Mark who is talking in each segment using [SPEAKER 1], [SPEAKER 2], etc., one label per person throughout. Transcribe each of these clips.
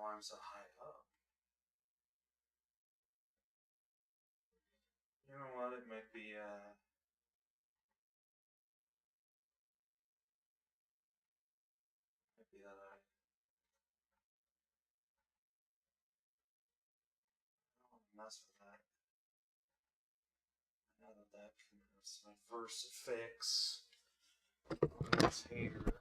[SPEAKER 1] why I'm so high up. You know what? It might be that I don't want to mess with that. Now that that's my first fix. It's here.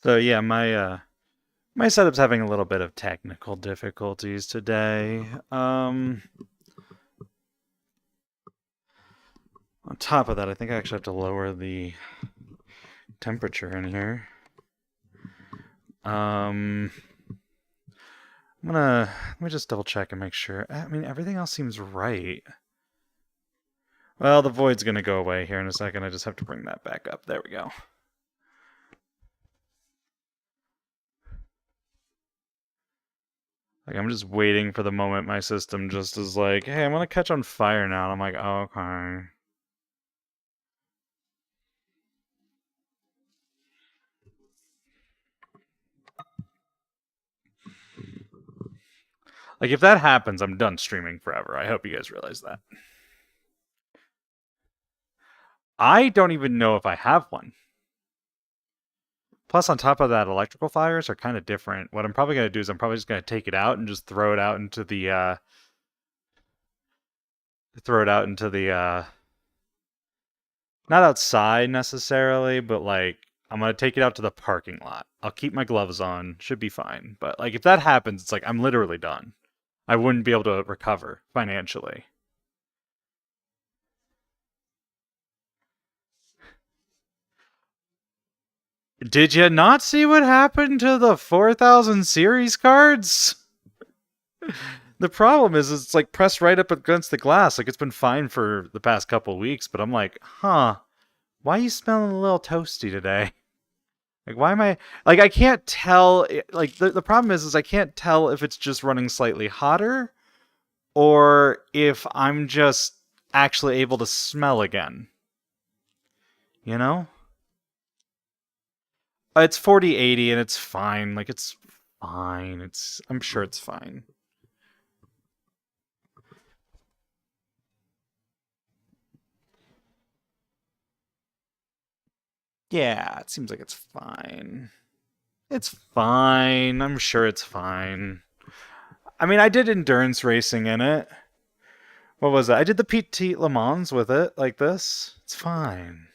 [SPEAKER 1] So yeah, my setup's having a little bit of technical difficulties today. On top of that, I think I actually have to lower the temperature in here. Let me just double check and make sure. I mean, everything else seems right. Well, the void's gonna go away here in a second. I just have to bring that back up. There we go. Like, I'm just waiting for the moment my system just is like, hey, I'm gonna catch on fire now. And I'm like, oh, okay. Like, if that happens, I'm done streaming forever. I hope you guys realize that. I don't even know if I have one. Plus, on top of that, electrical fires are kind of different. What I'm probably going to do is I'm probably just going to take it out and just throw it out into the, not outside necessarily, but like, I'm going to take it out to the parking lot. I'll keep my gloves on. Should be fine. But like, if that happens, it's like, I'm literally done. I wouldn't be able to recover financially. Did you not see what happened to the 4000 series cards? The problem is it's like pressed right up against the glass. Like, it's been fine for the past couple weeks, but I'm like, huh, why are you smelling a little toasty today? Like, why am I... Like, I can't tell... Like, the problem is I can't tell if it's just running slightly hotter or if I'm just actually able to smell again. You know? It's 4080 and it's fine. Like, it's fine. I'm sure it's fine. Yeah, it seems like it's fine. It's fine. I'm sure it's fine. I mean, I did endurance racing in it. What was it? I did the Petit Le Mans with it, like this. It's fine.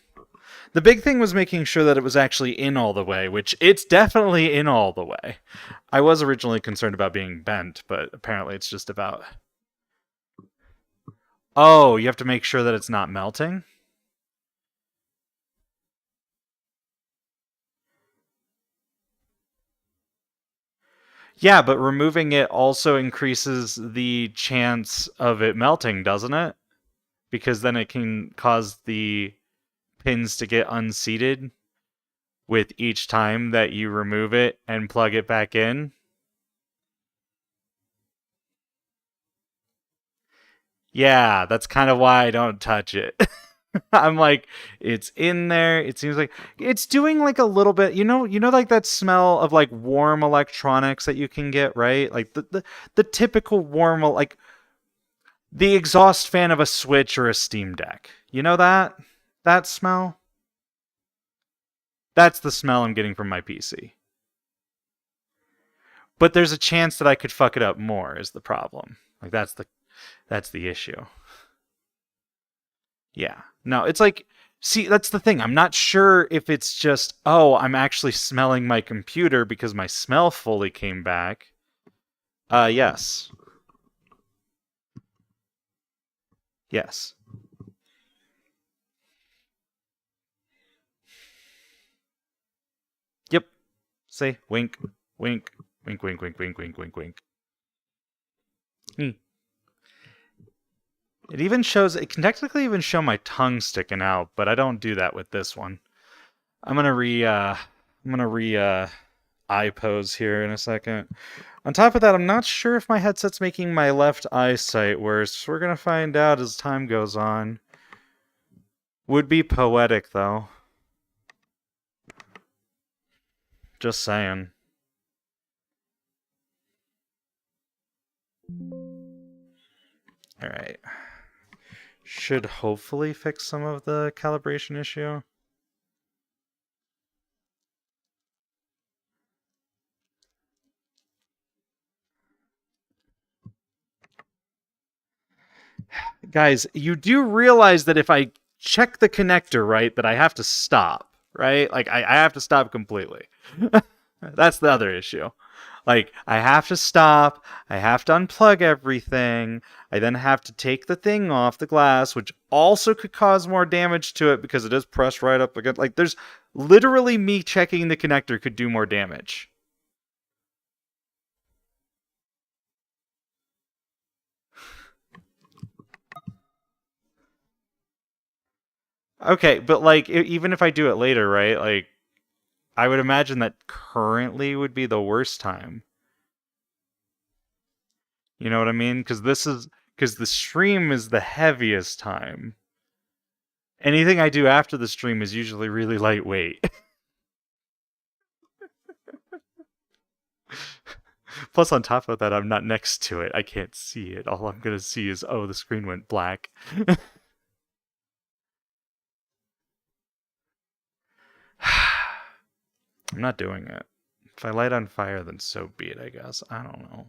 [SPEAKER 1] The big thing was making sure that it was actually in all the way, which it's definitely in all the way. I was originally concerned about being bent, but apparently it's just about... Oh, you have to make sure that it's not melting? Yeah, but removing it also increases the chance of it melting, doesn't it? Because then it can cause the pins to get unseated with each time that you remove it and plug it back in. Yeah, that's kind of why I don't touch it. I'm like, it's in there. It seems like it's doing like a little bit, like that smell of like warm electronics that you can get, right? Like the typical warm, like the exhaust fan of a Switch or a Steam Deck. You know that smell? That's the smell I'm getting from my PC. But there's a chance that I could fuck it up more is the problem. Like that's the issue. Yeah. No, it's like, see, that's the thing. I'm not sure if it's just, oh, I'm actually smelling my computer because my smell fully came back. Yes. Yes. Yep. Say wink, wink, wink, wink, wink, wink, wink, wink, wink. It even shows, it can technically even show my tongue sticking out, but I don't do that with this one. I'm gonna I'm gonna eye pose here in a second. On top of that, I'm not sure if my headset's making my left eyesight worse. We're gonna find out as time goes on. Would be poetic, though. Just saying. Alright. Should hopefully fix some of the calibration issue. Guys, you do realize that if I check the connector, right, that I have to stop, right? Like, I have to stop completely. That's the other issue. Like, I have to stop, I have to unplug everything, I then have to take the thing off the glass, which also could cause more damage to it because it is pressed right up against. Like, there's literally me checking the connector could do more damage. Okay, but like, even if I do it later, right? Like, I would imagine that currently would be the worst time. You know what I mean? Because the stream is the heaviest time. Anything I do after the stream is usually really lightweight. Plus, on top of that, I'm not next to it. I can't see it. All I'm gonna see is, oh, the screen went black. I'm not doing it. If I light on fire, then so be it, I guess. I don't know.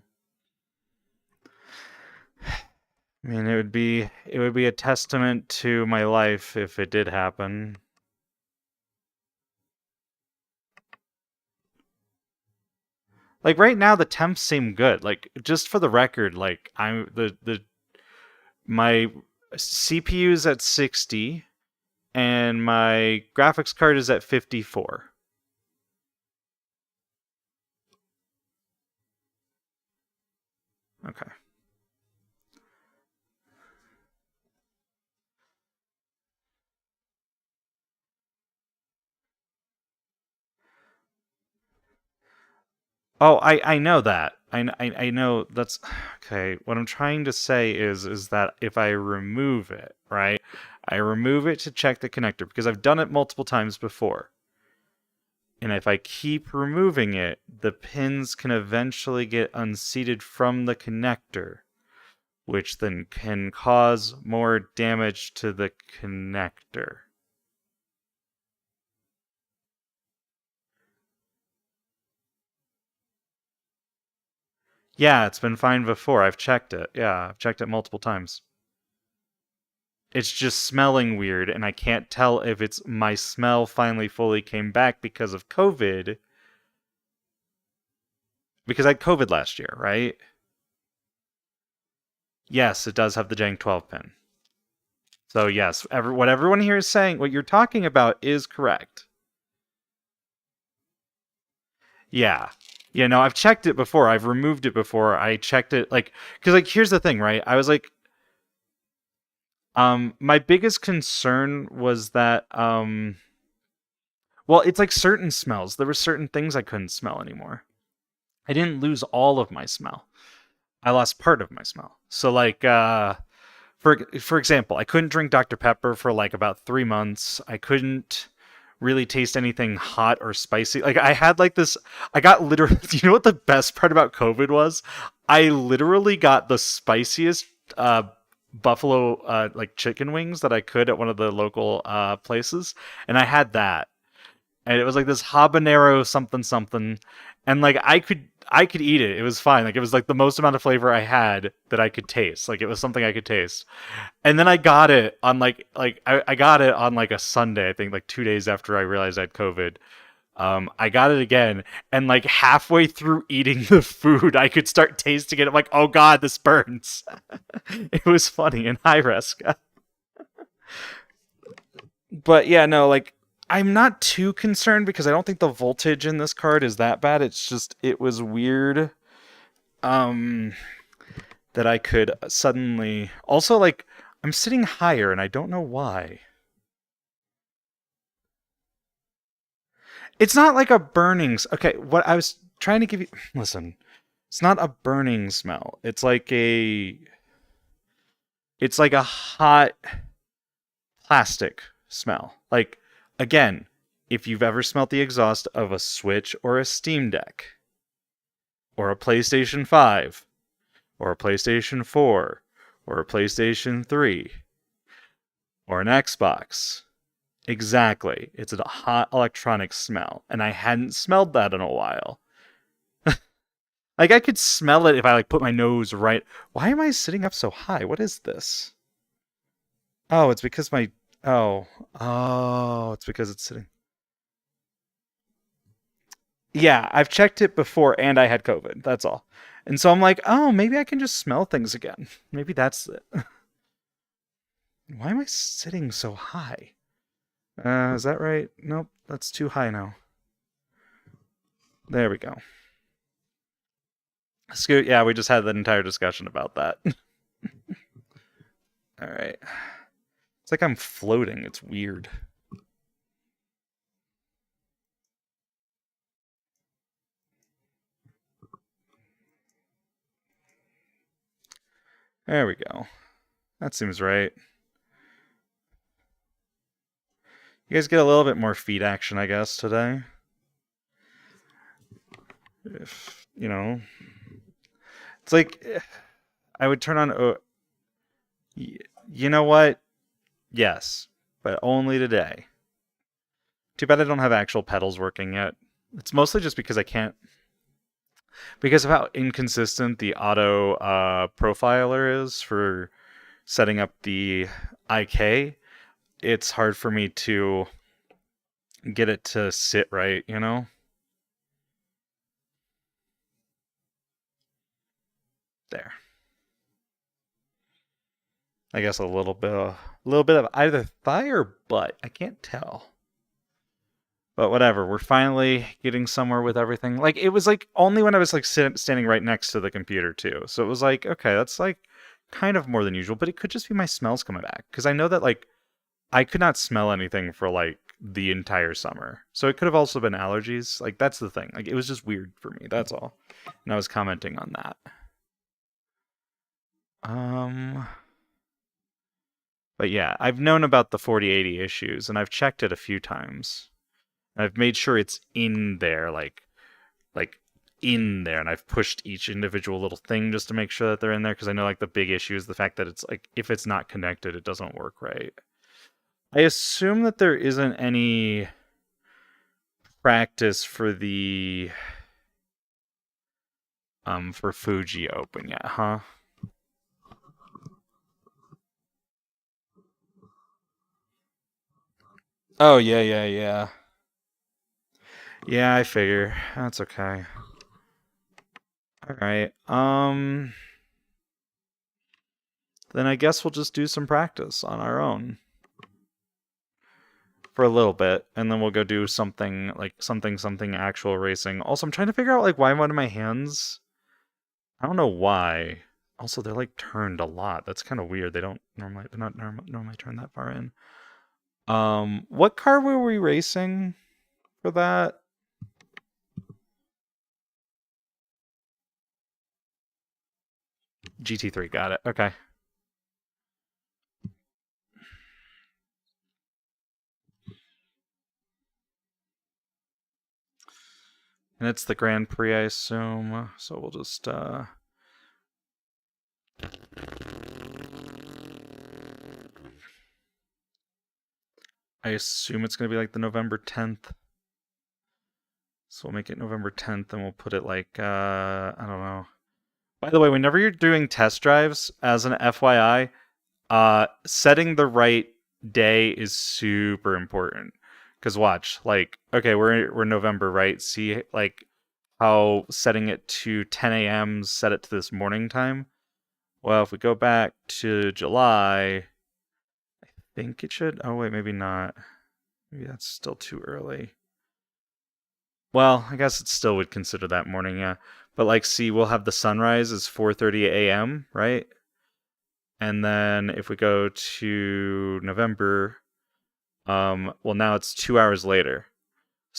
[SPEAKER 1] I mean, it would be a testament to my life if it did happen. Like right now the temps seem good. Like just for the record, like I'm my CPU's at 60 and my graphics card is at 54. Okay. Oh, I know that. I know that's okay. What I'm trying to say is that if I remove it, right? I remove it to check the connector because I've done it multiple times before. And if I keep removing it, the pins can eventually get unseated from the connector, which then can cause more damage to the connector. Yeah, it's been fine before. I've checked it. Yeah, I've checked it multiple times. It's just smelling weird, and I can't tell if it's my smell finally fully came back because of COVID. Because I had COVID last year, right? Yes, it does have the Jank 12 pin. So yes, what everyone here is saying, what you're talking about is correct. Yeah. Yeah, no, I've checked it before. I've removed it before. I checked it like cuz like here's the thing, right? I was like my biggest concern was that well, it's like certain smells. There were certain things I couldn't smell anymore. I didn't lose all of my smell. I lost part of my smell. So like for example, I couldn't drink Dr. Pepper for like about 3 months. I couldn't really taste anything hot or spicy. Like I had like this I got literally you know what the best part about COVID was? I literally got the spiciest buffalo like chicken wings that I could at one of the local places and I had that. And it was like this habanero something something and like I could eat it. It was fine. Like it was like the most amount of flavor I had that I could taste. Like it was something I could taste. And then I got it on I got it on like a Sunday, I think, like 2 days after I realized I had COVID. I got it again, and like halfway through eating the food, I could start tasting it. I'm like, oh god, this burns. It was funny in high risk. But yeah, no, like I'm not too concerned because I don't think the voltage in this card is that bad. It's just it was weird um that I could suddenly also like I'm sitting higher and I don't know why. It's not like a burning. Okay, what I was trying to give you. Listen, it's not a burning smell. It's like a. It's like a hot plastic smell. Like, again, if you've ever smelt the exhaust of a Switch or a Steam Deck, or a PlayStation 5, or a PlayStation 4, or a PlayStation 3, or an Xbox. Exactly. It's a hot electronic smell, and I hadn't smelled that in a while. Like, I could smell it if I, like, put my nose right... Why am I sitting up so high? What is this? Oh, it's because my... Oh. Oh, it's because it's sitting... Yeah, I've checked it before, and I had COVID. That's all. And so I'm like, oh, maybe I can just smell things again. Maybe that's it. Why am I sitting so high? Is that right? Nope, that's too high now. There we go. Scoot, yeah, we just had that entire discussion about that. All right. It's like I'm floating. It's weird. There we go. That seems right. You guys get a little bit more feet action, I guess, today. If, you know... It's like... I would turn on... You know what? Yes. But only today. Too bad I don't have actual pedals working yet. It's mostly just because I can't... Because of how inconsistent the auto profiler is for setting up the IK, it's hard for me to get it to sit right, you know? There. I guess a little bit of either thigh or butt. I can't tell. But whatever, we're finally getting somewhere with everything. Like, it was like only when I was like standing right next to the computer too. So it was like, okay, that's like kind of more than usual, but it could just be my smells coming back. Because I know that like I could not smell anything for like the entire summer. So it could have also been allergies. Like, that's the thing. Like, it was just weird for me. That's all. And I was commenting on that. But yeah, I've known about the 4080 issues and I've checked it a few times. I've made sure it's in there, like in there, and I've pushed each individual little thing just to make sure that they're in there, because I know like the big issue is the fact that it's like if it's not connected, it doesn't work right. I assume that there isn't any practice for the for Fuji Open yet, huh? Oh yeah. Yeah, I figure. That's okay. Alright. Then I guess we'll just do some practice on our own. For a little bit, and then we'll go do something like something actual racing. Also, I'm trying to figure out like why one of my hands... I don't know why. Also, they're like turned a lot. That's kind of weird. They're not normally turned that far in. What car were we racing for that? GT3, got it. Okay. And it's the Grand Prix, I assume. So we'll just I assume it's gonna be like the November 10th. So we'll make it November 10th and we'll put it like I don't know. By the way, whenever you're doing test drives, as an FYI, setting the right day is super important. Cause watch, like, okay, we're November, right? See, like, how setting it to 10 a.m. set it to this morning time. Well, if we go back to July, I think it should. Oh wait, maybe not. Maybe that's still too early. Well, I guess it still would consider that morning, yeah. But like, see, we'll have the sunrise is 4:30 a.m., right? And then if we go to November, well, now it's 2 hours later.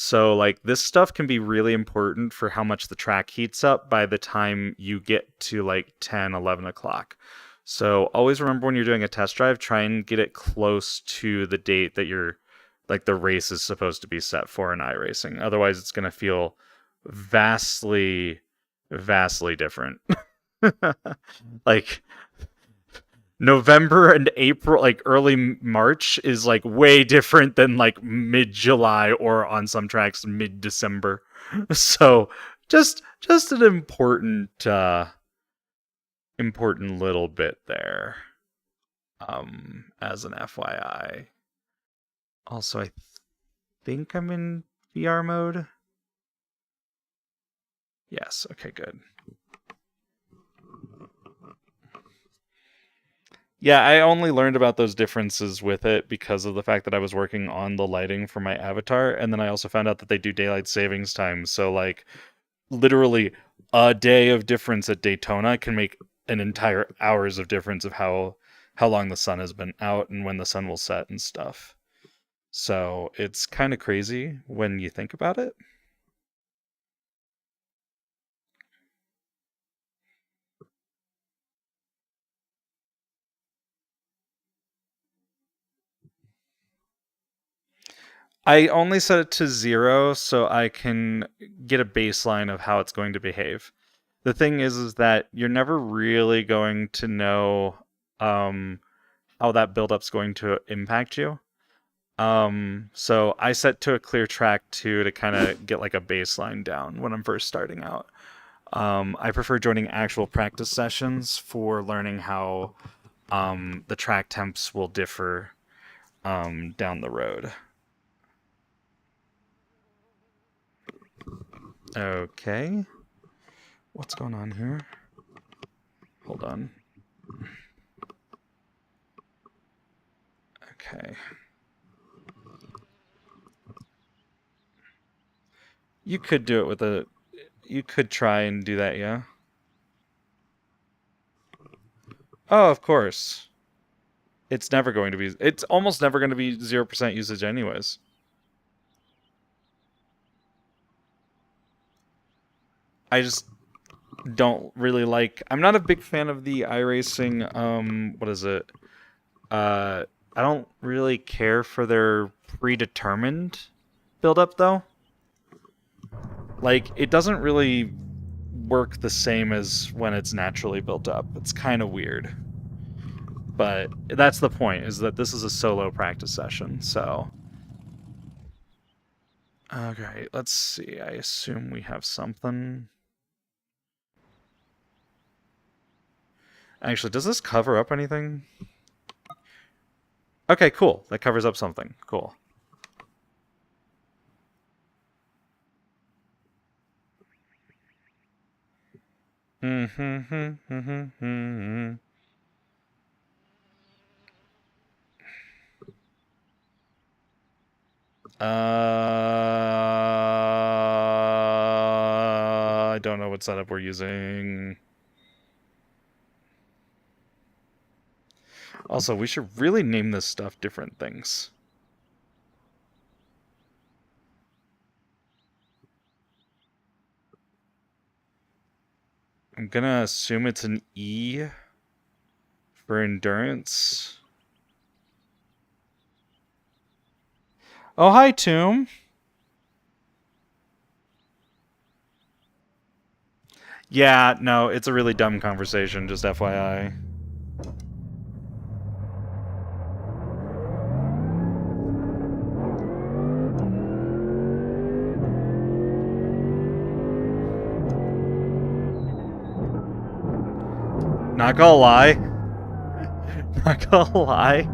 [SPEAKER 1] So, like, this stuff can be really important for how much the track heats up by the time you get to, like, 10, 11 o'clock. So, always remember when you're doing a test drive, try and get it close to the date that the race is supposed to be set for in iRacing. Otherwise, it's going to feel vastly, vastly different. Like, November and April, like early March, is like way different than like mid-July or on some tracks mid-December. So just an important important little bit there. As an FYI. Also, I think I'm in VR mode. Yes, okay, good. Yeah, I only learned about those differences with it because of the fact that I was working on the lighting for my avatar, and then I also found out that they do daylight savings time, so like literally a day of difference at Daytona can make an entire hours of difference of how long the sun has been out and when the sun will set and stuff. So it's kind of crazy when you think about it. I only set it to 0 so I can get a baseline of how it's going to behave. The thing is that you're never really going to know how that build-up's going to impact you. So I set to a clear track 2 to kind of get like a baseline down when I'm first starting out. I prefer joining actual practice sessions for learning how the track temps will differ down the road. Okay. What's going on here? Hold on. Okay. You could do it with a... You could try and do that, yeah? Oh, of course. It's never going to be... It's almost never going to be 0% usage anyways. I just don't really like... I'm not a big fan of the iRacing, what is it? I don't really care for their predetermined build-up, though. Like, it doesn't really work the same as when it's naturally built up. It's kind of weird. But that's the point, is that this is a solo practice session, so... Okay, let's see. I assume we have something... Actually, does this cover up anything? Okay, cool. That covers up something. Cool. I don't know what setup we're using. Also, we should really name this stuff different things. I'm gonna assume it's an E for endurance. Oh, hi, Tomb. Yeah, no, it's a really dumb conversation, just FYI. Not gonna lie. Not gonna lie.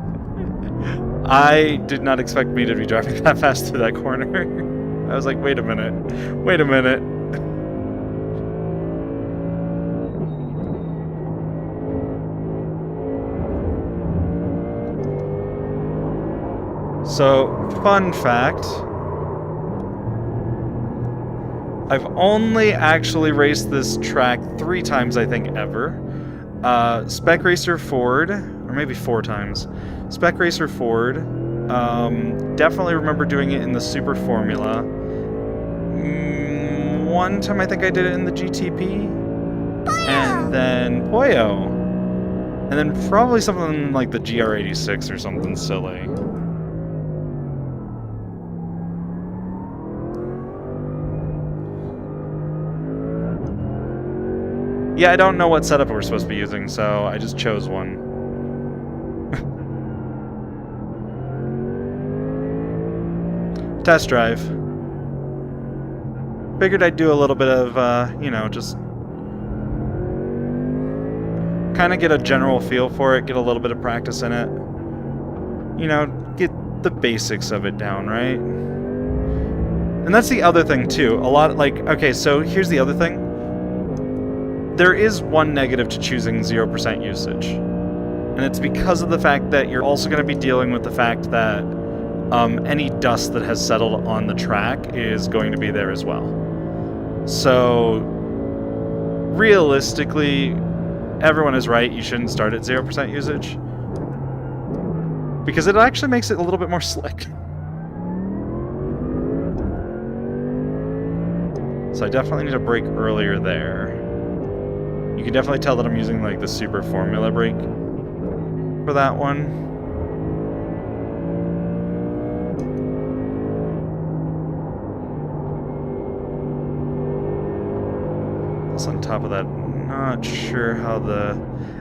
[SPEAKER 1] I did not expect me to be driving that fast through that corner. I was like, wait a minute. Wait a minute. So, fun fact. I've only actually raced this track 3 times, I think, ever. Spec Racer Ford, or maybe 4 times. Spec Racer Ford. Definitely remember doing it in the Super Formula. One time I think I did it in the GTP. And then Poyo. And then probably something like the GR86 or something silly. Yeah, I don't know what setup we're supposed to be using, so I just chose one. Test drive. Figured I'd do a little bit of, you know, just kind of get a general feel for it, get a little bit of practice in it. You know, get the basics of it down, right? And that's the other thing, too. A lot, like, okay, so here's the other thing. There is one negative to choosing 0% usage. And it's because of the fact that you're also going to be dealing with the fact that any dust that has settled on the track is going to be there as well. So, realistically, everyone is right, you shouldn't start at 0% usage. Because it actually makes it a little bit more slick. So I definitely need to brake earlier there. You can definitely tell that I'm using like the super formula brake for that one. Plus on top of that, not sure how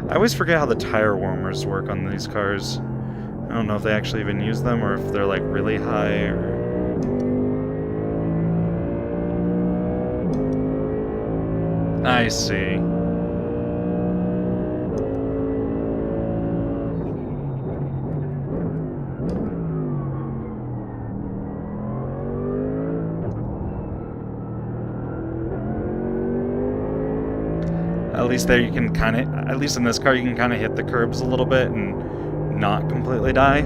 [SPEAKER 1] I always forget how the tire warmers work on these cars. I don't know if they actually even use them or if they're like really high or... I see. At least there you can kind of, at least in this car, you can kind of hit the curbs a little bit and not completely die.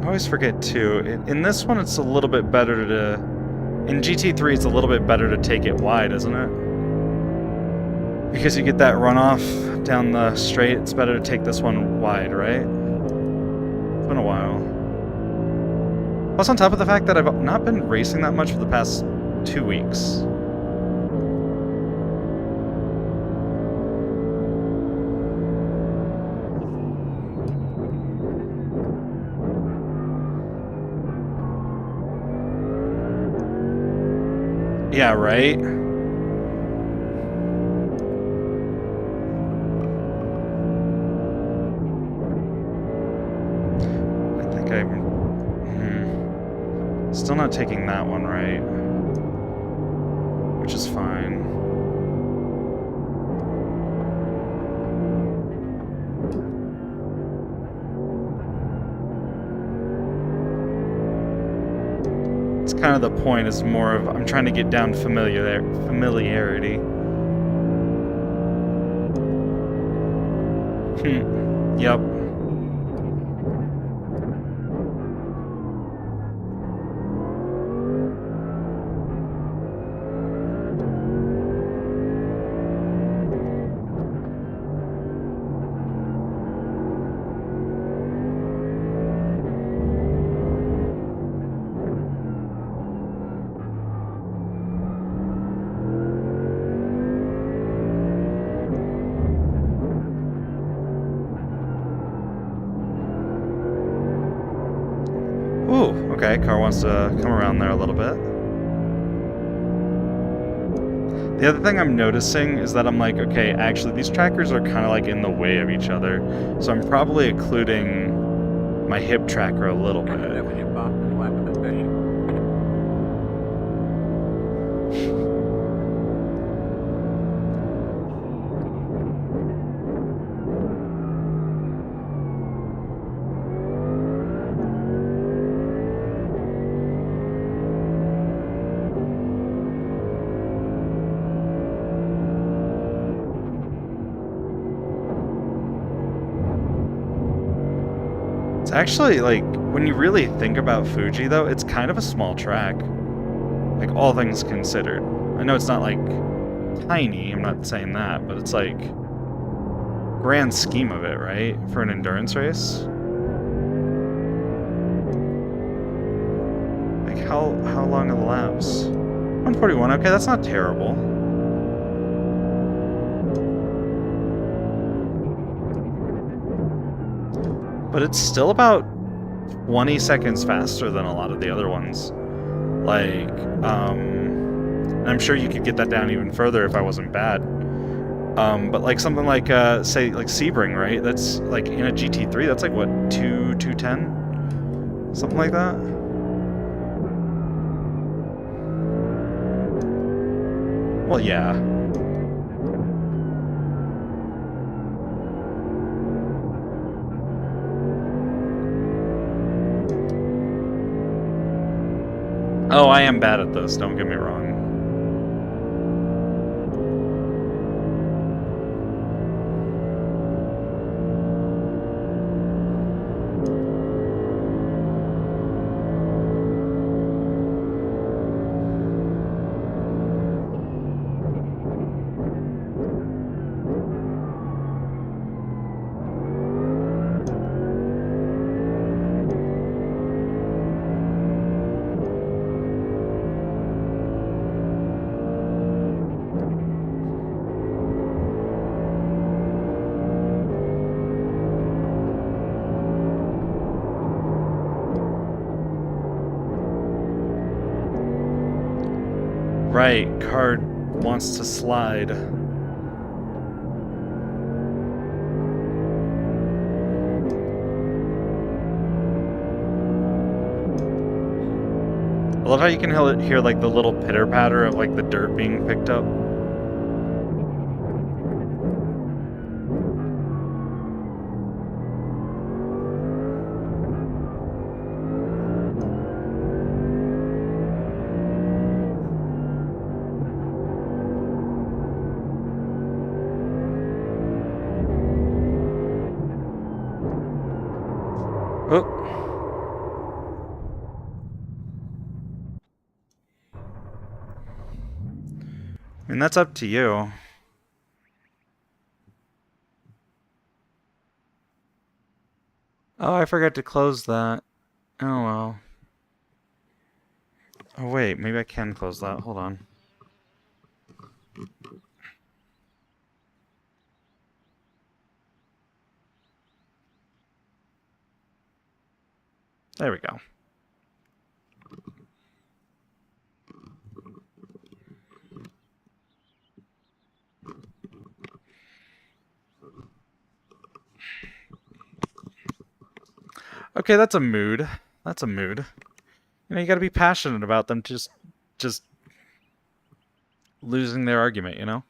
[SPEAKER 1] I always forget too, in this one it's a little bit better to, in GT3 it's a little bit better to take it wide, isn't it? Because you get that runoff down the straight, it's better to take this one wide, right? It's been a while. Plus on top of the fact that I've not been racing that much for the past 2 weeks. Yeah, right? Still not taking that one right, which is fine. It's kind of the point, is more of I'm trying to get down familiarity. Yep. Ooh, okay, car wants to come around there a little bit. The other thing I'm noticing is that I'm like, okay, actually these trackers are kind of like in the way of each other, so I'm probably occluding my hip tracker a little bit. It's actually, like, when you really think about Fuji, though, it's kind of a small track. Like, all things considered. I know it's not, like, tiny, I'm not saying that, but it's like grand scheme of it, right? For an endurance race. Like how long are the laps? 141, okay, that's not terrible. But it's still about 20 seconds faster than a lot of the other ones. Like, I'm sure you could get that down even further if I wasn't bad. But like something like, say, like Sebring, right? That's like in a GT3, that's like what, 210? Something like that? Well, yeah. Oh, I am bad at this, don't get me wrong. Right, card wants to slide. I love how you can hear like the little pitter patter of like the dirt being picked up. Oh. I mean, that's up to you. Oh, I forgot to close that. Oh, well. Oh, wait, maybe I can close that. Hold on. There we go. Okay, that's a mood. That's a mood. You know, you gotta be passionate about them just losing their argument, you know?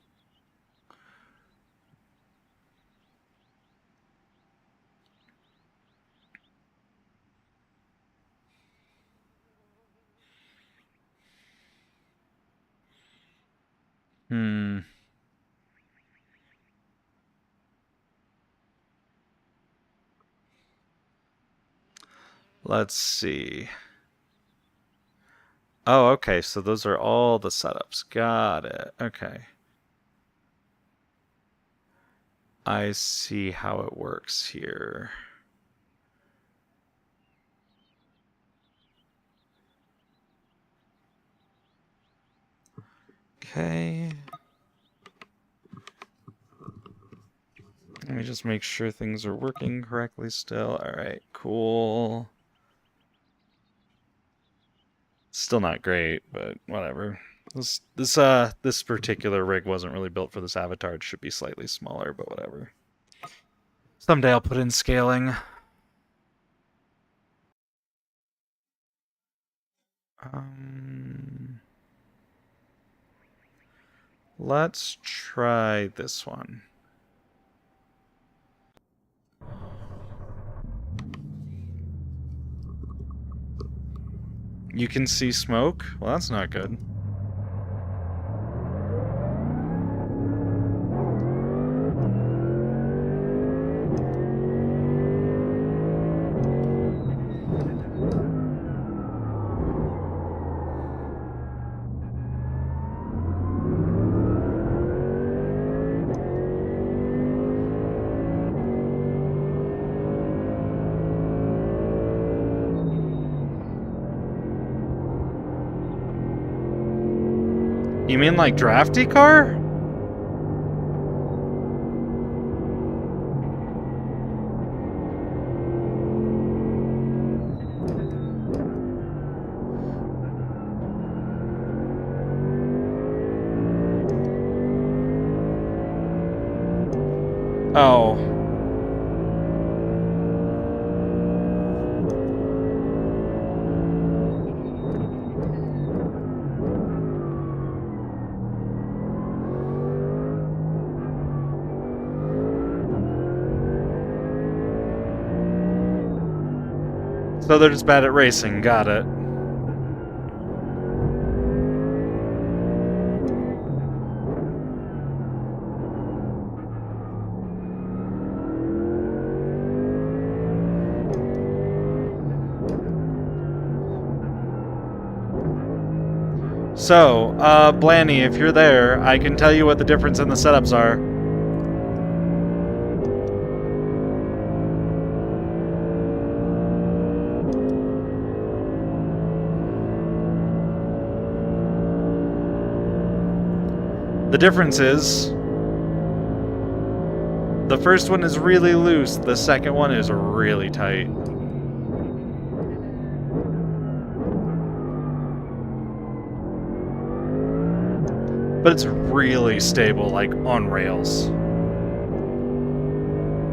[SPEAKER 1] Let's see. Oh, okay, so those are all the setups. Got it. Okay. I see how it works here. Okay. Let me just make sure things are working correctly still. All right, cool. Still not great, but whatever. This particular rig wasn't really built for this avatar. It should be slightly smaller, but whatever. Someday I'll put in scaling. Let's try this one. You can see smoke? Well, that's not good. You mean like drafty car? Oh. So they're just bad at racing, got it. So, Blanny, if you're there, I can tell you what the difference in the setups are. The difference is, the first one is really loose, the second one is really tight. But it's really stable, like, on rails.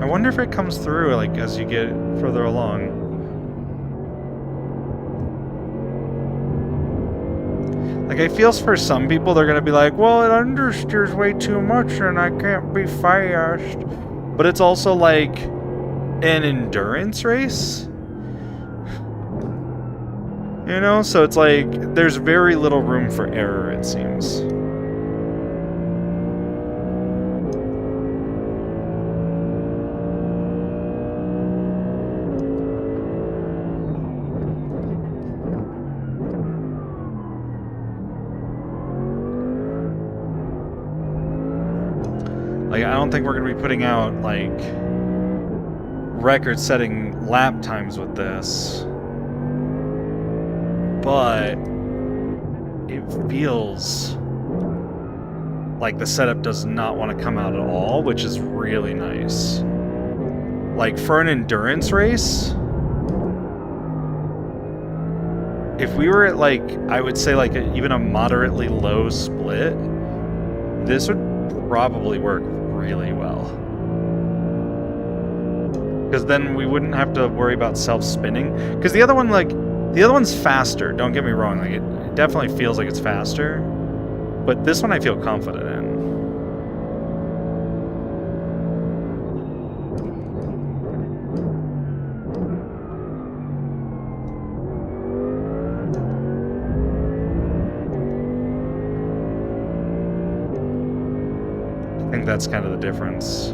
[SPEAKER 1] I wonder if it comes through, like, as you get further along. Like, I feel for some people, they're gonna be like, well, it understeers way too much and I can't be fast. But it's also, like, an endurance race? You know? So it's like, there's very little room for error, it seems. Like, I don't think we're going to be putting out, like, record-setting lap times with this. But it feels like the setup does not want to come out at all, which is really nice. Like, for an endurance race, if we were at, like, I would say, like, even a moderately low split, this would probably work really well. Because then we wouldn't have to worry about self-spinning. Because the other one, like, the other one's faster, don't get me wrong. Like, it definitely feels like it's faster. But this one I feel confident in. I think that's kind of the difference.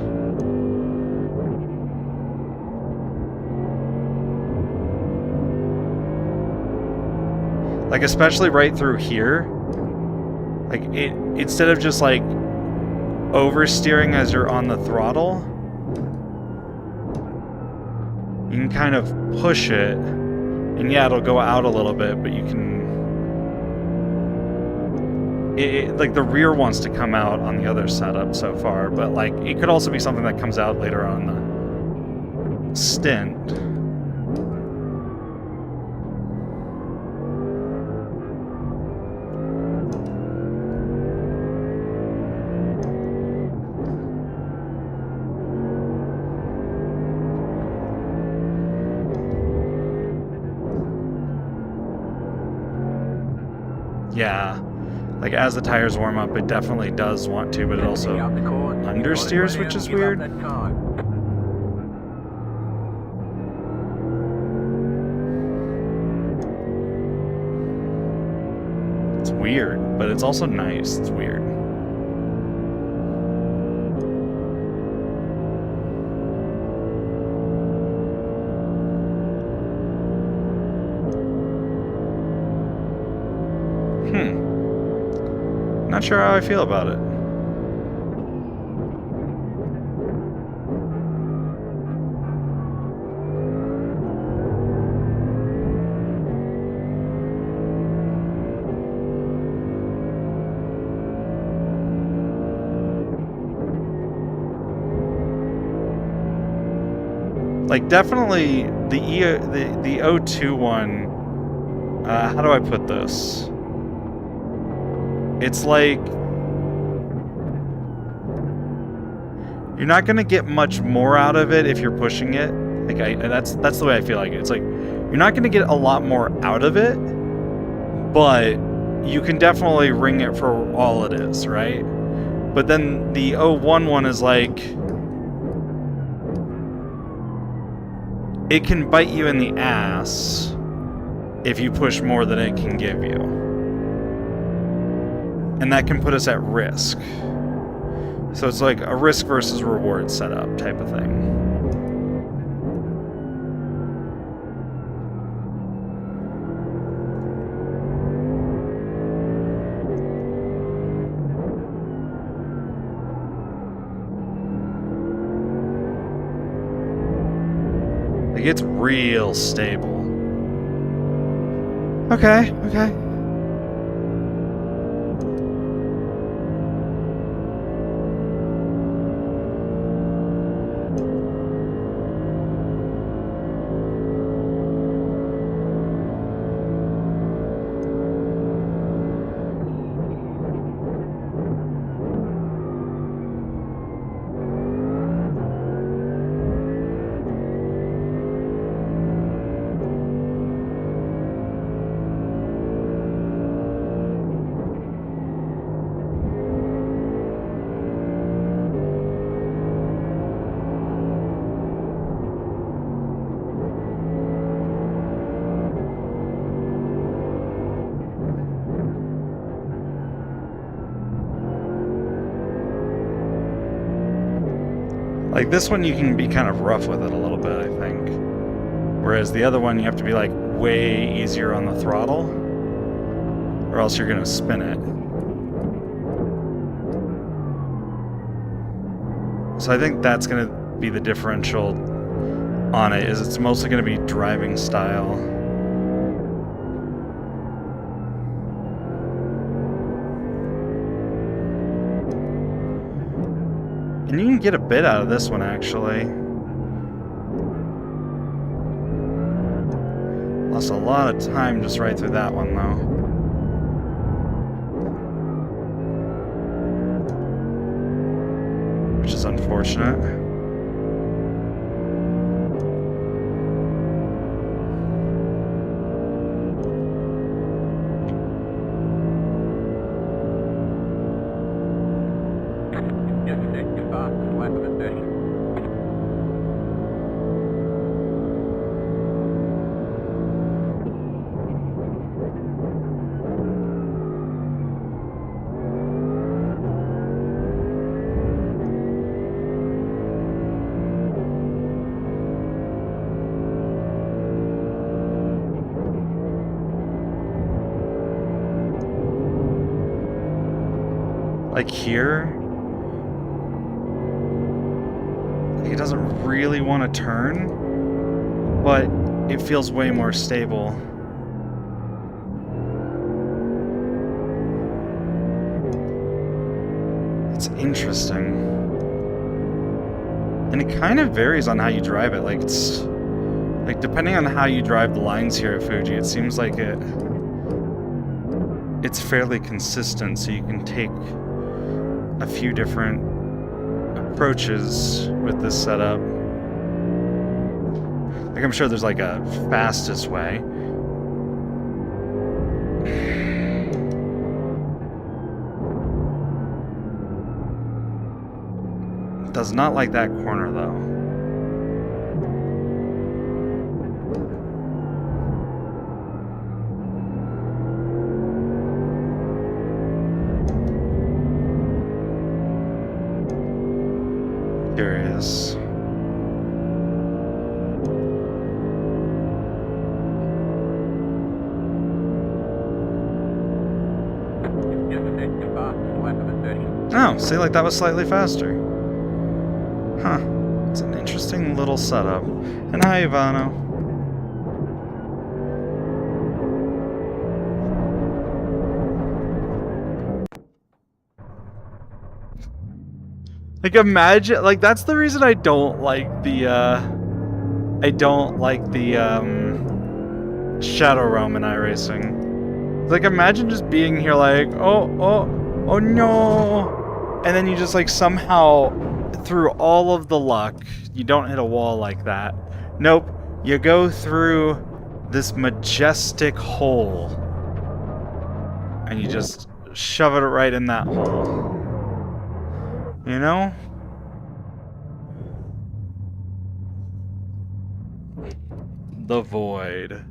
[SPEAKER 1] Like, especially right through here, like, it, instead of just, like, oversteering as you're on the throttle, you can kind of push it, and yeah, it'll go out a little bit, but you can... like, the rear wants to come out on the other setup so far, but, like, it could also be something that comes out later on the stint. Yeah, like, as the tires warm up, it definitely does want to, but it also understeers, which is weird. It's weird, but it's also nice. It's weird. Not sure how I feel about it. Like, definitely the O2 one. How do I put this? It's like you're not gonna get much more out of it if you're pushing it. Like, that's the way I feel like it. It's like you're not gonna get a lot more out of it, but you can definitely ring it for all it is, right? But then the 01 one is like, it can bite you in the ass if you push more than it can give you. And that can put us at risk. So it's like a risk versus reward setup type of thing. Like, it's real stable. Okay, okay. Like, this one you can be kind of rough with it a little bit, I think. Whereas the other one you have to be like way easier on the throttle, or else you're gonna spin it. So I think that's gonna be the differential on it, is it's mostly gonna be driving style. And you can get a bit out of this one, actually. Lost a lot of time just right through that one, though. Which is unfortunate. Like here, he doesn't really want to turn, but it feels way more stable. It's interesting. And it kind of varies on how you drive it. Like, it's like, depending on how you drive the lines here at Fuji, it seems like it's fairly consistent, so you can take a few different approaches with this setup. Like, I'm sure there's like a fastest way. Does not like that corner though. Curious. Oh, see, like that was slightly faster. Huh. It's an interesting little setup. And hi, Ivano. Like, imagine, like, that's the reason I don't like the I don't like the shadow realm in iRacing. Like, imagine just being here like, oh no, and then you just like somehow, through all of the luck, you don't hit a wall like that. Nope, you go through this majestic hole, and you just shove it right in that hole. You know? The void.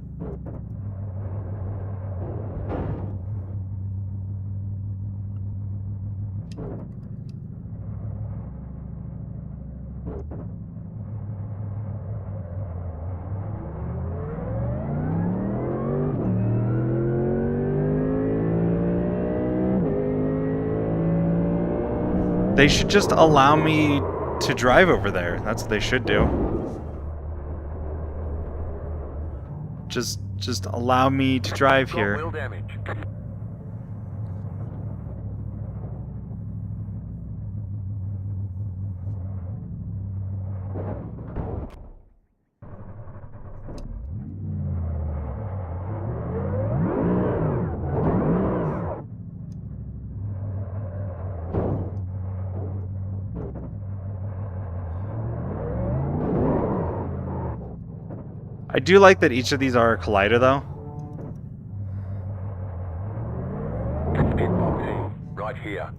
[SPEAKER 1] They should just allow me to drive over there. That's what they should do. Just allow me to drive here.
[SPEAKER 2] Wheel damage.
[SPEAKER 1] I do like that each of these are a collider, though.
[SPEAKER 2] Right here.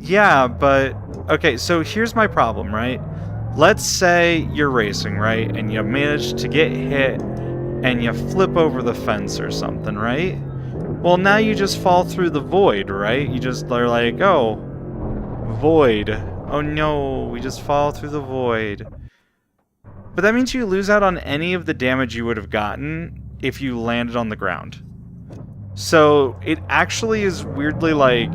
[SPEAKER 1] Yeah, but... Okay, so here's my problem, right? Let's say you're racing, right? And you manage to get hit, and you flip over the fence or something, right? Well, now you just fall through the void, right? You just are like, oh, void. Oh no, we just fall through the void. But that means you lose out on any of the damage you would have gotten if you landed on the ground. So it actually is weirdly like...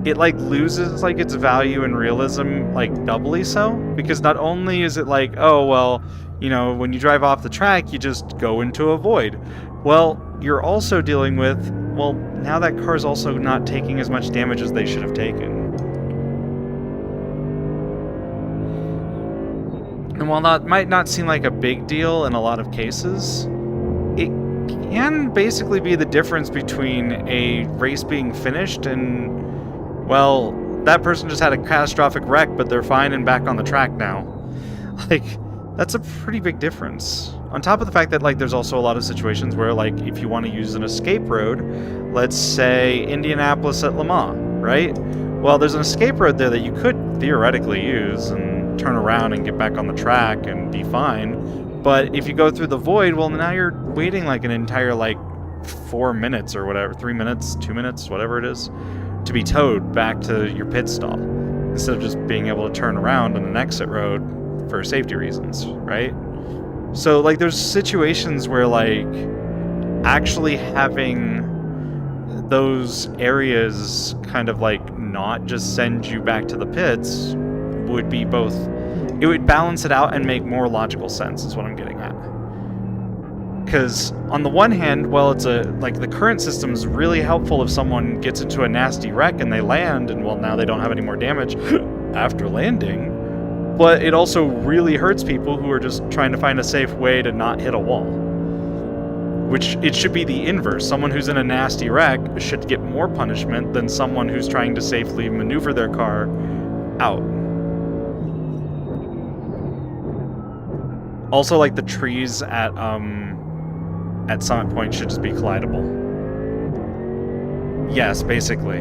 [SPEAKER 1] It like loses like its value and realism like doubly so. Because not only is it like, oh well, you know, when you drive off the track you just go into a void. Well, you're also dealing with, well, now that car's also not taking as much damage as they should have taken. And while that might not seem like a big deal in a lot of cases, it can basically be the difference between a race being finished and, well, that person just had a catastrophic wreck, but they're fine and back on the track now. Like, that's a pretty big difference. On top of the fact that, like, there's also a lot of situations where, like, if you want to use an escape road, let's say Indianapolis at Le Mans, right? Well, there's an escape road there that you could theoretically use and turn around and get back on the track and be fine. But if you go through the void, well, now you're waiting like an entire, like, 4 minutes or whatever, 3 minutes, 2 minutes, whatever it is, to be towed back to your pit stall, instead of just being able to turn around on an exit road for safety reasons, right? So, like, there's situations where, like, actually having those areas kind of, like, not just send you back to the pits would be both... It would balance it out and make more logical sense, is what I'm getting at. Because, on the one hand, well, it's a... Like, the current system is really helpful if someone gets into a nasty wreck and they land, and, well, now they don't have any more damage after landing. But it also really hurts people who are just trying to find a safe way to not hit a wall. Which, it should be the inverse. Someone who's in a nasty wreck should get more punishment than someone who's trying to safely maneuver their car out. Also, like, the trees at Summit Point should just be collidable. Yes, basically.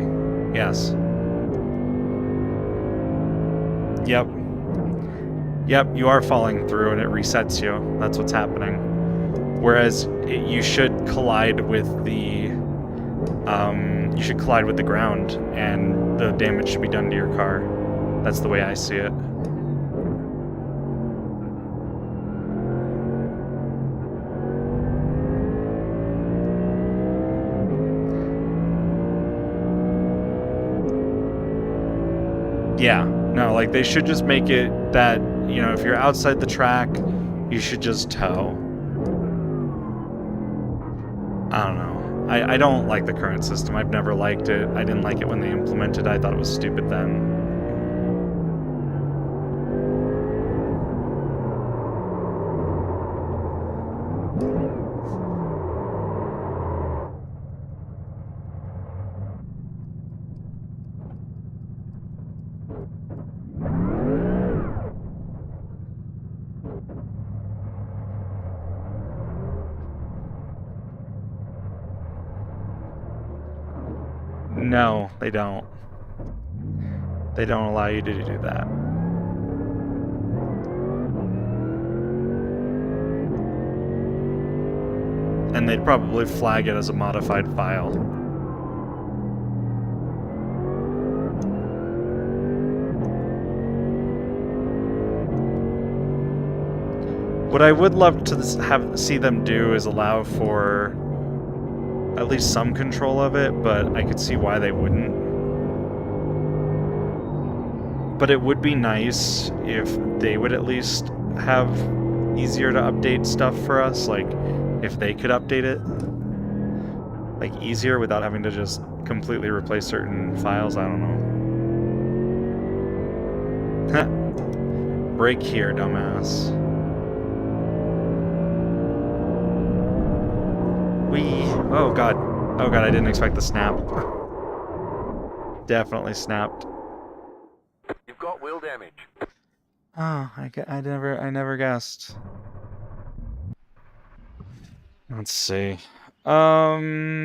[SPEAKER 1] Yes. Yep. Yep, you are falling through and it resets you. That's what's happening. Whereas you should collide with the ground, and the damage should be done to your car. That's the way I see it. Yeah, no, like, they should just make it that, you know, if you're outside the track, you should just tow. I don't know. I don't like the current system. I've never liked it. I didn't like it when they implemented it. I thought it was stupid then. No, they don't. They don't allow you to do that. And they'd probably flag it as a modified file. What I would love to see them do is allow for at least some control of it, but I could see why they wouldn't. But it would be nice if they would at least have easier to update stuff for us, like if they could update it like easier without having to just completely replace certain files. I don't know. Break here, dumbass. Oh god. Oh god, I didn't expect the snap. Definitely snapped.
[SPEAKER 2] You've got wheel damage.
[SPEAKER 1] Oh, I never guessed. Let's see. There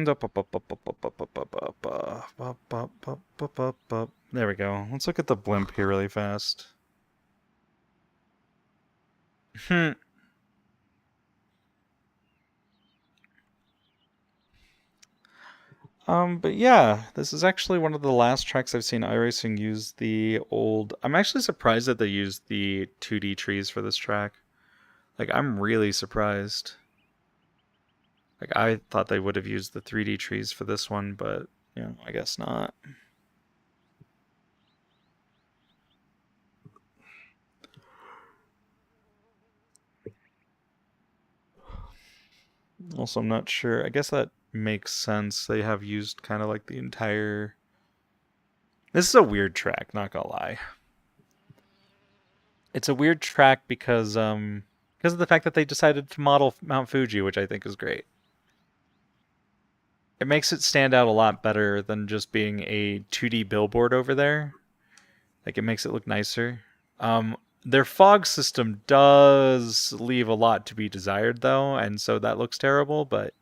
[SPEAKER 1] we go. Let's look at the blimp here really fast. But yeah, this is actually one of the last tracks I've seen iRacing use the old... I'm actually surprised that they used the 2D trees for this track. Like, I'm really surprised. Like, I thought they would have used the 3D trees for this one, but, you know, I guess not. Also, I'm not sure. I guess that makes sense. They have used kind of like the entire... This is a weird track, not gonna lie. It's a weird track because of the fact that they decided to model Mount Fuji, which I think is great. It makes it stand out a lot better than just being a 2D billboard over there. Like, it makes it look nicer. Their fog system does leave a lot to be desired, though, and so that looks terrible, but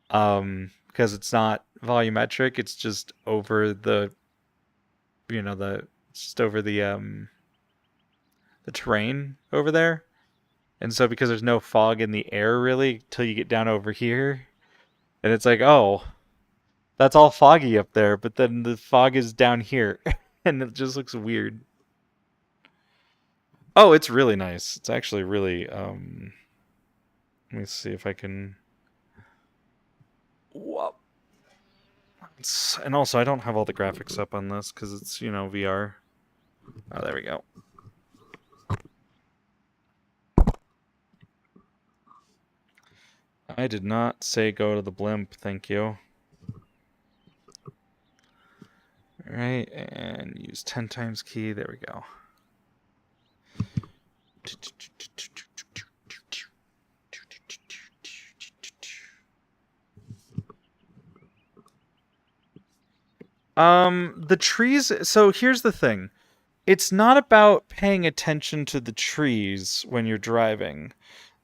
[SPEAKER 1] because it's not volumetric, it's just over the, you know, the terrain over there. And so because there's no fog in the air, really, till you get down over here, and it's like, oh, that's all foggy up there, but then the fog is down here, and it just looks weird. Oh, it's really nice. It's actually really, let me see if I can... Whoa. And also, I don't have all the graphics up on this, because it's, you know, VR. Oh, there we go. I did not say go to the blimp, thank you. Alright, and use 10 times key, there we go. The trees, so here's the thing. It's not about paying attention to the trees when you're driving.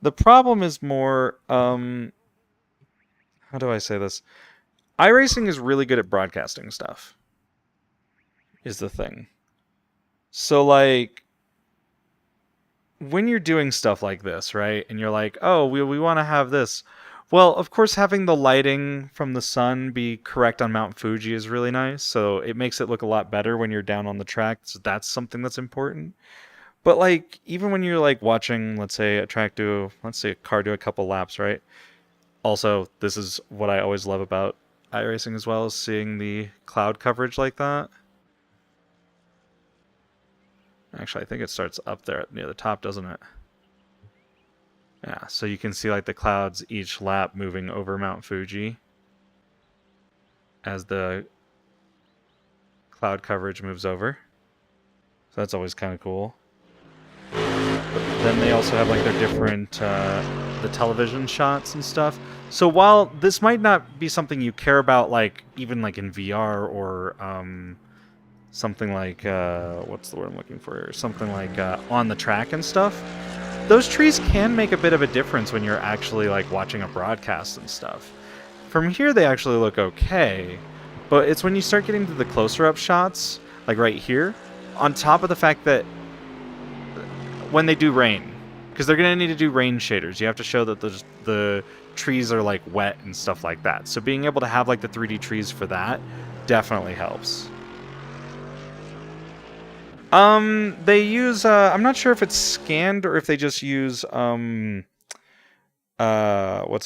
[SPEAKER 1] The problem is more, how do I say this? iRacing is really good at broadcasting stuff, is the thing. So, like, when you're doing stuff like this, right, and you're like, oh, we want to have this. Well, of course, having the lighting from the sun be correct on Mount Fuji is really nice, so it makes it look a lot better when you're down on the track, so that's something that's important. But, like, even when you're, like, watching, let's say, a car do a couple laps, right? Also, this is what I always love about iRacing as well, is seeing the cloud coverage like that. Actually, I think it starts up there near the top, doesn't it? Yeah, so you can see like the clouds each lap moving over Mount Fuji as the cloud coverage moves over. So that's always kind of cool. But then they also have like their different the television shots and stuff. So while this might not be something you care about, like even like in VR or something like what's the word I'm looking for? Something like on the track and stuff. Those trees can make a bit of a difference when you're actually like watching a broadcast and stuff. From here, they actually look okay, But it's when you start getting to the closer up shots, like right here, on top of the fact that when they do rain, because they're going to need to do rain shaders, you have to show that the trees are like wet and stuff like that. So being able to have like the 3D trees for that definitely helps. They use, I'm not sure if it's scanned or if they just use, what's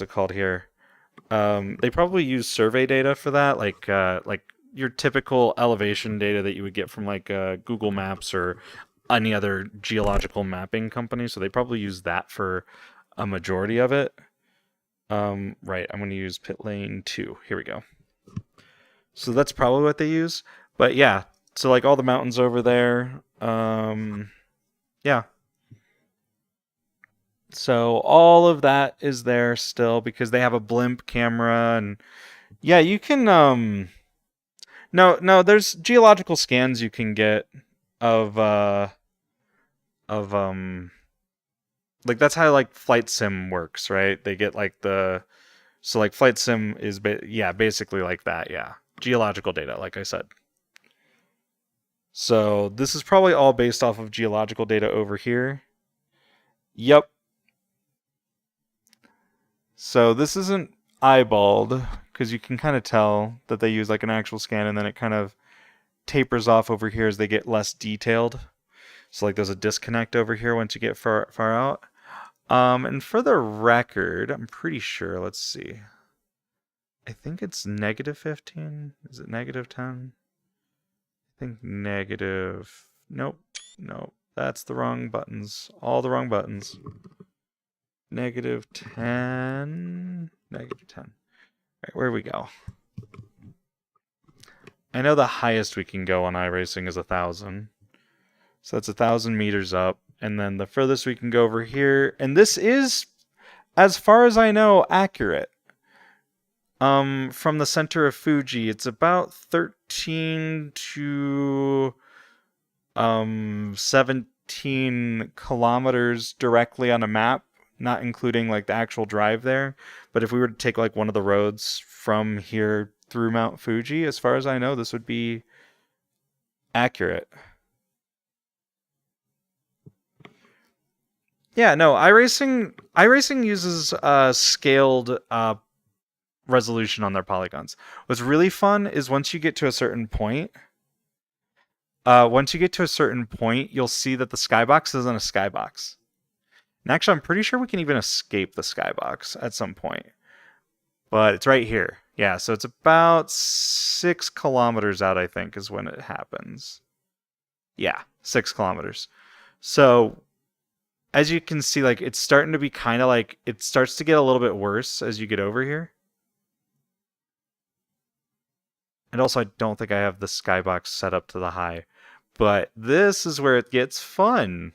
[SPEAKER 1] it called here? They probably use survey data for that, like your typical elevation data that you would get from like Google Maps or any other geological mapping company. So they probably use that for a majority of it. Right, I'm going to use pit lane 2. Here we go. So that's probably what they use. But yeah, so like all the mountains over there. Yeah. So all of that is there still because they have a blimp camera, and yeah, you can no, there's geological scans you can get of like that's how like flight sim works, right? They get like so like flight sim is basically like that, yeah. Geological data, like I said. So this is probably all based off of geological data over here. Yep. So this isn't eyeballed because you can kind of tell that they use like an actual scan, and then it kind of tapers off over here as they get less detailed. So like there's a disconnect over here once you get far out. And for the record, I'm pretty sure, let's see. I think it's -15. Is it -10? I think negative. Nope. That's the wrong buttons. All the wrong buttons. -10. -10. All right, where do we go? I know the highest we can go on iRacing is 1,000. So that's 1,000 meters up. And then the furthest we can go over here. And this is, as far as I know, accurate. From the center of Fuji, it's about 13 to 17 kilometers directly on a map, not including like the actual drive there. But if we were to take like one of the roads from here through Mount Fuji, as far as I know, this would be accurate. Yeah, no, iRacing uses scaled resolution on their polygons. What's really fun is once you get to a certain point, you'll see that the skybox isn't a skybox. And actually, I'm pretty sure we can even escape the skybox at some point. But it's right here. Yeah, so it's about 6 kilometers out, I think, is when it happens. Yeah, 6 kilometers. So as you can see, like it's starting to be kind of like, it starts to get a little bit worse as you get over here. And also, I don't think I have the skybox set up to the high. But this is where it gets fun.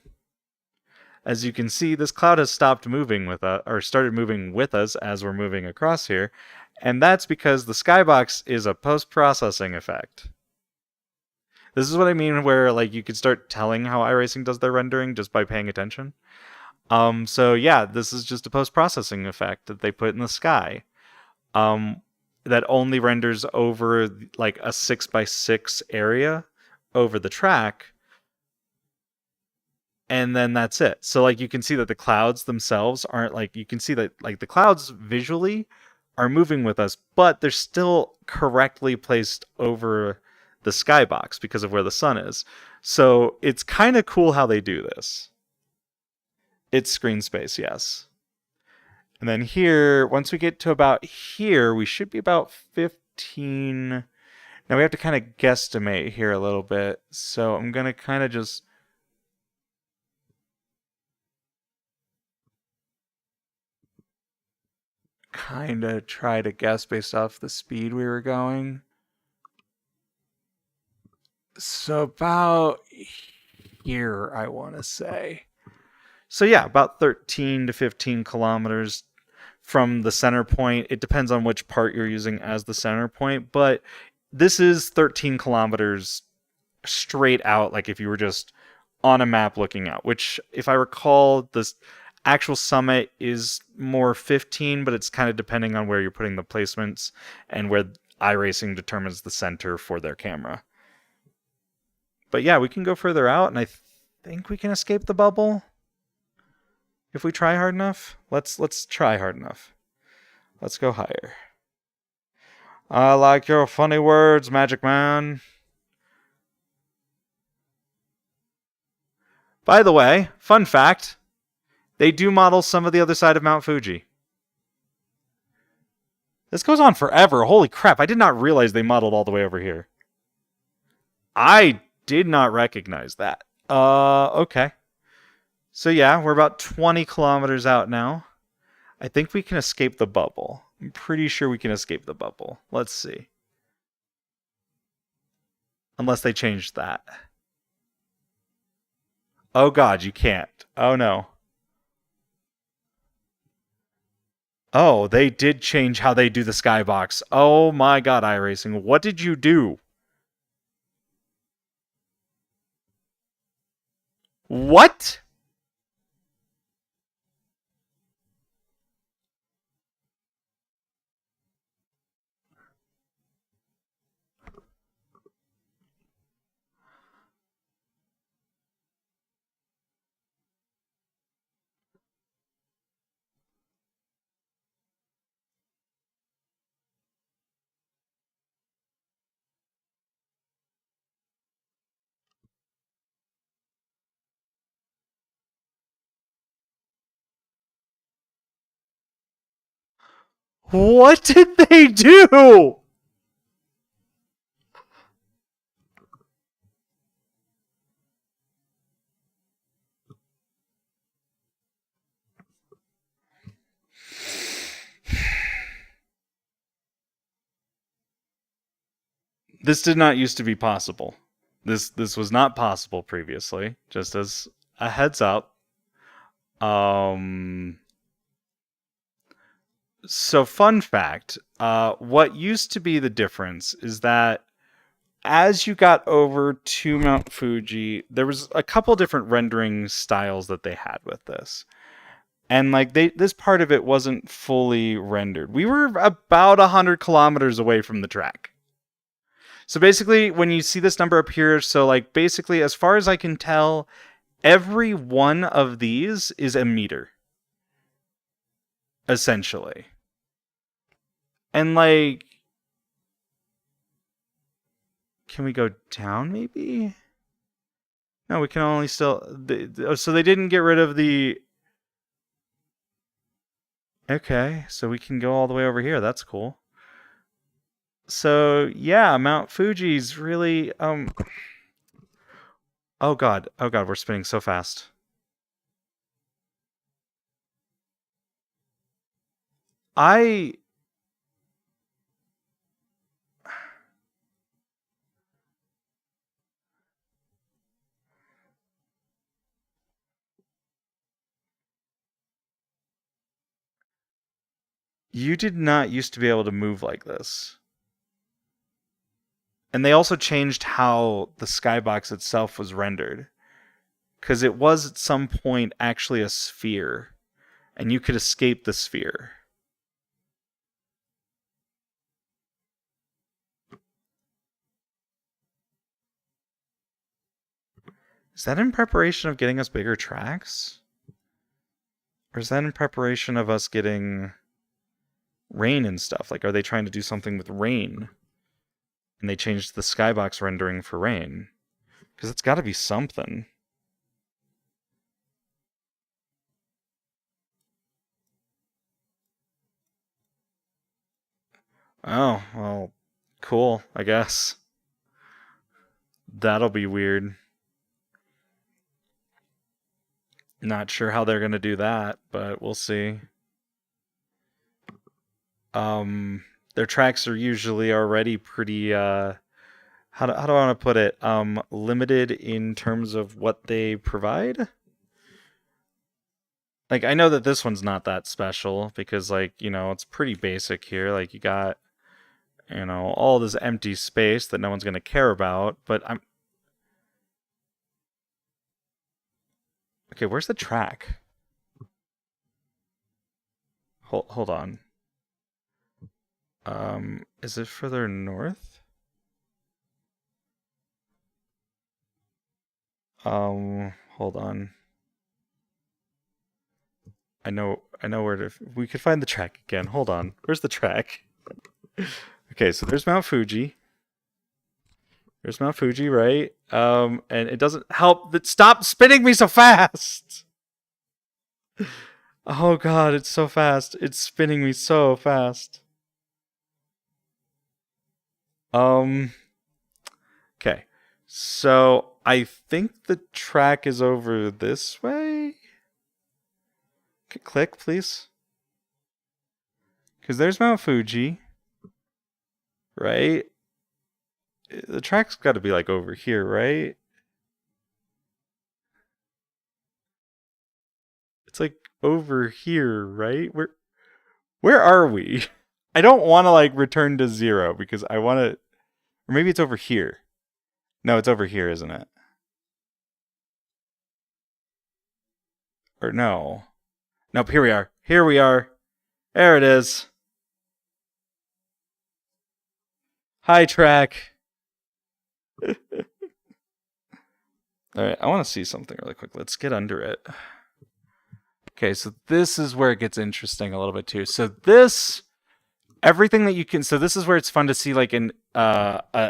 [SPEAKER 1] As you can see, this cloud has stopped moving with us, or started moving with us as we're moving across here. And that's because the skybox is a post-processing effect. This is what I mean where like you can start telling how iRacing does their rendering just by paying attention. So yeah, this is just a post-processing effect that they put in the sky. That only renders over like a 6x6 area over the track. And then that's it. So like you can see that the clouds themselves aren't like, you can see that like the clouds visually are moving with us, but they're still correctly placed over the skybox because of where the sun is. So it's kind of cool how they do this. It's screen space, yes. And then here, once we get to about here, we should be about 15. Now we have to kind of guesstimate here a little bit. So I'm going to kind of just try to guess based off the speed we were going. So about here, I want to say. So yeah, about 13 to 15 kilometers from the center point. It depends on which part you're using as the center point, but this is 13 kilometers straight out, like if you were just on a map looking out, which if I recall, this actual summit is more 15, but it's kind of depending on where you're putting the placements and where iRacing determines the center for their camera. But yeah, we can go further out, and I think we can escape the bubble if we try hard enough. Let's try hard enough. Let's go higher. I like your funny words, Magic Man. By the way, fun fact, they do model some of the other side of Mount Fuji. This goes on forever. Holy crap, I did not realize they modeled all the way over here. I did not recognize that. Okay. So yeah, we're about 20 kilometers out now. I think we can escape the bubble. I'm pretty sure we can escape the bubble. Let's see. Unless they changed that. Oh god, you can't. Oh no. Oh, they did change how they do the skybox. Oh my god, iRacing. What did you do? What? What did they do? This did not used to be possible. This was not possible previously. Just as a heads up. So fun fact, what used to be the difference is that as you got over to Mount Fuji, there was a couple different rendering styles that they had with this. And like this part of it wasn't fully rendered. We were about 100 kilometers away from the track. So basically, when you see this number up here, so like basically, as far as I can tell, every one of these is a meter. Essentially. And like, can we go down maybe? No, we can only still, so they didn't get rid of the, okay, so we can go all the way over here. That's cool. So yeah, Mount Fuji's really, oh god, we're spinning so fast. You did not used to be able to move like this. And they also changed how the skybox itself was rendered. Because it was at some point actually a sphere. And you could escape the sphere. Is that in preparation of getting us bigger tracks? Or is that in preparation of us getting rain and stuff? Like, are they trying to do something with rain? And they changed the skybox rendering for rain. Because it's got to be something. Oh, well, cool, I guess. That'll be weird. Not sure how they're going to do that, but we'll see. Their tracks are usually already pretty, how do I want to put it? Limited in terms of what they provide. Like, I know that this one's not that special because, like, you know, it's pretty basic here. Like, you got, you know, all this empty space that no one's going to care about, but I'm... Okay, where's the track? Hold on. Is it further north? Hold on. I know where to. We could find the track again. Hold on. Where's the track? Okay, so there's Mount Fuji. There's Mount Fuji, right? And it doesn't help that stop spinning me so fast. Oh god, it's so fast. It's spinning me so fast. Okay. So I think the track is over this way. Click, please. Because there's Mount Fuji, right? The track's got to be like over here, right? It's like over here, right? Where are we? I don't want to like return to 0 because I want to, or maybe it's over here. No, it's over here, isn't it? Or no. Nope, here we are. Here we are. There it is. Hi, track. Alright, I want to see something really quick. Let's get under it. Okay, so this is where it gets interesting a little bit too. So this, everything that you can, so this is where it's fun to see like an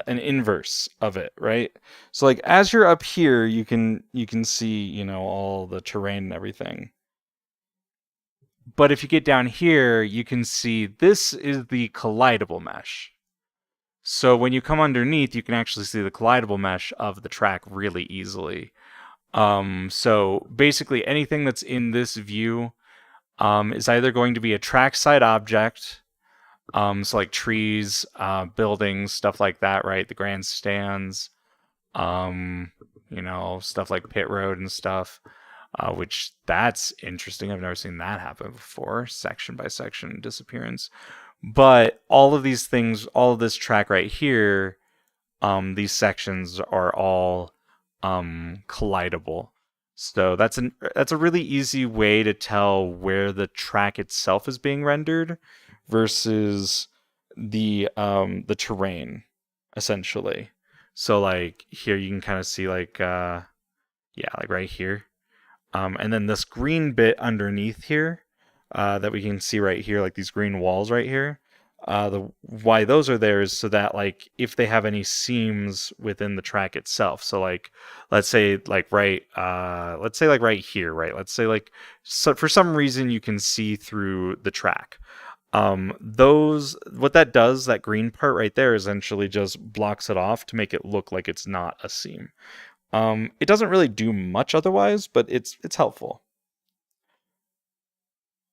[SPEAKER 1] inverse of it, right? So like as you're up here, you can see, you know, all the terrain and everything. But if you get down here, you can see this is the collidable mesh. So when you come underneath, you can actually see the collidable mesh of the track really easily. So basically anything that's in this view is either going to be a trackside object, so like trees, buildings, stuff like that, right? The grandstands, you know, stuff like pit road and stuff, which that's interesting. I've never seen that happen before, section by section disappearance. But all of these things, all of this track right here, these sections are all collidable. So that's a really easy way to tell where the track itself is being rendered versus the terrain, essentially. So like here you can kind of see like yeah, like right here. And then this green bit underneath here, that we can see right here, like these green walls right here. Why those are there is so that like if they have any seams within the track itself. So like let's say like right here, right? Let's say like so for some reason you can see through the track. Those what that does, that green part right there essentially just blocks it off to make it look like it's not a seam. It doesn't really do much otherwise, but it's helpful.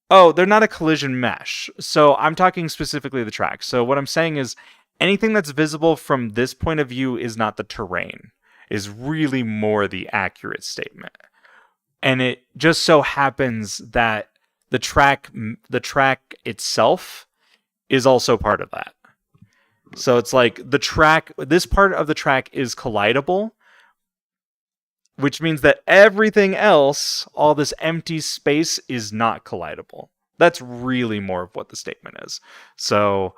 [SPEAKER 1] Oh, they're not a collision mesh. So I'm talking specifically the track. So what I'm saying is anything that's visible from this point of view is not the terrain, is really more the accurate statement. And it just so happens that the track itself is also part of that. So it's like the track, this part of the track is collidable, which means that everything else, all this empty space, is not collidable. That's really more of what the statement is. So,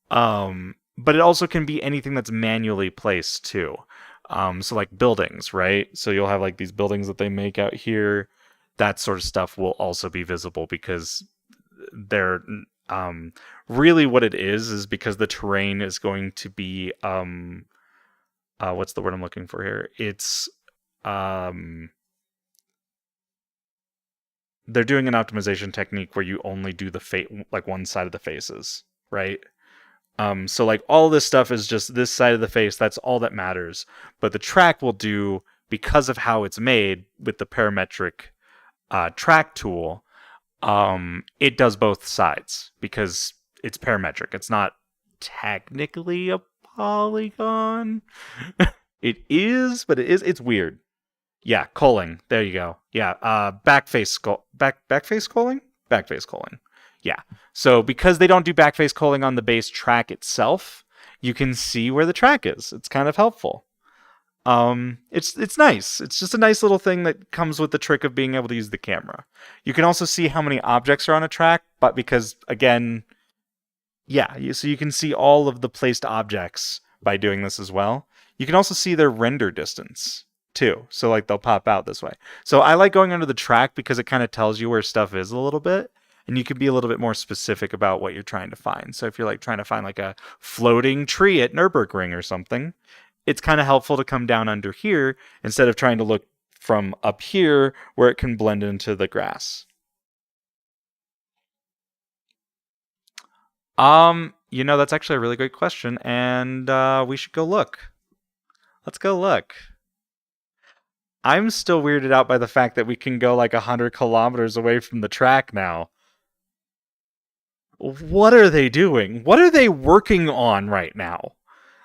[SPEAKER 1] but it also can be anything that's manually placed too. So like buildings, right? So you'll have like these buildings that they make out here. That sort of stuff will also be visible because they're really what it is because the terrain is going to be what's the word I'm looking for here? It's they're doing an optimization technique where you only do the like one side of the faces, right? So like all this stuff is just this side of the face. That's all that matters. But the track will do, because of how it's made with the parametric track tool, it does both sides because it's parametric. It's not technically a polygon. It is, but it's weird. Yeah, culling. There you go. Yeah, backface culling? Backface culling. Yeah. So because they don't do backface culling on the base track itself, you can see where the track is. It's kind of helpful. It's nice. It's just a nice little thing that comes with the trick of being able to use the camera. You can also see how many objects are on a track, but because again, Yeah, so you can see all of the placed objects by doing this as well. You can also see their render distance too. So like they'll pop out this way. So I like going under the track because it kind of tells you where stuff is a little bit. And you can be a little bit more specific about what you're trying to find. So if you're like trying to find like a floating tree at Nürburgring or something, it's kind of helpful to come down under here instead of trying to look from up here where it can blend into the grass. That's actually a really great question, and we should go look. Let's go look. I'm still weirded out by the fact that we can go like 100 kilometers away from the track now. What are they doing? What are they working on right now?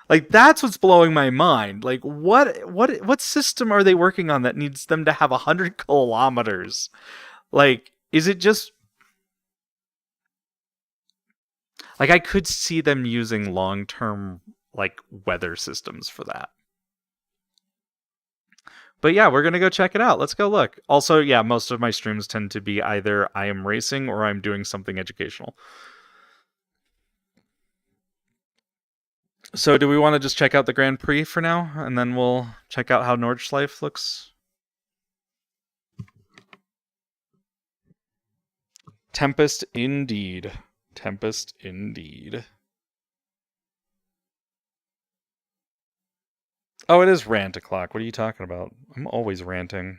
[SPEAKER 1] Like that's what's blowing my mind. Like what system are they working on that needs them to have 100 kilometers? Like is it just like I could see them using long-term like weather systems for that. But yeah, we're going to go check it out. Let's go look. Also, yeah, most of my streams tend to be either I am racing or I'm doing something educational. So do we want to just check out the Grand Prix for now? And then we'll check out how Nordschleife looks? Tempest indeed. Tempest indeed. Oh, it is rant o'clock. What are you talking about? I'm always ranting.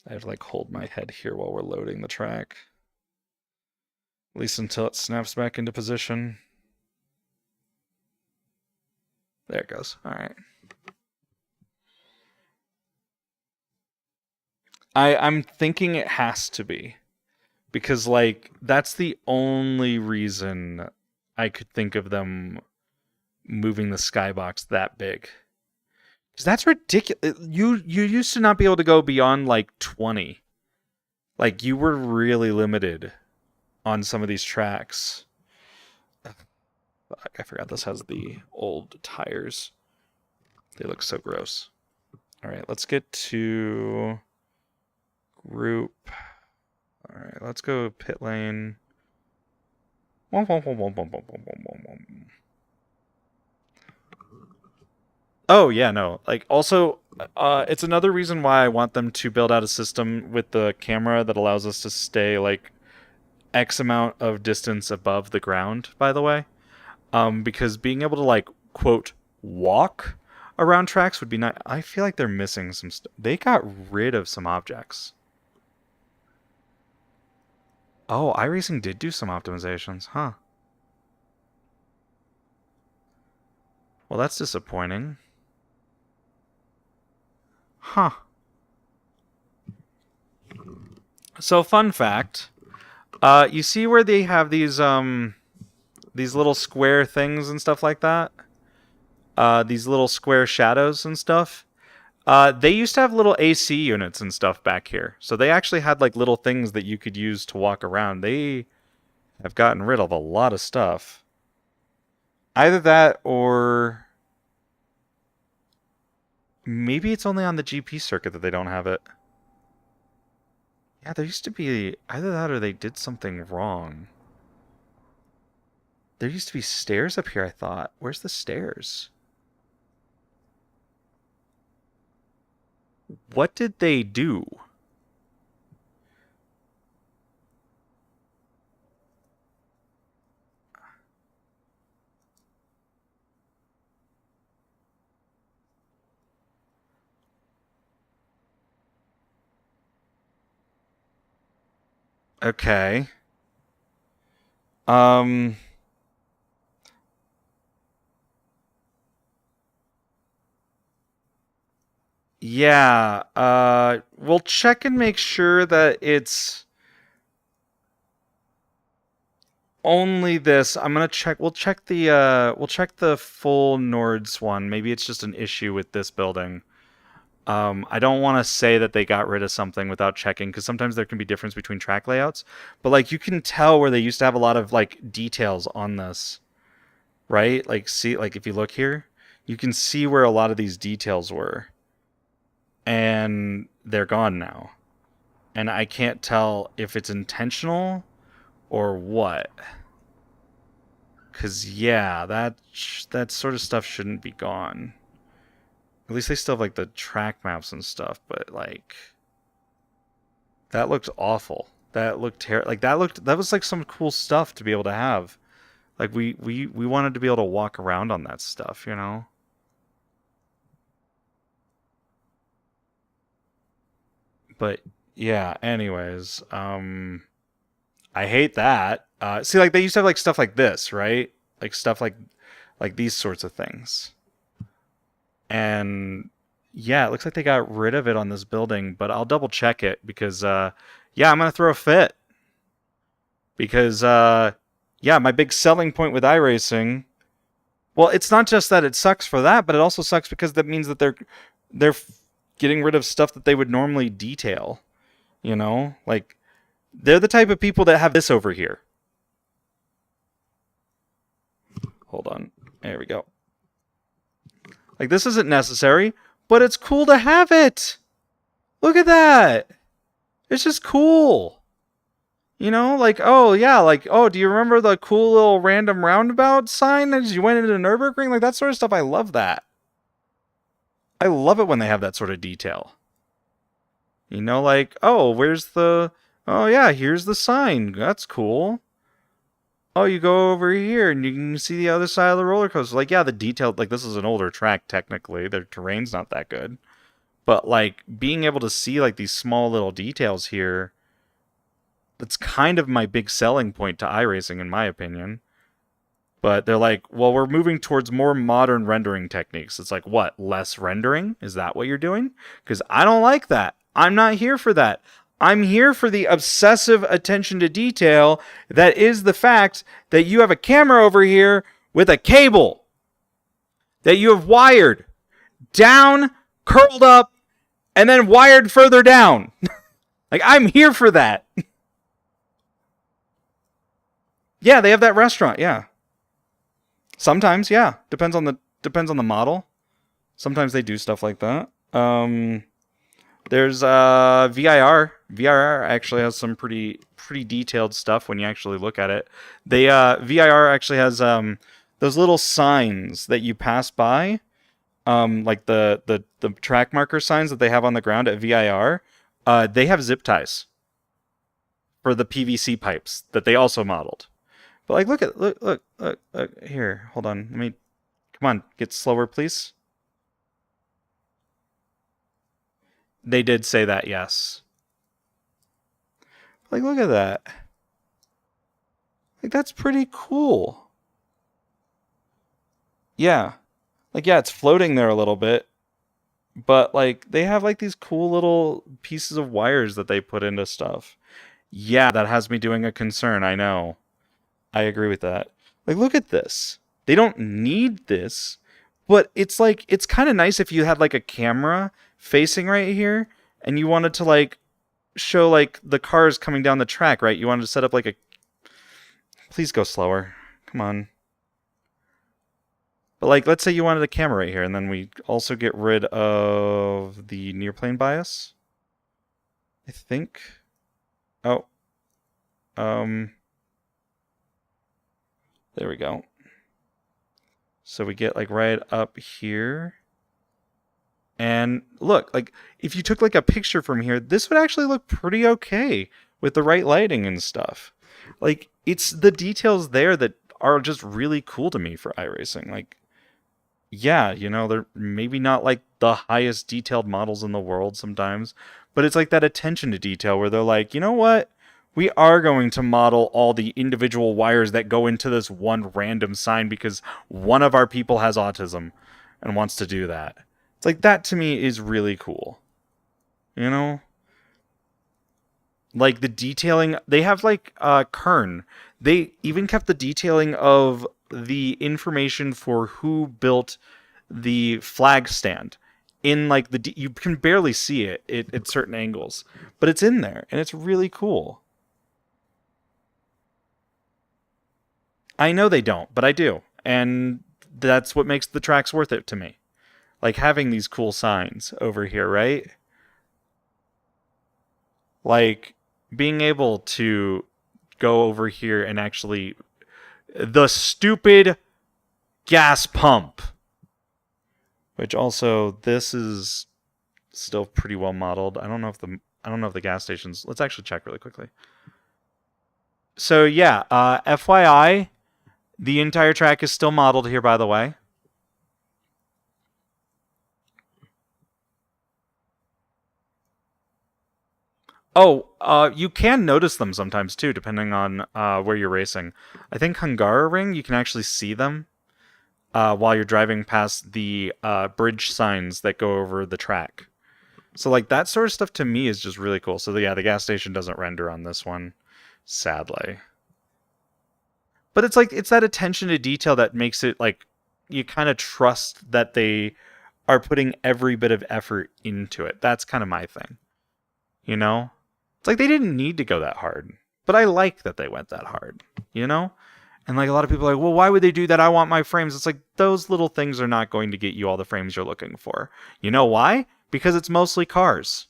[SPEAKER 1] I have to like hold my head here while we're loading the track. At least until it snaps back into position. There it goes. All right. I'm thinking it has to be. Because, like, that's the only reason I could think of them moving the skybox that big. Because that's ridiculous. You used to not be able to go beyond, like, 20. Like, you were really limited on some of these tracks. Fuck, I forgot this has the old tires. They look so gross. All right, let's get to group. All right, let's go pit lane. Oh, yeah, no. Like, also, it's another reason why I want them to build out a system with the camera that allows us to stay, like, X amount of distance above the ground, by the way. Because being able to, like, quote, walk around tracks would be nice. I feel like they're missing some stuff. They got rid of some objects. Oh, iRacing did do some optimizations, huh? Well, that's disappointing. Huh. So, fun fact. You see where they have these little square things and stuff like that? These little square shadows and stuff? They used to have little AC units and stuff back here. So they actually had like little things that you could use to walk around. They have gotten rid of a lot of stuff. Either that or maybe it's only on the GP circuit that they don't have it. Yeah, there used to be either that or they did something wrong. There used to be stairs up here, I thought. Where's the stairs? What did they do? Okay. Um... Yeah, we'll check and make sure that it's only this. I'm gonna check. We'll check the full Nords one. Maybe it's just an issue with this building. I don't want to say that they got rid of something without checking because sometimes there can be difference between track layouts. But like you can tell where they used to have a lot of like details on this, right? Like see, like if you look here, you can see where a lot of these details were. And they're gone now. And I can't tell if it's intentional or what? Because, yeah, that sort of stuff shouldn't be gone. At least they still have, like, the track maps and stuff, but, like, that looked awful. That looked terrible. Like, that was, like, some cool stuff to be able to have. Like, we wanted to be able to walk around on that stuff, you know? But, yeah, anyways, I hate that. See, like, they used to have, like, stuff like this, right? Like, stuff like these sorts of things. And yeah, it looks like they got rid of it on this building, but I'll double check it because yeah, I'm gonna throw a fit. Because yeah, my big selling point with iRacing, well, it's not just that it sucks for that, but it also sucks because that means that they're getting rid of stuff that they would normally detail. You know? Like, they're the type of people that have this over here. Hold on. There we go. Like, this isn't necessary, but it's cool to have it. Look at that. It's just cool. You know, like, oh, yeah, like, oh, do you remember the cool little random roundabout sign as you went into Nürburgring? Like, that sort of stuff, I love that. I love it when they have that sort of detail. You know, like, oh, oh, yeah, here's the sign. That's cool. Oh, you go over here and you can see the other side of the roller coaster. Like, yeah, the detail, like, this is an older track, technically. Their terrain's not that good. But, like, being able to see, like, these small little details here, that's kind of my big selling point to iRacing, in my opinion. But they're like, well, we're moving towards more modern rendering techniques. It's like, what, less rendering? Is that what you're doing? Because I don't like that. I'm not here for that. I'm here for the obsessive attention to detail that is the fact that you have a camera over here with a cable that you have wired down, curled up, and then wired further down. Like, I'm here for that. Yeah, they have that restaurant, yeah. Sometimes, yeah. Depends on the model. Sometimes they do stuff like that. There's VIR. VIR actually has some pretty detailed stuff when you actually look at it. They VIR actually has those little signs that you pass by, like the track marker signs that they have on the ground at VIR. They have zip ties for the PVC pipes that they also modeled. But like, look here. Hold on. Come on, get slower, please. They did say that, yes. Like, look at that. Like, that's pretty cool. Yeah. Like, yeah, it's floating there a little bit. But, like, they have, like, these cool little pieces of wires that they put into stuff. Yeah, that has me doing a concern, I know. I agree with that. Like, look at this. They don't need this, but it's like, it's kind of nice if you had like a camera facing right here and you wanted to like show like the cars coming down the track, right? You wanted to set up like a, please go slower. Come on. But like, let's say you wanted a camera right here and then we also get rid of the near plane bias. I think. Oh. There we go. So we get like right up here. And look, like if you took like a picture from here, this would actually look pretty okay with the right lighting and stuff. Like it's the details there that are just really cool to me for iRacing. Like, yeah, you know, they're maybe not like the highest detailed models in the world sometimes, but it's like that attention to detail where they're like, you know what? We are going to model all the individual wires that go into this one random sign because one of our people has autism and wants to do that. It's like that to me is really cool. You know? Like the detailing, they have like Kern. They even kept the detailing of the information for who built the flag stand in like you can barely see it at certain angles, but it's in there and it's really cool. I know they don't, but I do. And that's what makes the tracks worth it to me. Like having these cool signs over here, right? Like being able to go over here and actually... The stupid gas pump. Which also, this is still pretty well modeled. I don't know if the gas stations... Let's actually check really quickly. So yeah, FYI, the entire track is still modeled here, by the way. Oh, you can notice them sometimes too, depending on where you're racing. I think Hungaroring, you can actually see them while you're driving past the bridge signs that go over the track. So like that sort of stuff to me is just really cool. So yeah, the gas station doesn't render on this one, sadly. But it's like, it's that attention to detail that makes it like, you kind of trust that they are putting every bit of effort into it. That's kind of my thing. You know? It's like they didn't need to go that hard. But I like that they went that hard. You know? And like a lot of people are like, well, why would they do that? I want my frames. It's like, those little things are not going to get you all the frames you're looking for. You know why? Because it's mostly cars.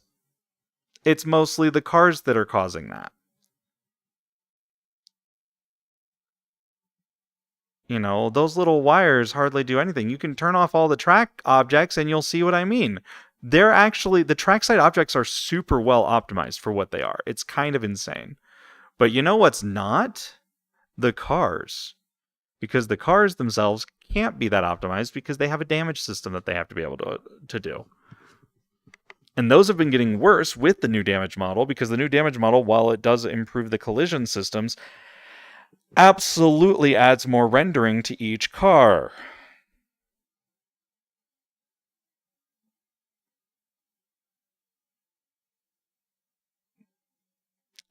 [SPEAKER 1] It's mostly the cars that are causing that. You know, those little wires hardly do anything. You can turn off all the track objects and you'll see what I mean. They're actually, the trackside objects are super well optimized for what they are. It's kind of insane. But you know what's not? The cars. Because the cars themselves can't be that optimized because they have a damage system that they have to be able to do. And those have been getting worse with the new damage model because the new damage model, while it does improve the collision systems, absolutely adds more rendering to each car.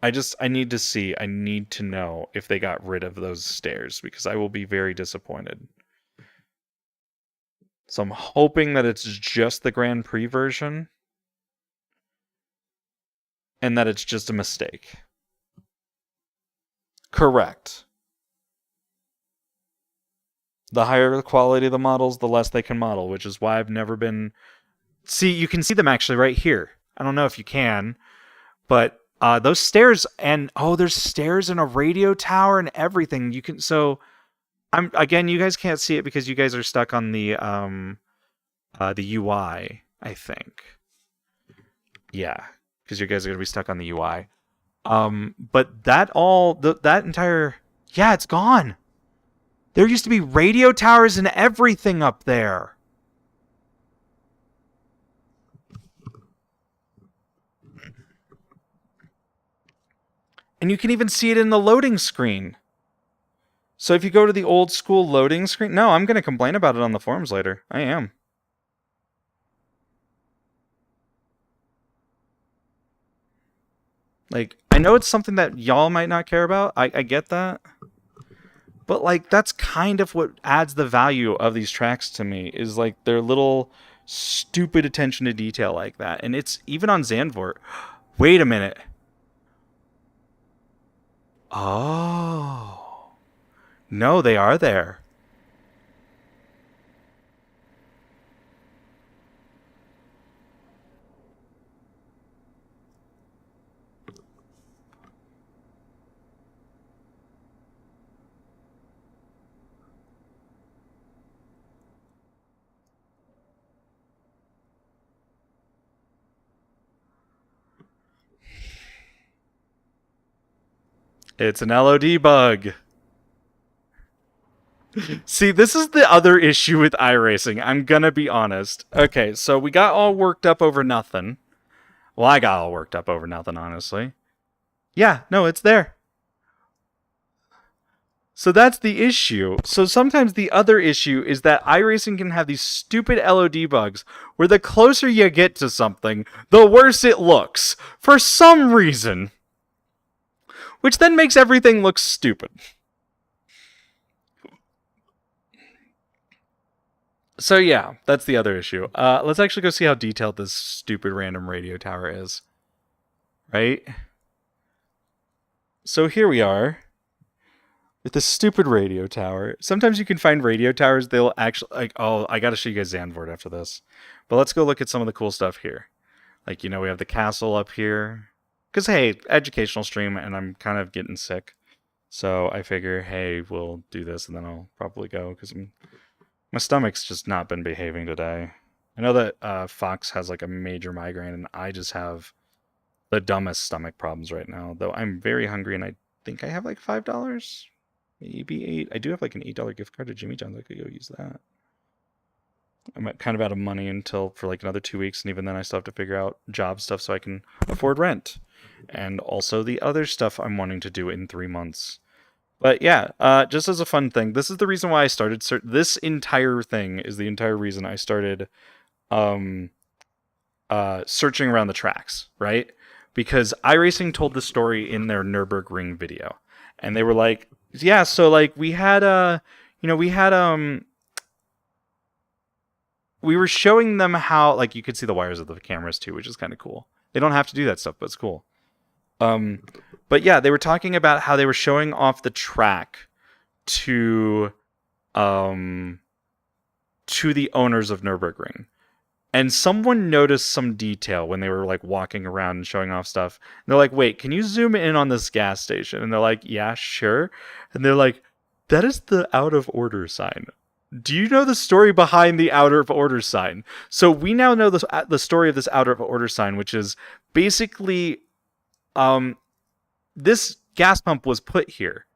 [SPEAKER 1] I need to see, I need to know if they got rid of those stairs because I will be very disappointed. So I'm hoping that it's just the Grand Prix version and that it's just a mistake. Correct. The higher the quality of the models, the less they can model, which is why I've never been... See, you can see them actually right here. I don't know if you can, but those stairs, and there's stairs and a radio tower and everything. You can, so again, you guys can't see it because you guys are stuck on the UI, I think. Yeah, because you guys are gonna be stuck on the UI. But that entire, yeah, it's gone. There used to be radio towers and everything up there. And you can even see it in the loading screen. So if you go to the old school loading screen... No, I'm going to complain about it on the forums later. I am. Like, I know it's something that y'all might not care about. I get that. But, like, that's kind of what adds the value of these tracks to me. Is, like, their little stupid attention to detail like that. And it's even on Zandvoort. Wait a minute. Oh. No, they are there. It's an LOD bug. See, this is the other issue with iRacing. I'm gonna be honest. Okay, so we got all worked up over nothing. Well, I got all worked up over nothing, honestly. Yeah, no, it's there. So that's the issue. So sometimes the other issue is that iRacing can have these stupid LOD bugs where the closer you get to something, the worse it looks. For some reason. Which then makes everything look stupid. So yeah, that's the other issue. Let's actually go see how detailed this stupid random radio tower is. Right? So here we are. With this stupid radio tower. Sometimes you can find radio towers, they'll actually... like, oh, I gotta show you guys Zandvoort after this. But let's go look at some of the cool stuff here. Like, you know, we have the castle up here. Because, hey, educational stream, and I'm kind of getting sick. So I figure, hey, we'll do this and then I'll probably go because my stomach's just not been behaving today. I know that Fox has like a major migraine and I just have the dumbest stomach problems right now. Though I'm very hungry and I think I have like $5, maybe 8. I do have like an $8 gift card to Jimmy John's. I could go use that. I'm kind of out of money until for like another 2 weeks, and even then I still have to figure out job stuff so I can afford rent. And also the other stuff I'm wanting to do in 3 months. But yeah, just as a fun thing, this is the reason why I started. This entire thing is the entire reason I started um, searching around the tracks, right? Because iRacing told the story in their Nürburgring video, and they were like, "Yeah, so like we had we were showing them how like you could see the wires of the cameras too, which is kind of cool. They don't have to do that stuff, but it's cool." Um, but yeah, they were talking about how they were showing off the track to um to the owners of Nürburgring. And someone noticed some detail when they were like walking around and showing off stuff. And they're like, "Wait, can you zoom in on this gas station?" And they're like, "Yeah, sure." And they're like, "That is the out of order sign. Do you know the story behind the out of order sign?" So we now know the story of this out of order sign, which is basically this gas pump was put here,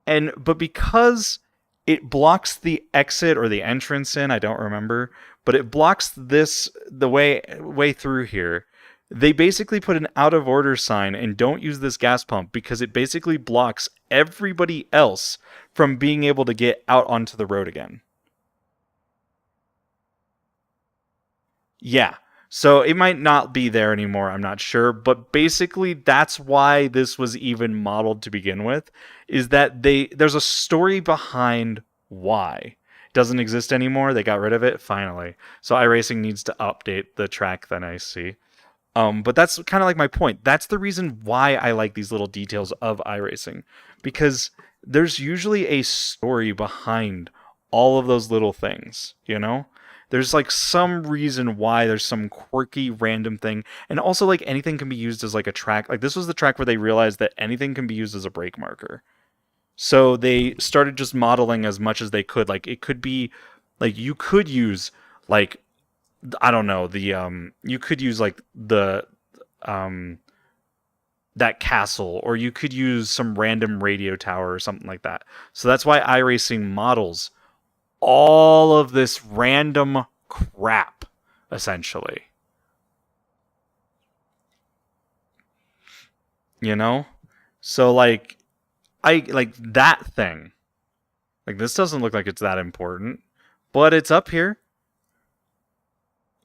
[SPEAKER 1] but because it blocks the exit or the entrance in, I don't remember, but it blocks the way through here. They basically put an out of order sign and don't use this gas pump because it basically blocks everybody else from being able to get out onto the road again. Yeah. So it might not be there anymore, I'm not sure, but basically that's why this was even modeled to begin with, is that there's a story behind why. It doesn't exist anymore, they got rid of it, finally. So iRacing needs to update the track then I see. But that's kind of like my point. That's the reason why I like these little details of iRacing, because there's usually a story behind all of those little things, you know? There's like some reason why there's some quirky random thing. And also like anything can be used as like a track. Like this was the track where they realized that anything can be used as a brake marker. So they started just modeling as much as they could. Like it could be like you could use like I don't know, you could use like the um that castle, or you could use some random radio tower or something like that. So that's why iRacing models all of this random crap, essentially. You know? So like I like that thing. Like this doesn't look like it's that important, but it's up here,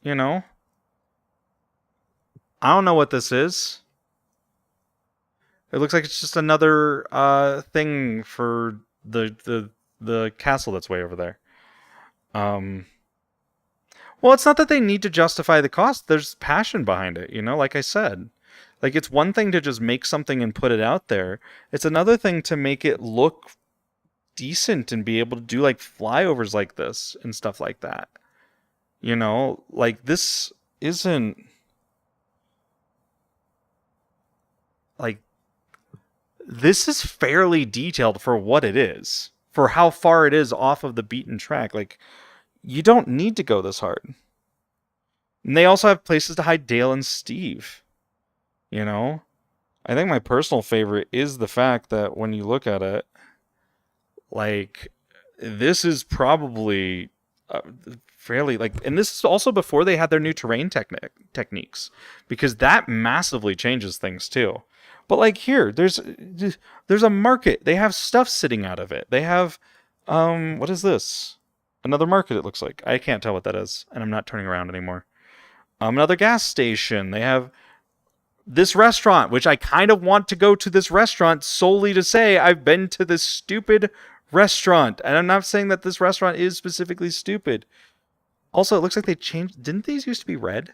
[SPEAKER 1] you know? I don't know what this is. It looks like it's just another thing for the castle that's way over there. Well, it's not that they need to justify the cost. There's passion behind it, you know, like I said. Like it's one thing to just make something and put it out there. It's another thing to make it look decent and be able to do like flyovers like this and stuff like that. You know, like this isn't like this is fairly detailed for what it is, for how far it is off of the beaten track. Like you don't need to go this hard. And they also have places to hide Dale and Steve. You know? I think my personal favorite is the fact that when you look at it, like, this is probably fairly, like, and this is also before they had their new terrain techniques, because that massively changes things too. But like here, there's a market. They have stuff sitting out of it. They have, what is this? Another market, it looks like. I can't tell what that is, and I'm not turning around anymore. Another gas station. They have this restaurant, which I kind of want to go to this restaurant solely to say I've been to this stupid restaurant. And I'm not saying that this restaurant is specifically stupid. Also, it looks like they changed. Didn't these used to be red?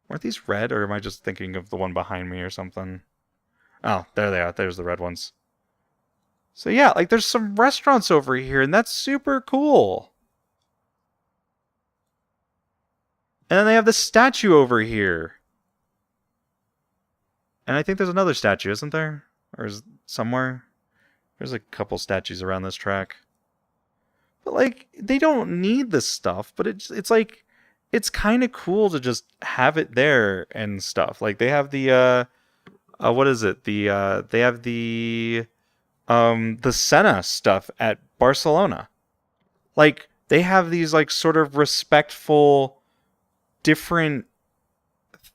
[SPEAKER 1] Weren't these red, or am I just thinking of the one behind me or something? Oh, there they are. There's the red ones. So yeah, like there's some restaurants over here, and that's super cool. And then they have the statue over here. And I think there's another statue, isn't there? Or is somewhere. There's a couple statues around this track. But like, they don't need this stuff, but it's like, it's kind of cool to just have it there and stuff. Like, they have the what is it? They have the Senna stuff at Barcelona. Like, they have these like sort of respectful different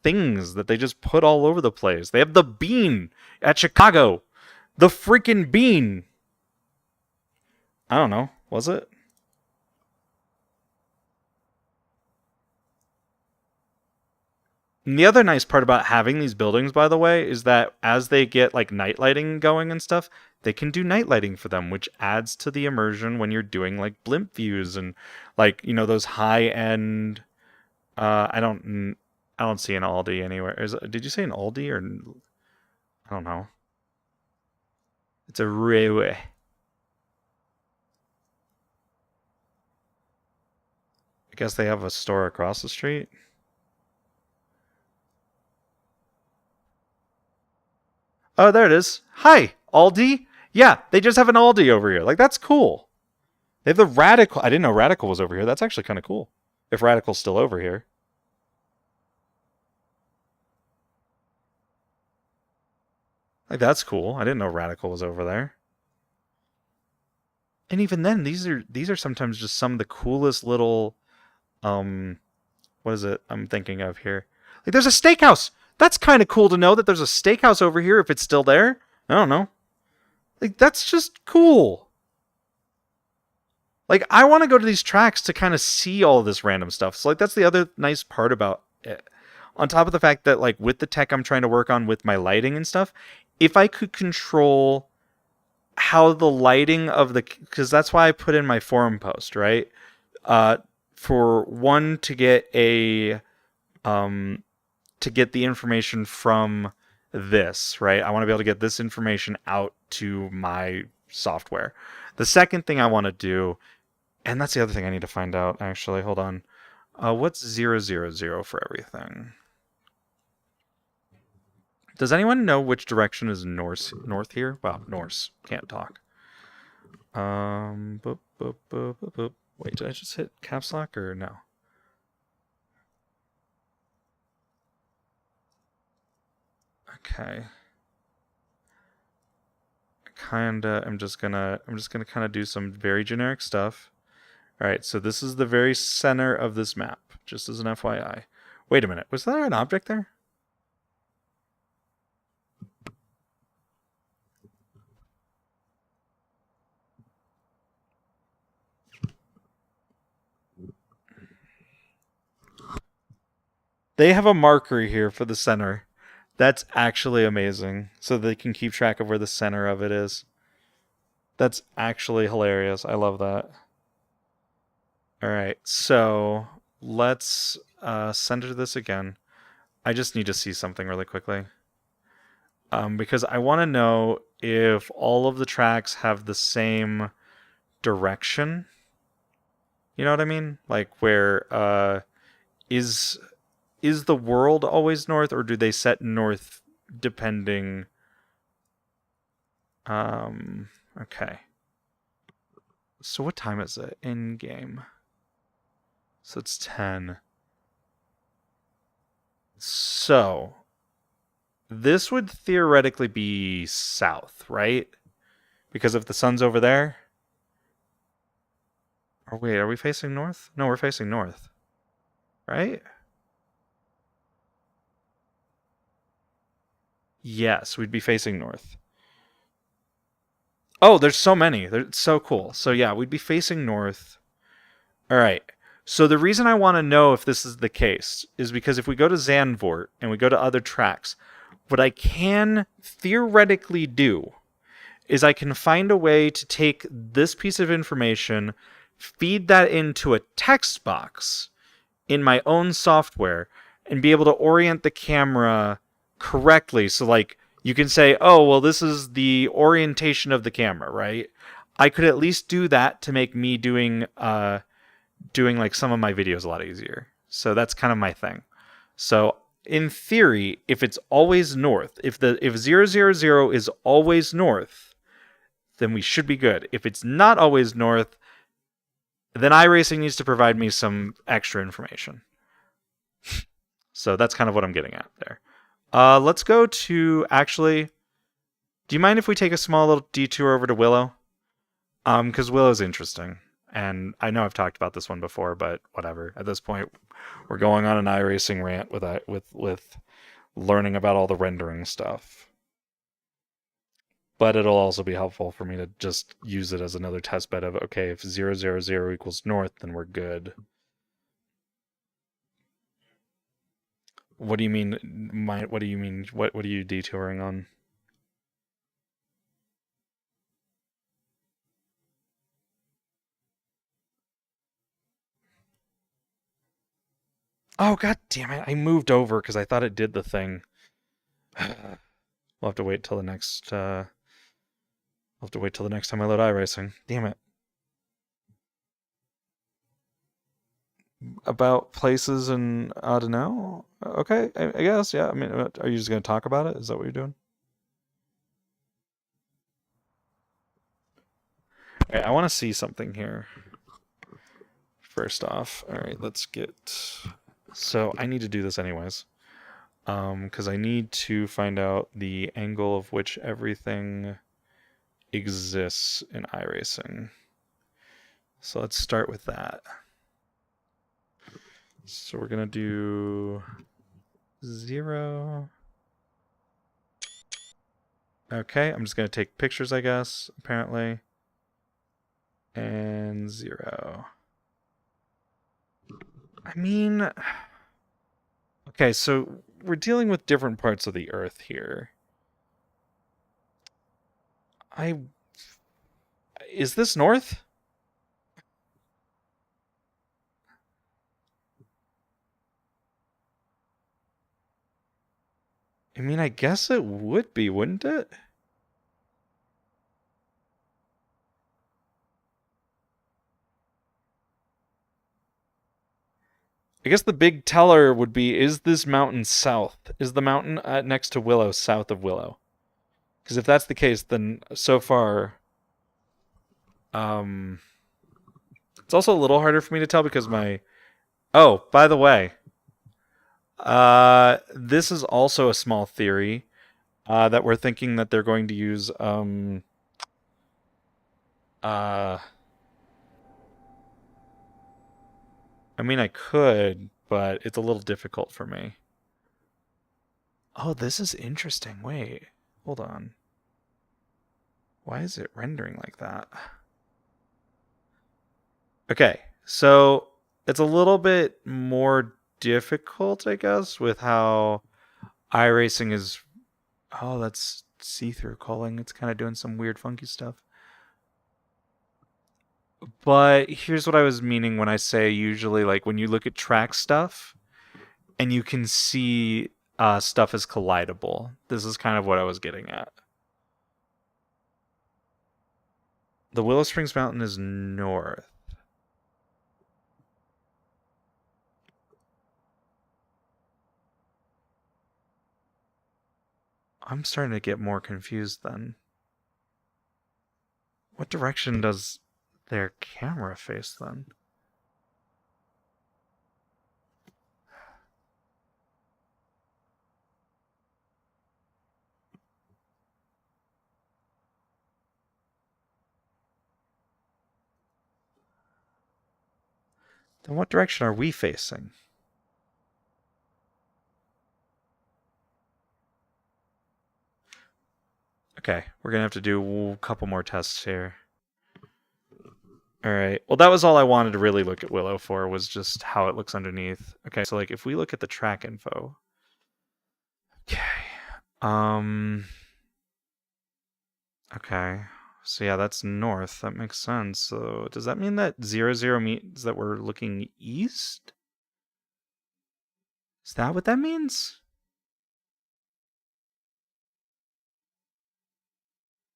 [SPEAKER 1] things that they just put all over the place. They have the bean at Chicago. The freaking bean. I don't know. Was it? And the other nice part about having these buildings, by the way, is that as they get like night lighting going and stuff, they can do night lighting for them, which adds to the immersion when you're doing like blimp views and like, you know, those high end. I don't see an Aldi anywhere. Did you say an Aldi or I don't know? It's a railway. I guess they have a store across the street. Oh, there it is. Hi, Aldi. Yeah, they just have an Aldi over here. Like, that's cool. They have the Radical. I didn't know Radical was over here. That's actually kind of cool. If Radical's still over here. Like, that's cool. I didn't know Radical was over there. And even then, these are sometimes just some of the coolest little what is it I'm thinking of here? Like, there's a steakhouse. That's kind of cool to know that there's a steakhouse over here if it's still there. I don't know. Like, that's just cool. Like, I want to go to these tracks to kind of see all of this random stuff. So, like, that's the other nice part about it. On top of the fact that, like, with the tech I'm trying to work on with my lighting and stuff, if I could control how the lighting of the... Because that's why I put in my forum post, right? For one, to get a... to get the information from this, right? I want to be able to get this information out to my software. The second thing I want to do, and that's the other thing I need to find out, actually. Hold on. What's 000 for everything? Does anyone know which direction is north here? Wow, Norse. Can't talk. Boop, boop, boop, boop, boop. Wait, did I just hit caps lock or no? Okay. I'm just gonna kind of do some very generic stuff. All right, so this is the very center of this map, just as an FYI. Wait a minute, was there an object there? They have a marker here for the center. That's actually amazing. So they can keep track of where the center of it is. That's actually hilarious. I love that. Alright, so let's center this again. I just need to see something really quickly. Because I want to know if all of the tracks have the same direction. You know what I mean? Like, where is the world always north, or do they set north depending? Okay. So what time is it in game? So it's 10. So this would theoretically be south, right? Because if the sun's over there. Or wait, are we facing north? No, we're facing north. Right? Yes, we'd be facing north. Oh, there's so many. They're so cool. So yeah, we'd be facing north. All right. So the reason I want to know if this is the case is because if we go to Zandvoort and we go to other tracks, what I can theoretically do is I can find a way to take this piece of information, feed that into a text box in my own software, and be able to orient the camera correctly. So like you can say, oh, well, this is the orientation of the camera, right? I could at least do that to make me doing like some of my videos a lot easier. So that's kind of my thing. So in theory, if it's always north, if 000 is always north, then we should be good. If it's not always north, then iRacing needs to provide me some extra information. So that's kind of what I'm getting at there. Let's go to, actually, do you mind if we take a small little detour over to Willow? Because Willow's interesting. And I know I've talked about this one before, but whatever. At this point, we're going on an iRacing rant with learning about all the rendering stuff. But it'll also be helpful for me to just use it as another test bed of, okay, if 000 equals north, then we're good. What do you mean? What do you mean? What are you detouring on? Oh, god damn it. I moved over because I thought it did the thing. We'll have to wait till the next I'll have to wait till the next time I load iRacing. Damn it. About places and I don't know. Okay, I guess, yeah. I mean, are you just gonna talk about it? Is that what you're doing? Alright, I want to see something here. First off, alright, let's get... So, I need to do this anyways. Because I need to find out the angle of which everything exists in iRacing. So let's start with that. So we're gonna do 0. Okay, I'm just gonna take pictures, I guess, apparently. And 0. I mean... Okay, so we're dealing with different parts of the Earth here. Is this north? I mean, I guess it would be, wouldn't it? I guess the big teller would be, is this mountain south? Is the mountain next to Willow south of Willow? Because if that's the case, then so far... it's also a little harder for me to tell because my... Oh, by the way, this is also a small theory that we're thinking that they're going to use... I mean, I could, but it's a little difficult for me. Oh, this is interesting. Wait, hold on. Why is it rendering like that? Okay, so it's a little bit more difficult, I guess, with how iRacing is... Oh, that's see-through culling. It's kind of doing some weird, funky stuff. But here's what I was meaning when I say usually, like, when you look at track stuff and you can see stuff as collidable. This is kind of what I was getting at. The Willow Springs Mountain is north. I'm starting to get more confused then. What direction does their camera face then? Then what direction are we facing? Okay, we're gonna have to do a couple more tests here. Alright, well that was all I wanted to really look at Willow for, was just how it looks underneath. Okay, so like if we look at the track info. Okay. Okay. So yeah, that's north. That makes sense. So does that mean that 0 means that we're looking east? Is that what that means?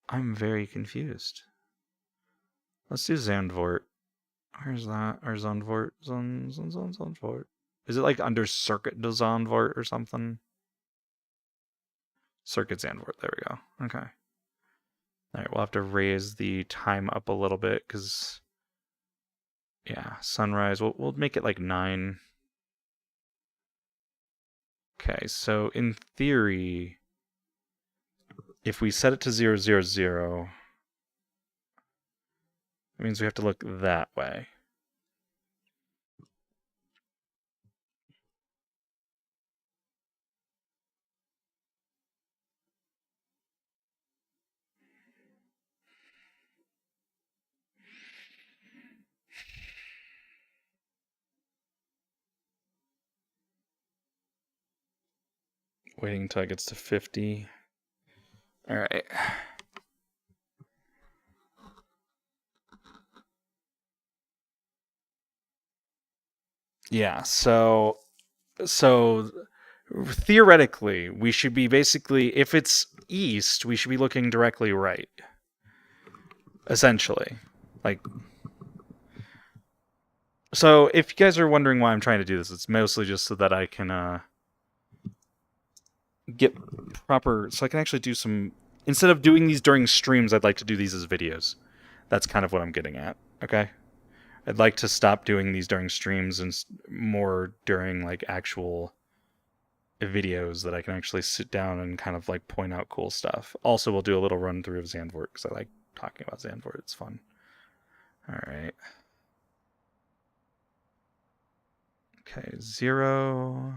[SPEAKER 1] I'm very confused. Let's do Zandvoort. Where's that? Or Zandvoort? Zandvoort. Is it like under circuit Zandvoort or something? Circuit Zandvoort. There we go. Okay. All right, we'll have to raise the time up a little bit because, yeah, sunrise. We'll make it like 9. Okay, so in theory, if we set it to 0, 0, 0, it means we have to look that way. Waiting until it gets to 50. All right. Yeah, so theoretically, we should be basically, if it's east, we should be looking directly right. Essentially. Like, so if you guys are wondering why I'm trying to do this, it's mostly just so that I can get proper, so I can actually do some, instead of doing these during streams, I'd like to do these as videos. That's kind of what I'm getting at, okay? I'd like to stop doing these during streams and more during like actual videos that I can actually sit down and kind of like point out cool stuff. Also, we'll do a little run through of Zandvoort because I like talking about Zandvoort. It's fun. All right. Okay, 0.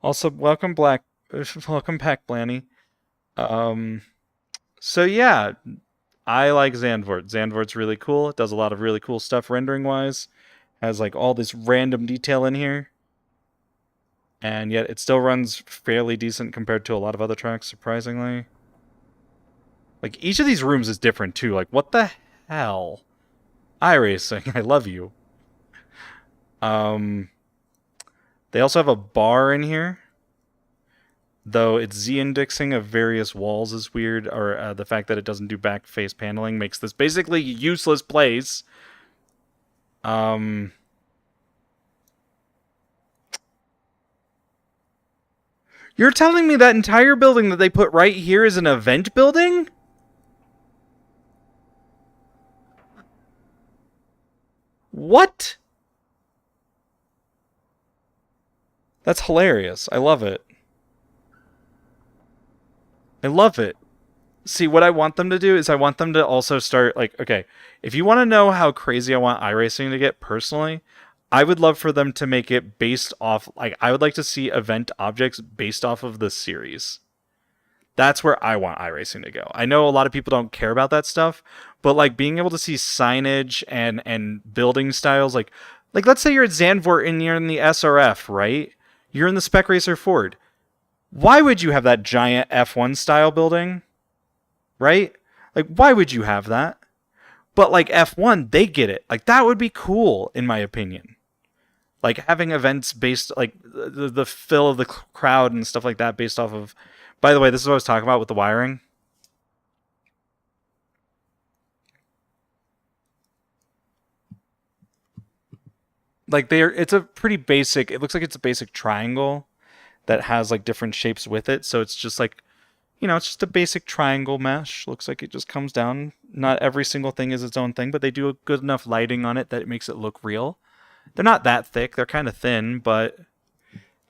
[SPEAKER 1] Also, welcome back, Blanny. So yeah, I like Zandvoort. Zandvoort's really cool. It does a lot of really cool stuff rendering wise. Has like all this random detail in here. And yet it still runs fairly decent compared to a lot of other tracks, surprisingly. Like, each of these rooms is different, too. Like, what the hell? iRacing, I love you. They also have a bar in here. Though its z-indexing of various walls is weird, or the fact that it doesn't do back face paneling makes this basically a useless place. You're telling me that entire building that they put right here is an event building? What? That's hilarious. I love it. I love it. See, what I want them to do is I want them to also start, like, okay, if you want to know how crazy I want iRacing to get personally, I would love for them to make it based off, like, I would like to see event objects based off of the series. That's where I want iRacing to go. I know a lot of people don't care about that stuff, but like being able to see signage and building styles, like let's say you're at Zandvoort and you're in the SRF, right? You're in the Spec Racer Ford. Why would you have that giant F1 style building? Right? Like, why would you have that? But like F1, they get it. Like, that would be cool, in my opinion. Like having events based, like the fill of the crowd and stuff like that based off of. By the way, this is what I was talking about with the wiring. Like it's a pretty basic. It looks like it's a basic triangle that has like different shapes with it. So it's just like you know, it's just a basic triangle mesh. Looks like it just comes down. Not every single thing is its own thing, but they do a good enough lighting on it that it makes it look real. They're not that thick. They're kind of thin, but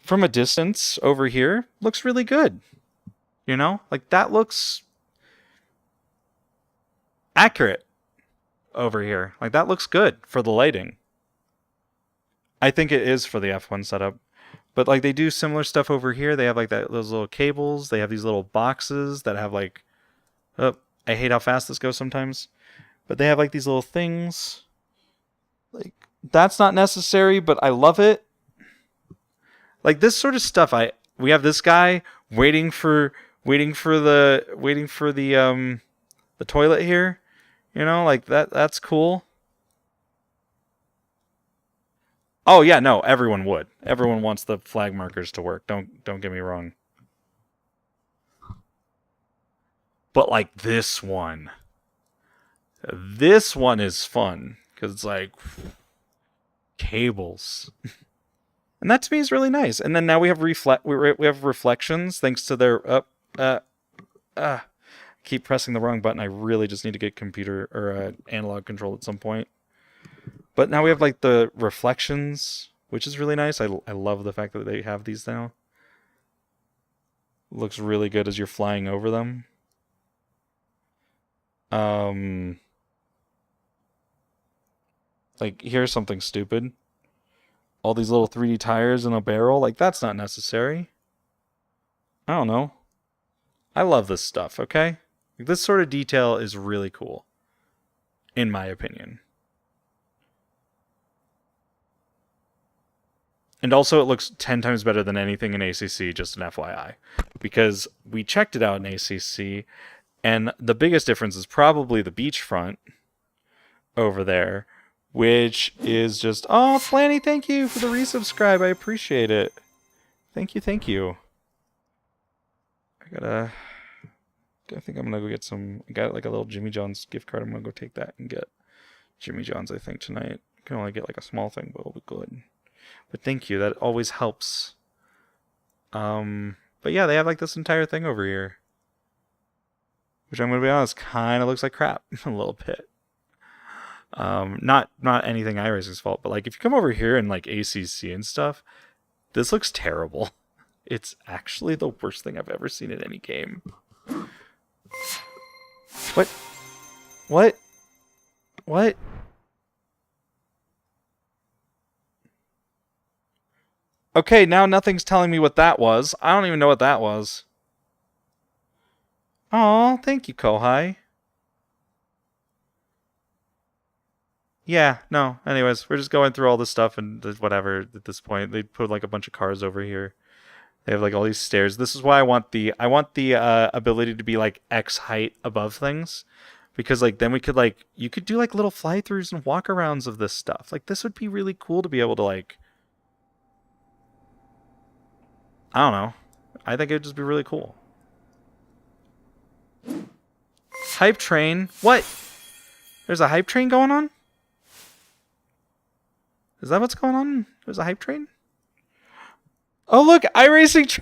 [SPEAKER 1] from a distance over here, looks really good. You know? Like, that looks accurate over here. Like, that looks good for the lighting. I think it is for the F1 setup. But, like, they do similar stuff over here. They have, like, those little cables. They have these little boxes that have, like... Oh, I hate how fast this goes sometimes. But they have, like, these little things. Like, that's not necessary, but I love it. Like, this sort of stuff, we have this guy waiting for the toilet here. You know, like, that's cool. Oh yeah, no, everyone would. Everyone wants the flag markers to work. Don't get me wrong. But like this one is fun because it's like cables, and that to me is really nice. And then now we have we have reflections thanks to their keep pressing the wrong button. I really just need to get computer or analog control at some point. But now we have like the reflections, which is really nice. I love the fact that they have these now. Looks really good as you're flying over them. Like, here's something stupid. All these little 3D tires in a barrel. Like, that's not necessary. I don't know. I love this stuff, okay? This sort of detail is really cool. In my opinion. And also, it looks 10 times better than anything in ACC, just an FYI. Because we checked it out in ACC, and the biggest difference is probably the beachfront over there, which is just... Oh, Flanny, thank you for the resubscribe. I appreciate it. Thank you, thank you. I think I'm going to go get some... I got like a little Jimmy John's gift card. I'm going to go take that and get Jimmy John's, I think, tonight. I can only get like a small thing, but it'll be good. But thank you, that always helps. But yeah, they have like this entire thing over here. Which I'm going to be honest, kind of looks like crap. A little bit. Not anything iRacing's fault, but like if you come over here and like ACC and stuff, this looks terrible. It's actually the worst thing I've ever seen in any game. What? What? What? Okay, now nothing's telling me what that was. I don't even know what that was. Oh, thank you, Kohai. Yeah, no. Anyways, we're just going through all this stuff and whatever at this point. They put like a bunch of cars over here. They have like all these stairs. This is why I want the ability to be like X height above things. Because like then we could like you could do like little fly-throughs and walk-arounds of this stuff. Like this would be really cool to be able to like I don't know. I think it'd just be really cool. Hype train? What? There's a hype train going on? Is that what's going on? There's a hype train? Oh look, iRacing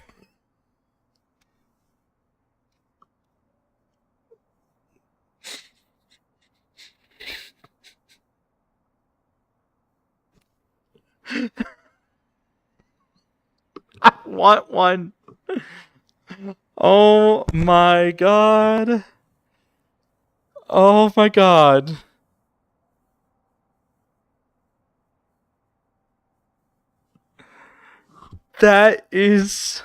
[SPEAKER 1] I want one. Oh my god. Oh my god. That is...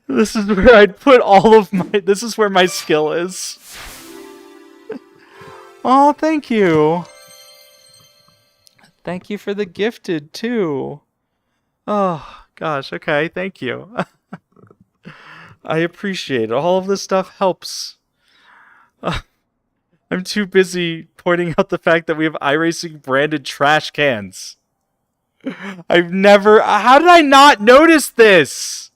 [SPEAKER 1] This is where I'd put all of my... This is where my skill is. Oh, thank you. Thank you for the gifted, too. Oh, gosh, okay, thank you. I appreciate it. All of this stuff helps. I'm too busy pointing out the fact that we have iRacing branded trash cans. I've never... How did I not notice this?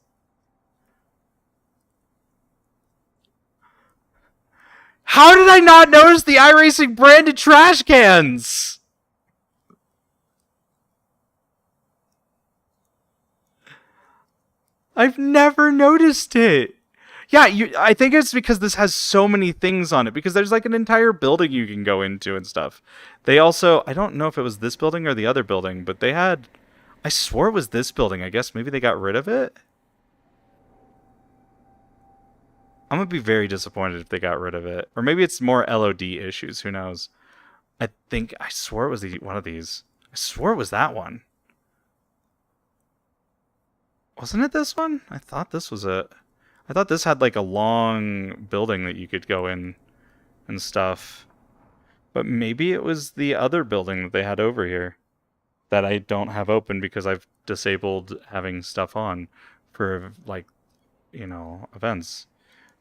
[SPEAKER 1] How did I not notice the iRacing branded trash cans? I've never noticed it. Yeah, I think it's because this has so many things on it, because there's like an entire building you can go into and stuff. They also, I don't know if it was this building or the other building, but they had, I swore it was this building. I guess maybe they got rid of it. I'm going to be very disappointed if they got rid of it. Or maybe it's more LOD issues, who knows. I swore it was one of these. I swore it was that one. Wasn't it this one? I thought this was it. I thought this had like a long building that you could go in and stuff. But maybe it was the other building that they had over here that I don't have open because I've disabled having stuff on for, like, events.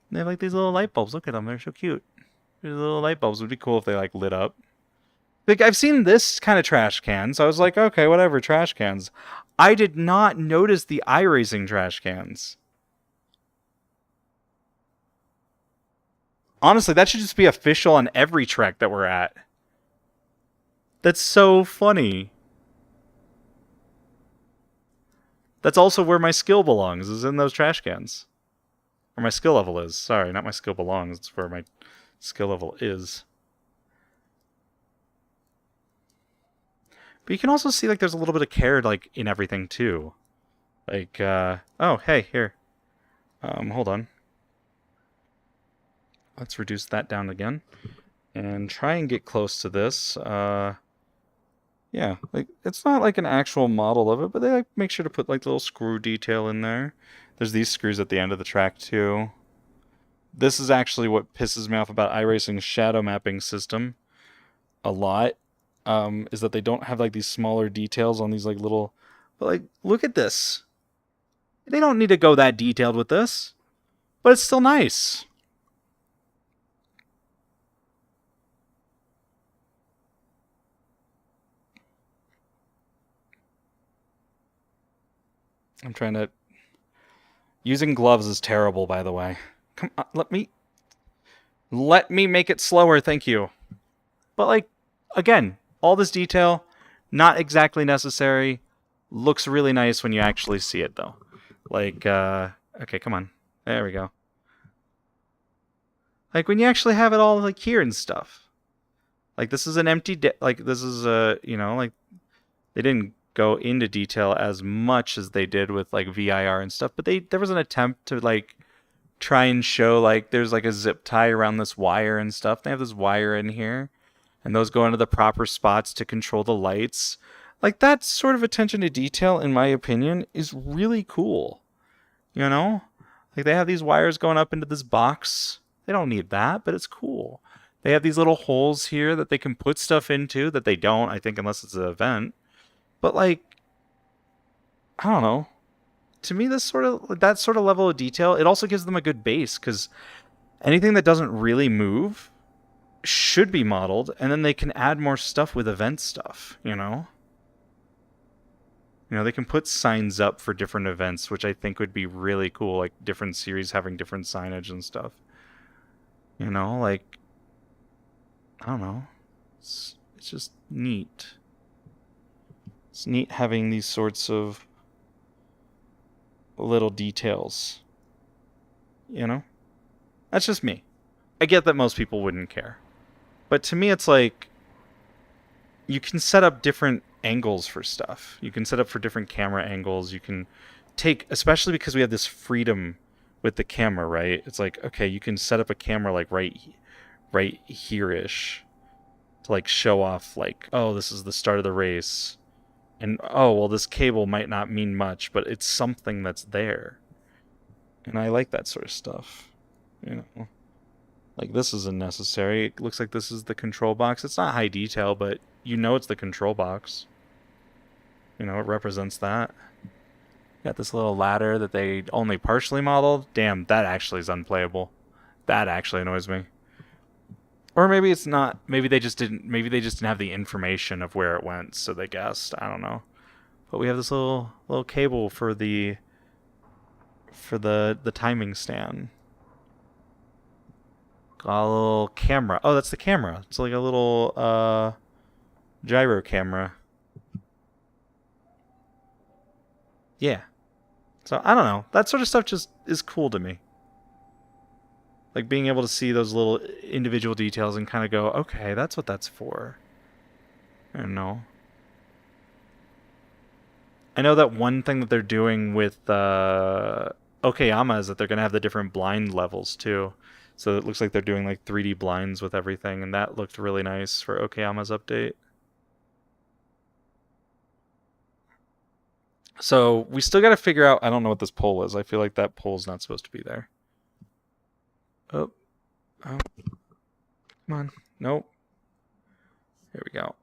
[SPEAKER 1] They have like these little light bulbs. Look at them. They're so cute. These little light bulbs would be cool if they like lit up. Like, I've seen this kind of trash can, so I was like, okay, whatever, trash cans. I did not notice the iRacing trash cans. Honestly, that should just be official on every track that we're at. That's so funny. That's also where my skill belongs, is in those trash cans. Or my skill level is. Sorry, not my skill belongs. It's where my skill level is. But you can also see, like, there's a little bit of care, like, in everything, too. Like, oh, hey, here. Hold on. Let's reduce that down again. And try and get close to this. Yeah, like, it's not like an actual model of it, but they, like, make sure to put, like, the little screw detail in there. There's these screws at the end of the track, too. This is actually what pisses me off about iRacing's shadow mapping system a lot. Is that they don't have like these smaller details on these like little, but like, look at this. They don't need to go that detailed with this, but it's still nice. I'm trying to, using gloves is terrible, by the way. Come on, let me make it slower, thank you. But like, again, all this detail, not exactly necessary. Looks really nice when you actually see it, though. Like, okay, come on. There we go. Like, when you actually have it all, like, here and stuff. Like, this is an empty, like, this is, like, they didn't go into detail as much as they did with, like, VIR and stuff, but there was an attempt to, like, try and show, like, there's, like, a zip tie around this wire and stuff. They have this wire in here. And those go into the proper spots to control the lights. Like, that sort of attention to detail, in my opinion, is really cool. You know? Like, they have these wires going up into this box. They don't need that, but it's cool. They have these little holes here that they can put stuff into that they don't, I think, unless it's an event. But, like, I don't know. To me, that sort of level of detail, it also gives them a good base, because anything that doesn't really move should be modeled, and then they can add more stuff with event stuff, you know? They can put signs up for different events, which I think would be really cool, like different series having different signage and stuff. Like, I don't know. It's just neat. It's neat having these sorts of little details. That's just me. I get that most people wouldn't care. But to me, it's like, you can set up different angles for stuff. You can set up for different camera angles. You can take, especially because we have this freedom with the camera, right? It's like, okay, you can set up a camera like right here-ish to like show off, like, oh, this is the start of the race. And, oh, well, this cable might not mean much, but it's something that's there. And I like that sort of stuff, Like, this isn't necessary. It looks like this is the control box. It's not high detail, but it's the control box. It represents that. Got this little ladder that they only partially modeled. Damn, that actually is unplayable. That actually annoys me. Or maybe it's not. Maybe they just didn't have the information of where it went, so they guessed. I don't know. But we have this little cable for the timing stand. Got a little camera. Oh, that's the camera. It's like a little gyro camera. Yeah. So I don't know. That sort of stuff just is cool to me. Like being able to see those little individual details and kind of go, okay, that's what that's for. I don't know. I know that one thing that they're doing with Okayama is that they're going to have the different blind levels too. So it looks like they're doing like 3D blinds with everything, and that looked really nice for Okayama's update. So we still got to figure out, I don't know what this pole is. I feel like that pole's not supposed to be there. Oh. Oh. Come on. Nope. Here we go.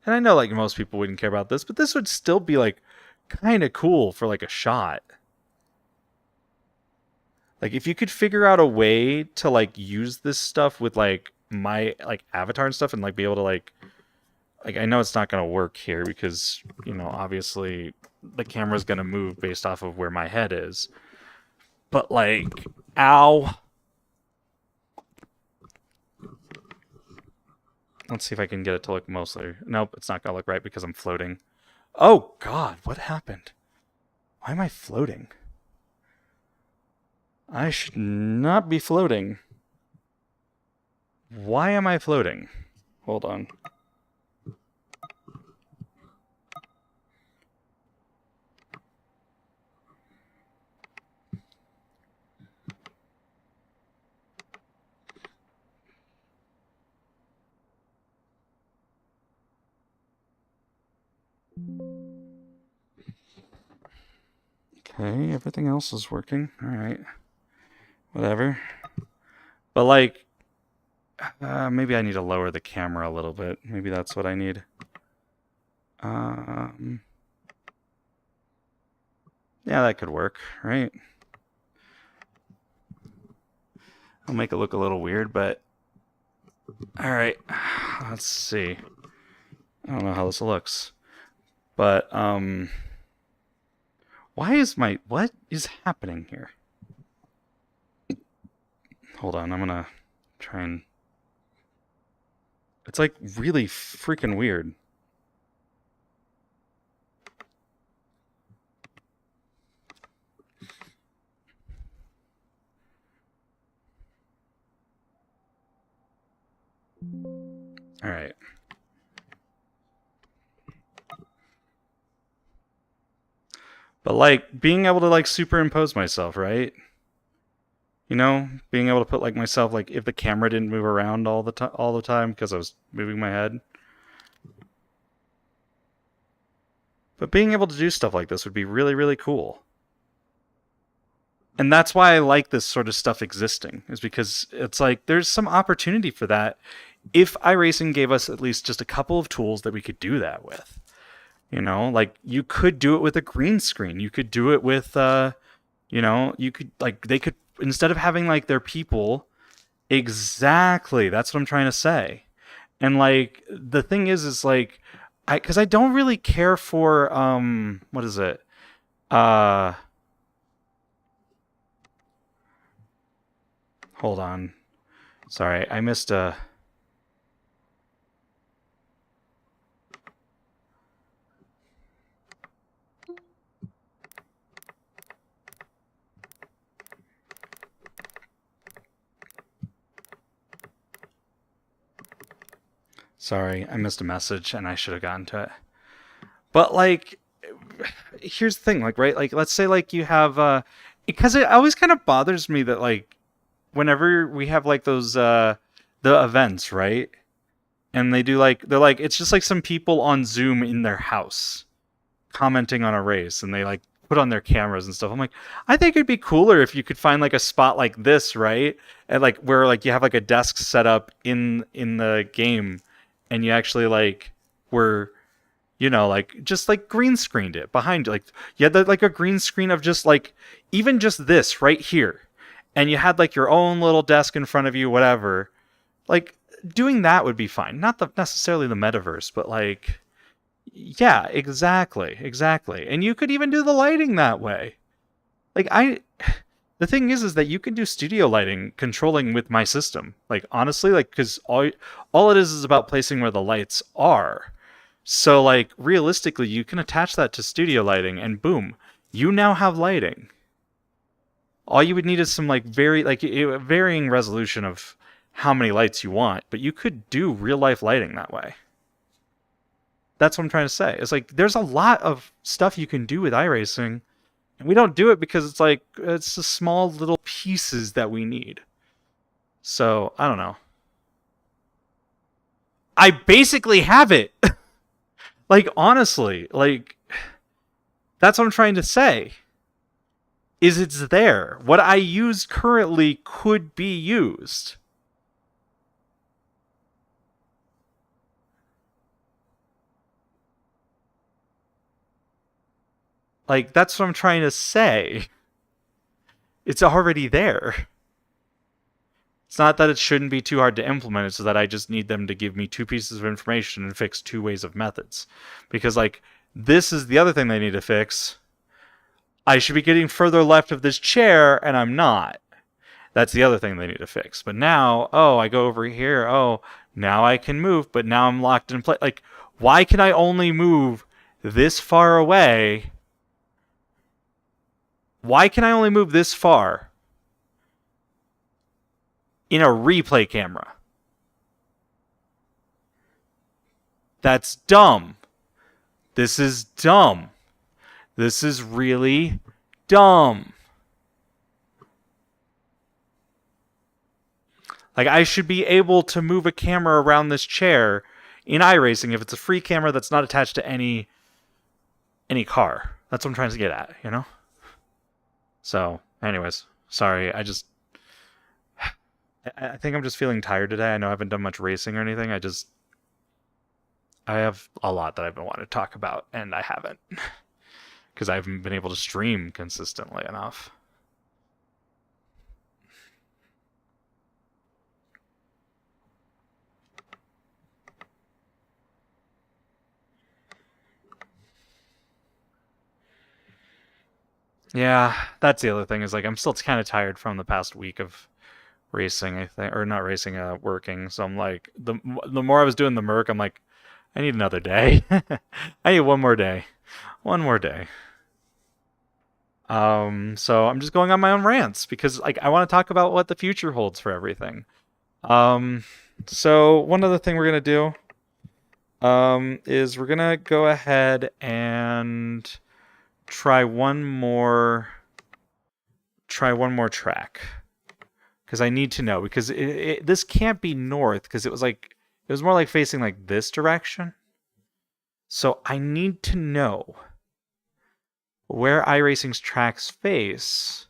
[SPEAKER 1] And I know like most people wouldn't care about this, but this would still be like kind of cool for like a shot. Like if you could figure out a way to like use this stuff with like my like avatar and stuff and like be able to like I know it's not going to work here because, you know, obviously the camera's going to move based off of where my head is. But like, ow. Let's see if I can get it to look mostly. Nope, it's not going to look right because I'm floating. Oh, God, what happened? Why am I floating? I should not be floating. Why am I floating? Hold on. Okay, everything else is working. All right. Whatever. But like, maybe I need to lower the camera a little bit. Maybe that's what I need. Yeah, that could work, right? I'll make it look a little weird, but all right. Let's see. I don't know how this looks, but why is what is happening here? Hold on, I'm gonna try and. It's like really freaking weird. All right. But like being able to like superimpose myself, right? You know, being able to put like myself like if the camera didn't move around all the time because I was moving my head. But being able to do stuff like this would be really, really cool. And that's why I like this sort of stuff existing, is because it's like there's some opportunity for that if iRacing gave us at least just a couple of tools that we could do that with. You know, like you could do it with a green screen. You could do it with, you know, you could like they could instead of having like their people. Exactly, that's what I'm trying to say. And like the thing is like, because I don't really care for what is it? Hold on. Sorry, I missed a. Sorry, I missed a message and I should have gotten to it. But like, here's the thing, like, right? Like, let's say like you have, because it always kind of bothers me that like, whenever we have like those, the events, right? And they do like, they're like, it's just like some people on Zoom in their house commenting on a race and they like put on their cameras and stuff. I'm like, I think it'd be cooler if you could find like a spot like this, right? And like where like you have like a desk set up in the game and you actually like were, you know, like just like green screened it behind you. Like you had like a green screen of just like even just this right here. And you had like your own little desk in front of you, whatever. Like doing that would be fine. Not necessarily the metaverse, but like, yeah, exactly. And you could even do the lighting that way. Like The thing is that you can do studio lighting controlling with my system. Like honestly, like because all it is about placing where the lights are. So like realistically, you can attach that to studio lighting, and boom, you now have lighting. All you would need is some like varying resolution of how many lights you want, but you could do real life lighting that way. That's what I'm trying to say. It's like there's a lot of stuff you can do with iRacing, and we don't do it because it's like it's the small little pieces that we need. So I don't know. I basically have it. Like honestly, like that's what I'm trying to say. Is it's there. What I use currently could be used. Like that's what I'm trying to say. It's already there. It's not that it shouldn't be too hard to implement, it's that I just need them to give me two pieces of information and fix two ways of methods. Because, like, this is the other thing they need to fix. I should be getting further left of this chair, and I'm not. That's the other thing they need to fix. But now, oh, I go over here. Oh, now I can move, but now I'm locked in place. Like, why can I only move this far away? Why can I only move this far in a replay camera? That's dumb. This is dumb. This is really dumb. Like, I should be able to move a camera around this chair in iRacing if it's a free camera that's not attached to any car. That's what I'm trying to get at, you know? So, anyways, sorry. I think I'm just feeling tired today. I know I haven't done much racing or anything. I have a lot that I've been wanting to talk about, and I haven't. Because I haven't been able to stream consistently enough. Yeah, that's the other thing is like I'm still kind of tired from the past week of racing, I think, or not racing, working. So I'm like the more I was doing the Merc, I'm like I need another day. I need one more day. One more day. So I'm just going on my own rants because like I want to talk about what the future holds for everything. Um, so one other thing we're gonna do, is we're gonna go ahead and try one more track because I need to know because this can't be north because it was more like facing like this direction. So I need to know where iRacing's tracks face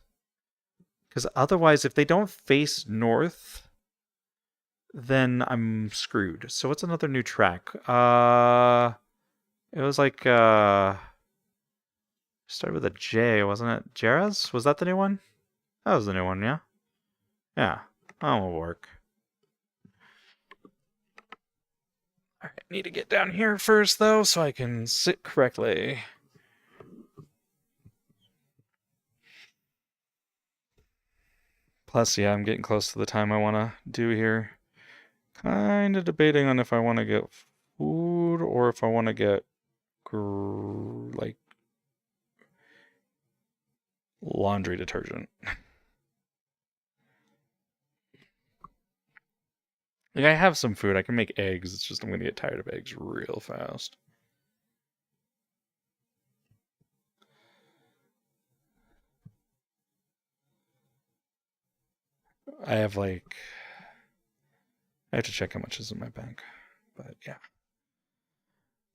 [SPEAKER 1] because otherwise if they don't face north then I'm screwed. So what's another new track? It was like started with a J, wasn't it? Jerez? Was that the new one? That was the new one, yeah? Yeah. That will work. Alright, need to get down here first, though, so I can sit correctly. Plus, yeah, I'm getting close to the time I want to do here. Kind of debating on if I want to get food or if I want to get, like, laundry detergent. Like, I have some food. I can make eggs. It's just I'm going to get tired of eggs real fast. I have, like... I have to check how much is in my bank. But, yeah.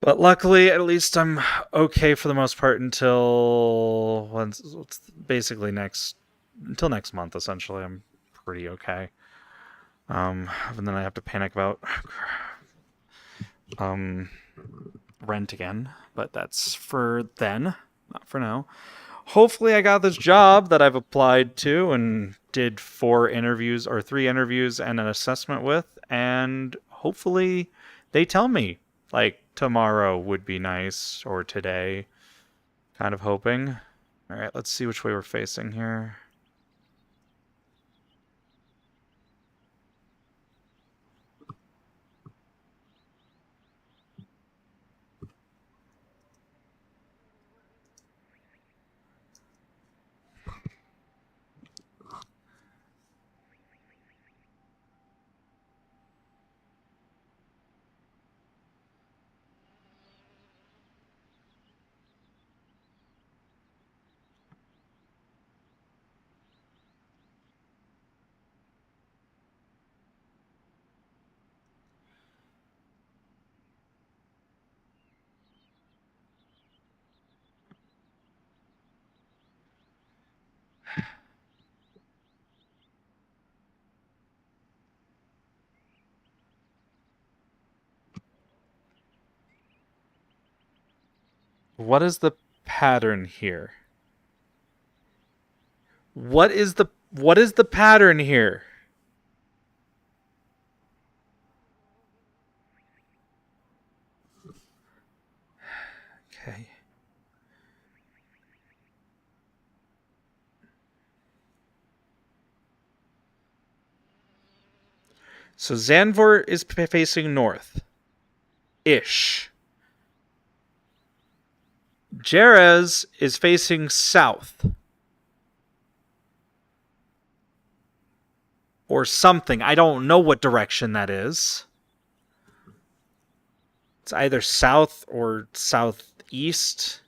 [SPEAKER 1] But luckily, at least I'm okay for the most part until... basically until next month, essentially. I'm pretty okay. And then I have to panic about rent again, but that's for then, not for now. Hopefully I got this job that I've applied to and did 3 interviews and an assessment with, and hopefully they tell me, like, tomorrow would be nice, or today. Kind of hoping. Alright, let's see which way we're facing here. What is the pattern here? What is the pattern here? Okay. So Zanvor is facing north. Ish. Jerez is facing south. Or something. I don't know what direction that is. It's either south or southeast.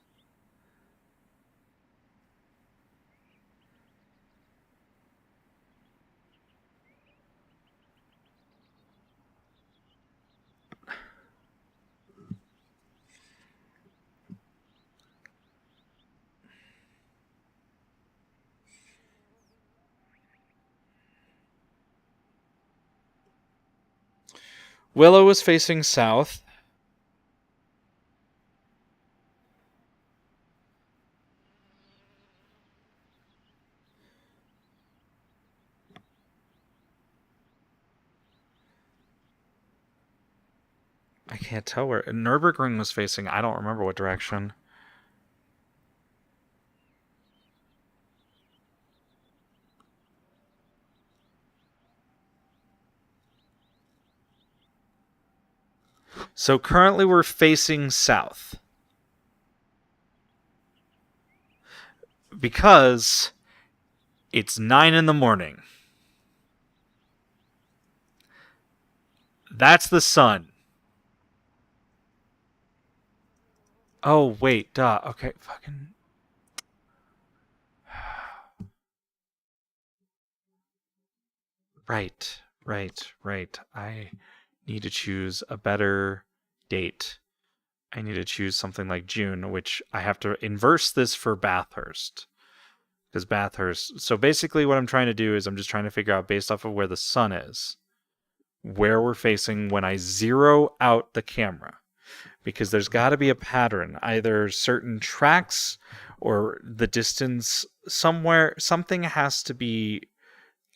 [SPEAKER 1] Willow is facing south. I can't tell where Nürburgring was facing. I don't remember what direction. So currently we're facing south. Because it's 9 in the morning. That's the sun. Oh, wait, duh. Okay, fucking... Right. I need to choose a better date. I need to choose something like June, which I have to inverse this for Bathurst. Because Bathurst... So basically what I'm trying to do is I'm just trying to figure out, based off of where the sun is, where we're facing when I zero out the camera. Because there's got to be a pattern, either certain tracks or the distance somewhere. Something has to be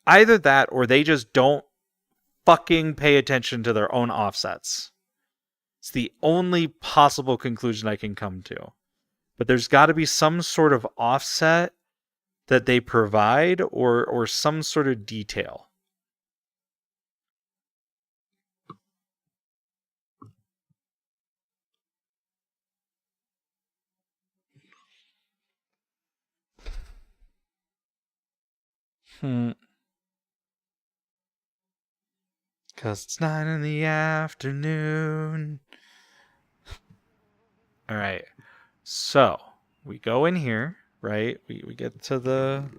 [SPEAKER 1] either that, or they just don't fucking pay attention to their own offsets. It's the only possible conclusion I can come to. But there's got to be some sort of offset that they provide, or some sort of detail. Because it's 9 in the afternoon. All right. So we go in here, right? We get to the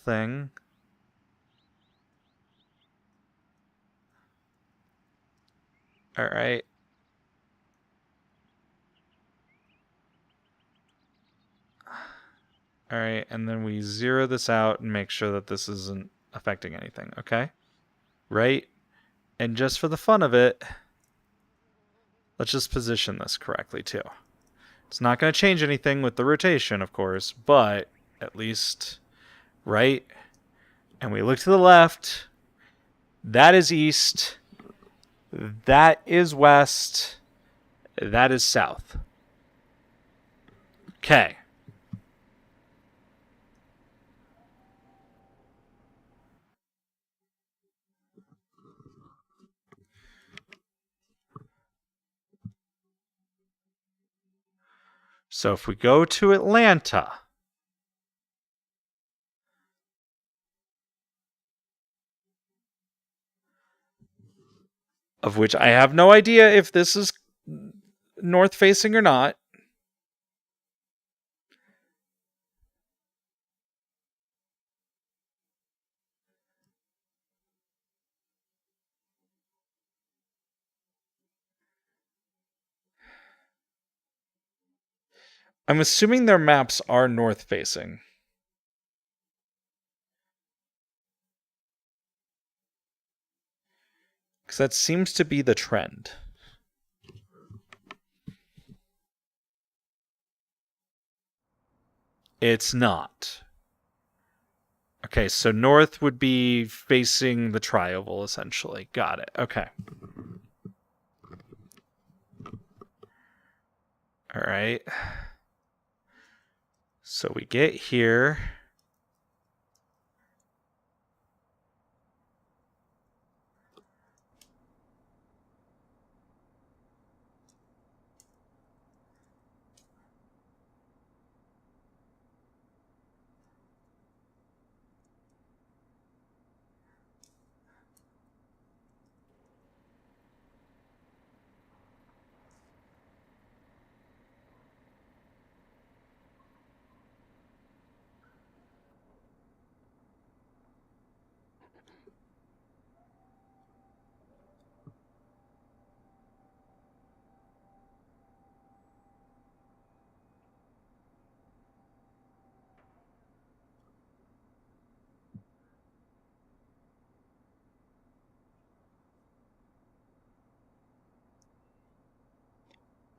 [SPEAKER 1] thing. All right. All right, and then we zero this out and make sure that this isn't affecting anything, okay? Right? And just for the fun of it, let's just position this correctly too. It's not going to change anything with the rotation, of course, but at least, right? And we look to the left. That is east. That is west. That is south. Okay. So if we go to Atlanta, of which I have no idea if this is north facing or not. I'm assuming their maps are north facing. Because that seems to be the trend. It's not. Okay, so north would be facing the trioval, essentially. Got it. Okay. All right. So we get here.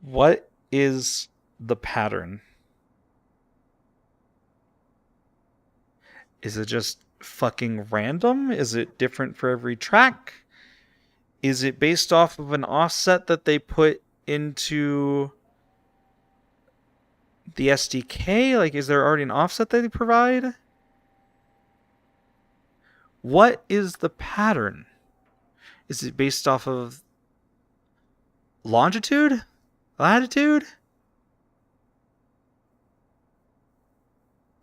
[SPEAKER 1] What is the pattern? Is it just fucking random? Is it different for every track? Is it based off of an offset that they put into the SDK? Like, is there already an offset that they provide? What is the pattern? Is it based off of longitude? Latitude?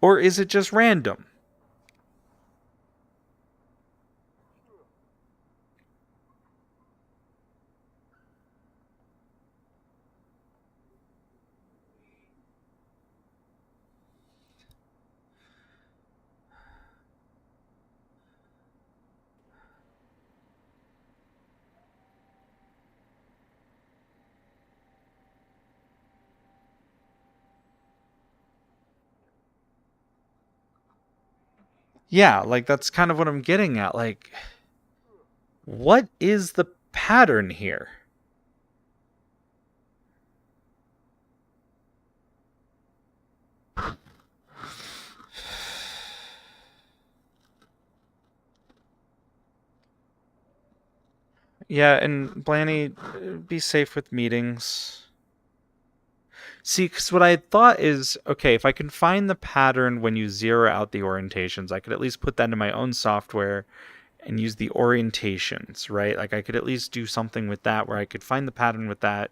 [SPEAKER 1] Or is it just random? Yeah, like that's kind of what I'm getting at. Like, what is the pattern here? Yeah, and Blanny, be safe with meetings. See, because what I had thought is, okay, if I can find the pattern when you zero out the orientations, I could at least put that into my own software and use the orientations, right? Like I could at least do something with that where I could find the pattern with that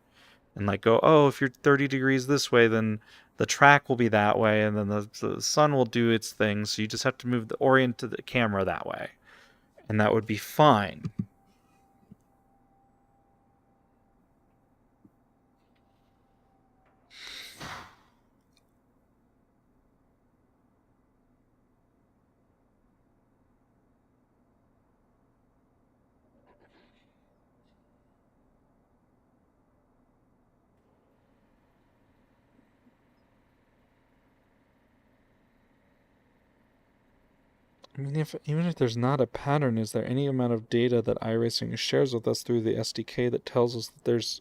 [SPEAKER 1] and like go, oh, if you're 30 degrees this way, then the track will be that way, and then the sun will do its thing. So you just have to move the orient to the camera that way, and that would be fine. I mean, even if there's not a pattern, is there any amount of data that iRacing shares with us through the SDK that tells us that there's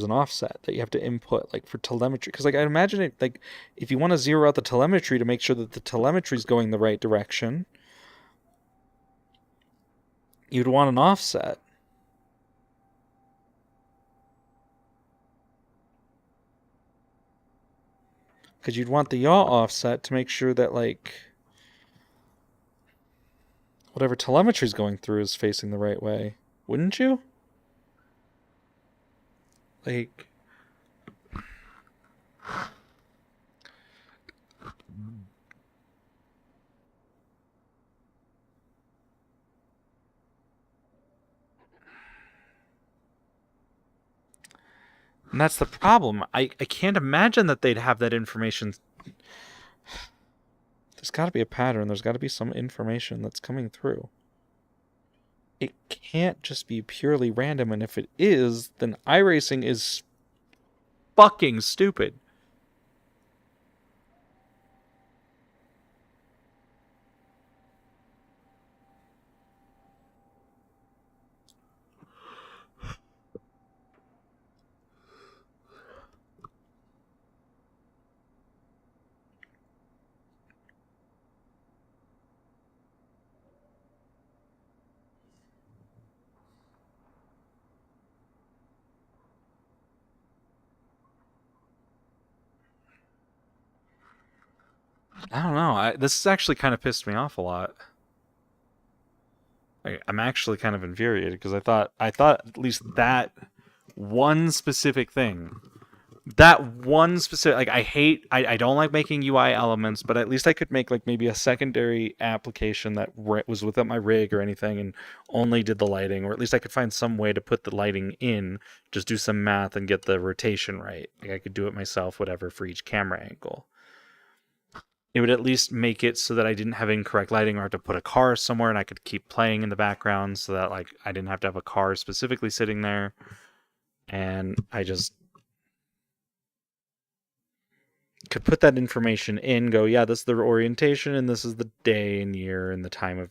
[SPEAKER 1] an offset that you have to input, like for telemetry? Because like I imagine it, like if you want to zero out the telemetry to make sure that the telemetry is going the right direction, you'd want an offset. Because you'd want the yaw offset to make sure that like whatever telemetry is going through is facing the right way, wouldn't you? Like, and that's the problem. I can't imagine that they'd have that information. There's got to be a pattern. There's got to be some information that's coming through. It can't just be purely random, and if it is, then iRacing is fucking stupid. I don't know. This has actually kind of pissed me off a lot. I'm actually kind of infuriated because I thought at least that one specific thing, like I don't like making UI elements, but at least I could make like maybe a secondary application that was without my rig or anything and only did the lighting, or at least I could find some way to put the lighting in, just do some math and get the rotation right. Like I could do it myself, whatever, for each camera angle. It would at least make it so that I didn't have incorrect lighting or have to put a car somewhere and I could keep playing in the background so that like I didn't have to have a car specifically sitting there. And I just could put that information in, go, yeah, this is the orientation and this is the day and year and the time of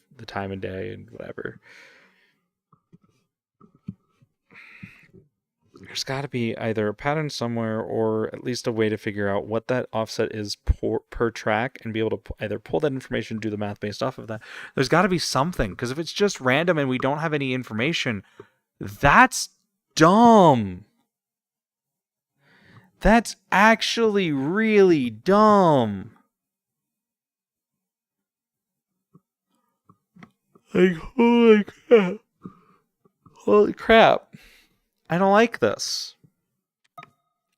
[SPEAKER 1] day and whatever. There's got to be either a pattern somewhere or at least a way to figure out what that offset is per track and be able to either pull that information, do the math based off of that. There's got to be something, because if it's just random and we don't have any information, that's dumb. That's actually really dumb. Like, holy crap. Holy crap. I don't like this.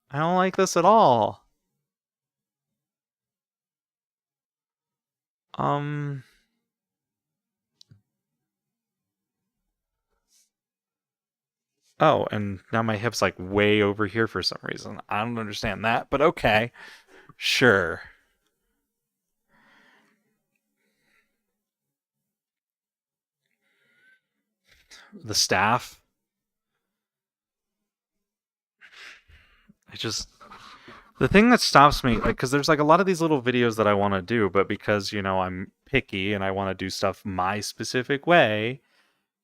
[SPEAKER 1] I don't like this at all. Oh, and now my hip's like way over here for some reason. I don't understand that, but okay. Sure. The staff. The thing that stops me, like, because there's like a lot of these little videos that I want to do, but because, I'm picky and I want to do stuff my specific way,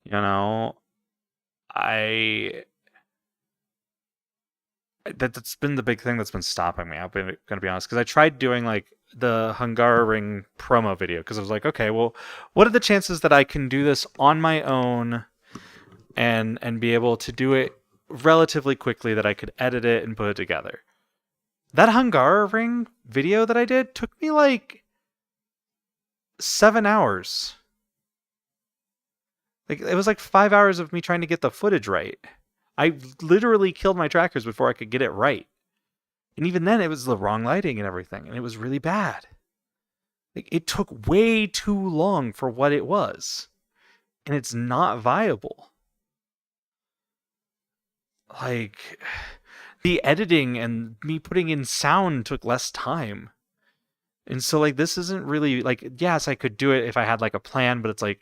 [SPEAKER 1] you know, I that's been the big thing that's been stopping me. I'm gonna be honest, because I tried doing like the Hungaroring promo video because I was like, okay, well, what are the chances that I can do this on my own and be able to do it relatively quickly, that I could edit it and put it together? That Hungaroring video that I did took me like 7 hours. Like it was like 5 hours of me trying to get the footage right. I literally killed my trackers before I could get it right. And even then, it was the wrong lighting and everything, and it was really bad. Like, it took way too long for what it was, and it's not viable. Like, the editing and me putting in sound took less time. And so, like, this isn't really, like, yes, I could do it if I had, like, a plan, but it's like,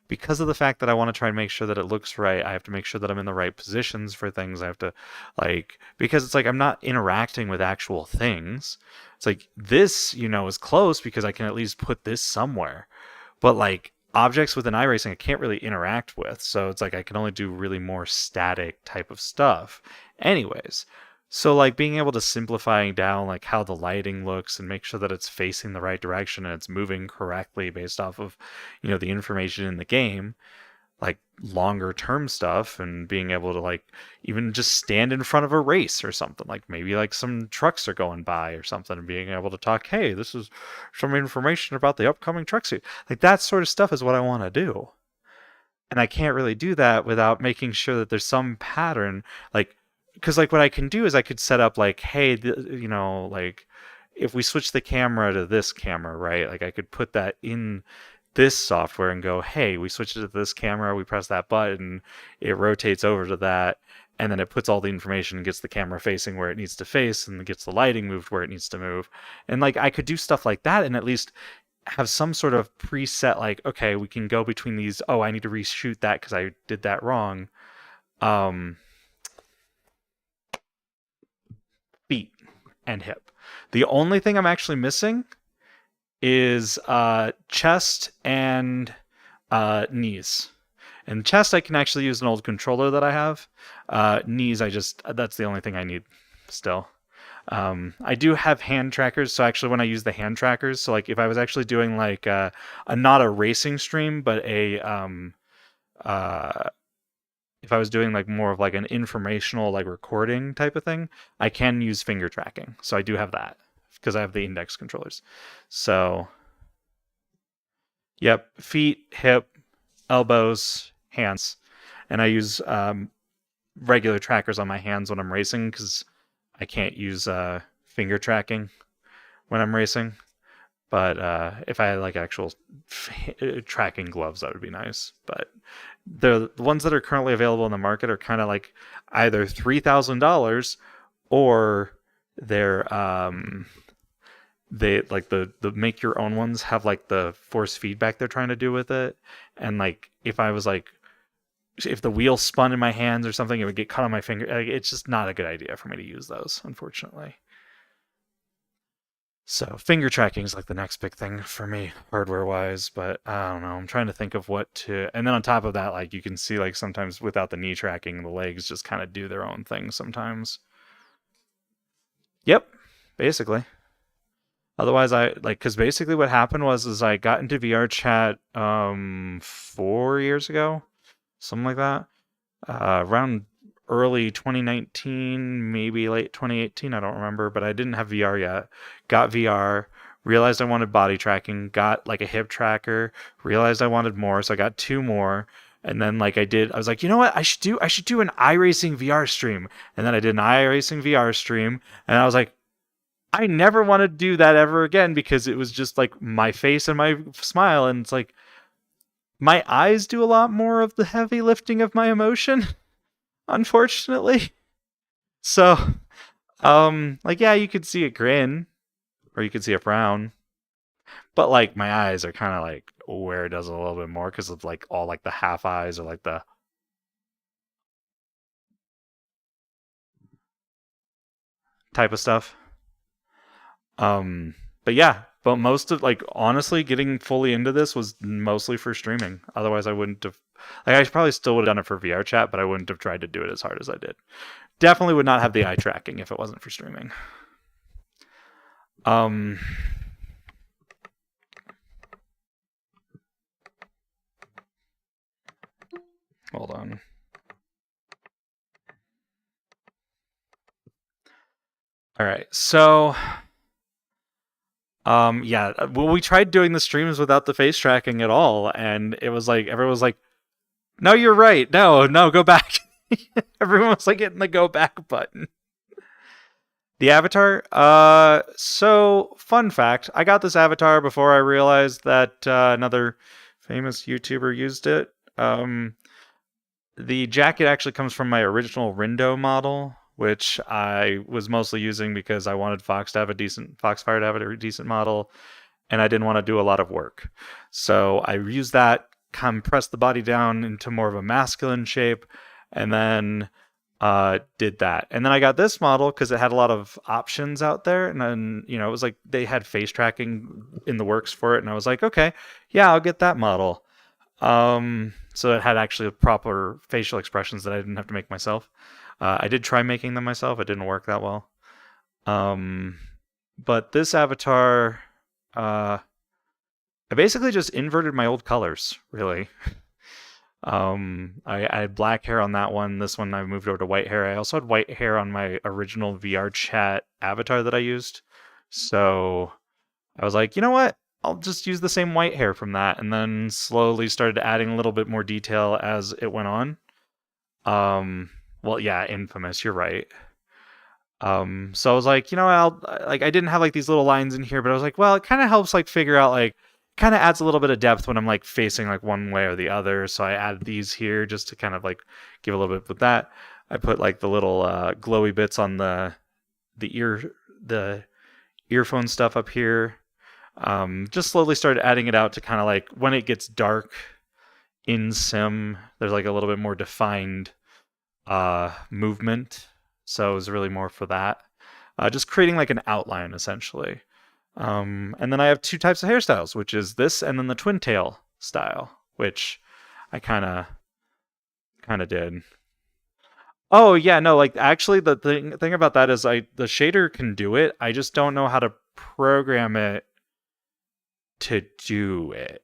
[SPEAKER 1] because of the fact that I want to try and make sure that it looks right, I have to make sure that I'm in the right positions for things. I have to, like, because it's like I'm not interacting with actual things. It's like this, is close because I can at least put this somewhere. But like objects within iRacing, I can't really interact with. So it's like I can only do really more static type of stuff. Anyways, so like being able to simplifying down like how the lighting looks and make sure that it's facing the right direction and it's moving correctly based off of, the information in the game, like longer term stuff, and being able to like even just stand in front of a race or something, like maybe like some trucks are going by or something, and being able to talk, hey, this is some information about the upcoming truck suit. Like that sort of stuff is what I want to do. And I can't really do that without making sure that there's some pattern, like, because like what I can do is I could set up like, hey, like if we switch the camera to this camera, right? Like I could put that in this software and go, hey, we switch it to this camera, we press that button, it rotates over to that, and then it puts all the information and gets the camera facing where it needs to face and gets the lighting moved where it needs to move. And like I could do stuff like that and at least have some sort of preset, like, okay, we can go between these. Oh, I need to reshoot that because I did that wrong. Feet and hip. The only thing I'm actually missing is chest and knees. And chest, I can actually use an old controller that I have. Knees, that's the only thing I need still. I do have hand trackers, so actually when I use the hand trackers, so like if I was actually doing like not a racing stream, but if I was doing like more of like an informational like recording type of thing, I can use finger tracking. So I do have that because I have the index controllers. So, yep, feet, hip, elbows, hands, and I use regular trackers on my hands when I'm racing because I can't use finger tracking when I'm racing. But if I had like actual tracking gloves, that would be nice. But the ones that are currently available in the market are kind of like either $3,000 or they're they like the make your own ones have like the force feedback they're trying to do with it, and like if the wheel spun in my hands or something, it would get caught on my finger. Like, it's just not a good idea for me to use those, unfortunately. So finger tracking is like the next big thing for me, hardware wise. But I don't know. I'm trying to think of what to. And then on top of that, like you can see, like sometimes without the knee tracking, the legs just kind of do their own thing sometimes. Yep, basically. Otherwise, because basically what happened was I got into VR chat 4 years ago, something like that, around early 2019, maybe late 2018. I don't remember, but I didn't have VR yet. Got VR, realized I wanted body tracking, got like a hip tracker, realized I wanted more, so I got two more. And then like I was like, you know what? I should do an iRacing VR stream. And then I did an iRacing VR stream, and I was like, I never want to do that ever again because it was just like my face and my smile, and it's like my eyes do a lot more of the heavy lifting of my emotion, unfortunately. So, like yeah, you could see a grin or you could see a frown, but like my eyes are kind of like where it does a little bit more because of like all like the half eyes or like the type of stuff. But yeah, but most of like honestly getting fully into this was mostly for streaming. Otherwise I wouldn't have like I probably still would have done it for VR chat, but I wouldn't have tried to do it as hard as I did. Definitely would not have the eye tracking if it wasn't for streaming. Um Hold on. All right. So yeah, well we tried doing the streams without the face tracking at all, and it was like everyone was like, no, you're right. No, go back. Everyone was like hitting the go back button. The avatar? So fun fact, I got this avatar before I realized that another famous YouTuber used it. The jacket actually comes from my original Rindo model, which I was mostly using because I wanted Foxfire to have a decent model, and I didn't want to do a lot of work. So I used that, compressed the body down into more of a masculine shape, and then did that. And then I got this model because it had a lot of options out there, and then it was like they had face tracking in the works for it, and I was like, okay, yeah, I'll get that model. So it had actually proper facial expressions that I didn't have to make myself. I did try making them myself. It didn't work that well. But this avatar, I basically just inverted my old colors, really. I had black hair on that one. This one I moved over to white hair. I also had white hair on my original VR chat avatar that I used. So I was like, you know what? I'll just use the same white hair from that, and then slowly started adding a little bit more detail as it went on. Well, yeah, Infamous, you're right. So I was like, I didn't have like these little lines in here, but I was like, well, it kind of helps like figure out like kind of adds a little bit of depth when I'm like facing like one way or the other. So I added these here just to kind of like give a little bit with that. I put like the little glowy bits on the earphone stuff up here. Just slowly started adding it out to kind of like when it gets dark in sim, there's like a little bit more defined movement. So it was really more for that. Just creating like an outline essentially. And then I have two types of hairstyles, which is this and then the twin tail style, which I kind of did. Oh yeah, no, like actually the thing about that is the shader can do it. I just don't know how to program it to do it.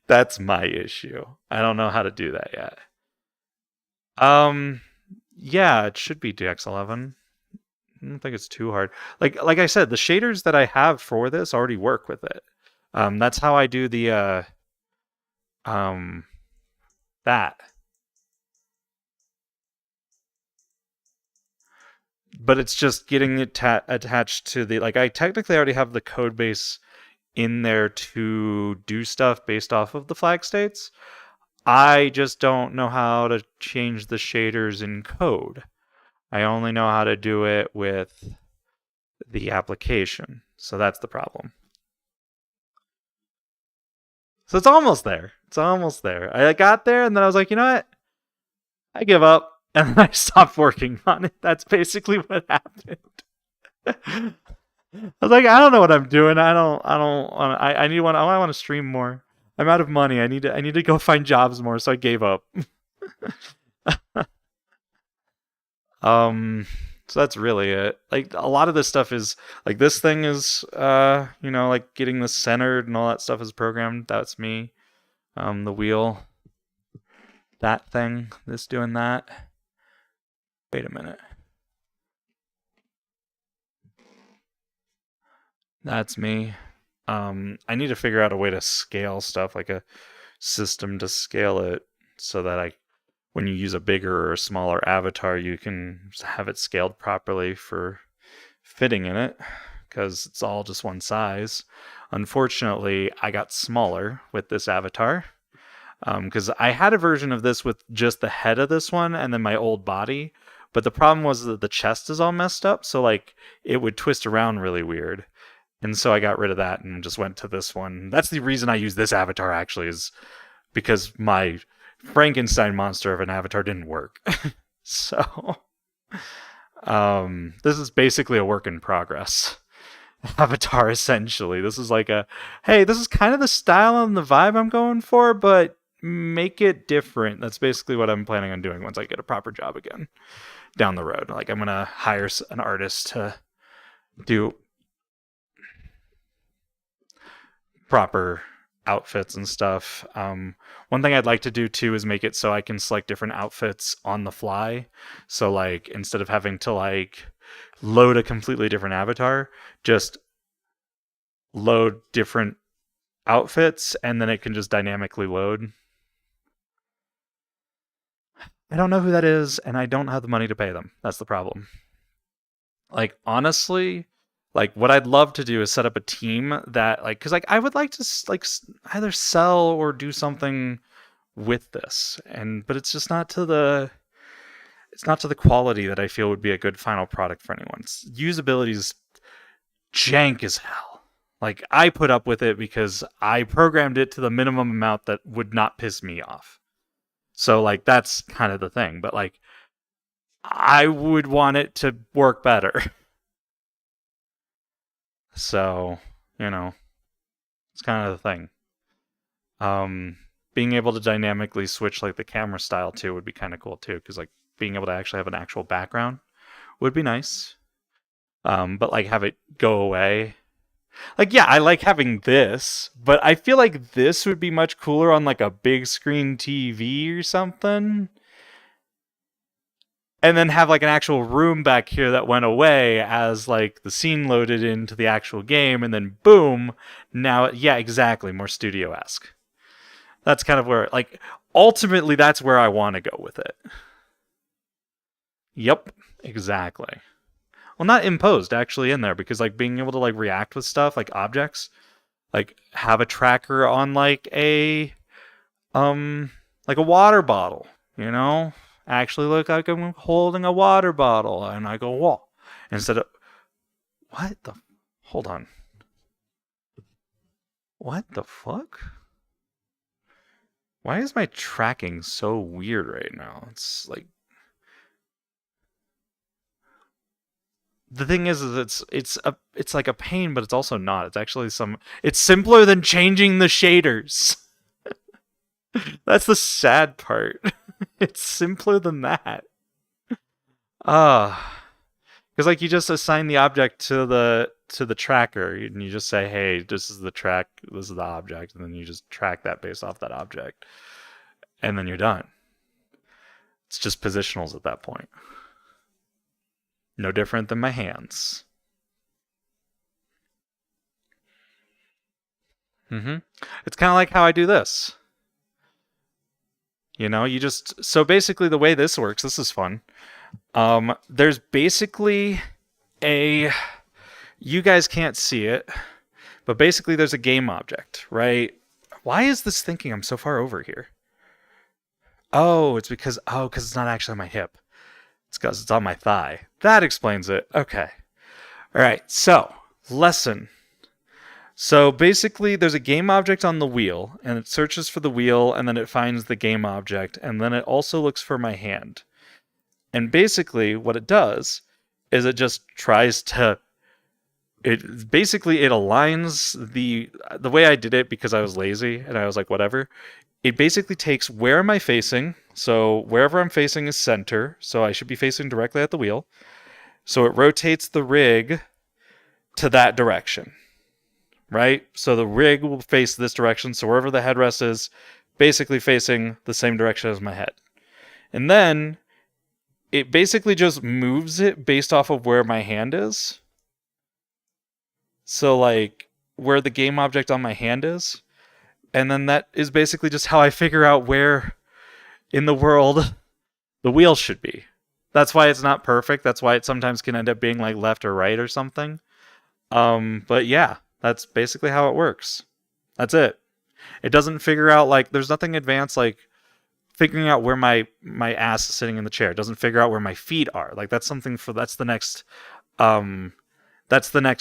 [SPEAKER 1] That's my issue. I don't know how to do that yet. Yeah, it should be DX11. don't think it's too hard. Like I said, the shaders that I have for this already work with it. That's how I do the um that. But it's just getting it attached to the, like, I technically already have the code base in there to do stuff based off of the flag states. I just don't know how to change the shaders in code. I only know how to do it with the application. So that's the problem. So it's almost there. It's almost there. I got there and then I was like, you know what? I give up. And then I stopped working on it. That's basically what happened. I was like, I don't know what I'm doing. I want to stream more. I'm out of money. I need to go find jobs more, so I gave up. So that's really it. Like, a lot of this stuff is like, this thing is like getting this centered and all that stuff is programmed. That's me. The wheel, that thing, this doing that. Wait a minute. That's me. I need to figure out a way to scale stuff, like a system to scale it so that when you use a bigger or smaller avatar, you can have it scaled properly for fitting in it, because it's all just one size. Unfortunately, I got smaller with this avatar, because I had a version of this with just the head of this one and then my old body. But the problem was that the chest is all messed up, so like it would twist around really weird. And so I got rid of that and just went to this one. That's the reason I use this avatar, actually, is because my Frankenstein monster of an avatar didn't work. So this is basically a work in progress avatar, essentially. This is like hey, this is kind of the style and the vibe I'm going for, but make it different. That's basically what I'm planning on doing once I get a proper job again down the road. Like, I'm going to hire an artist to do proper outfits and stuff. One thing I'd like to do too is make it so I can select different outfits on the fly. So like, instead of having to like load a completely different avatar, just load different outfits and then it can just dynamically load. I don't know who that is and I don't have the money to pay them. That's the problem. Like, honestly, like, what I'd love to do is set up a team that, like, because like I would like to like either sell or do something with this, but it's just not to the quality that I feel would be a good final product for anyone. Usability is jank as hell. Like, I put up with it because I programmed it to the minimum amount that would not piss me off. So like, that's kind of the thing. But like, I would want it to work better. So, it's kind of the thing. Being able to dynamically switch like the camera style too would be kind of cool too, because like being able to actually have an actual background would be nice. But like, have it go away. Like, yeah, I like having this, but I feel like this would be much cooler on like a big screen TV or something. And then have like an actual room back here that went away as like the scene loaded into the actual game, and then boom, now, yeah, exactly, more studio-esque. That's kind of where, like, ultimately that's where I want to go with it. Yep, exactly. Well, not imposed, actually, in there, because like being able to like react with stuff like objects, like have a tracker on like a water bottle, actually look like I'm holding a water bottle, and I go, whoa, instead of, hold on, what the fuck? Why is my tracking so weird right now? It's like, the thing is it's like a pain, but it's also not. It's actually it's simpler than changing the shaders. That's the sad part. It's simpler than that. Because like, you just assign the object to the tracker, and you just say, hey, this is the track, this is the object, and then you just track that based off that object, and then you're done. It's just positionals at that point. No different than my hands. It's kind of like how I do this. You know, so basically the way this works, this is fun. There's basically you guys can't see it, but basically there's a game object, right? Why is this thinking I'm so far over here? Oh, it's because it's not actually on my hip. It's because it's on my thigh. That explains it. Okay. All right. So, lesson. So basically there's a game object on the wheel, and it searches for the wheel, and then it finds the game object, and then it also looks for my hand. And basically what it does is it just tries to it aligns the way I did it, because I was lazy and I was like, whatever. It basically takes, where am I facing? So wherever I'm facing is center, so I should be facing directly at the wheel. So it rotates the rig to that direction, right? So the rig will face this direction, so wherever the headrest is, basically facing the same direction as my head. And then it basically just moves it based off of where my hand is. So like where the game object on my hand is. And then that is basically just how I figure out where in the world the wheel should be. That's why it's not perfect. That's why it sometimes can end up being like left or right or something. But yeah, that's basically how it works. That's it. It doesn't figure out, like, there's nothing advanced like figuring out where my ass is sitting in the chair. It doesn't figure out where my feet are. Like, that's the next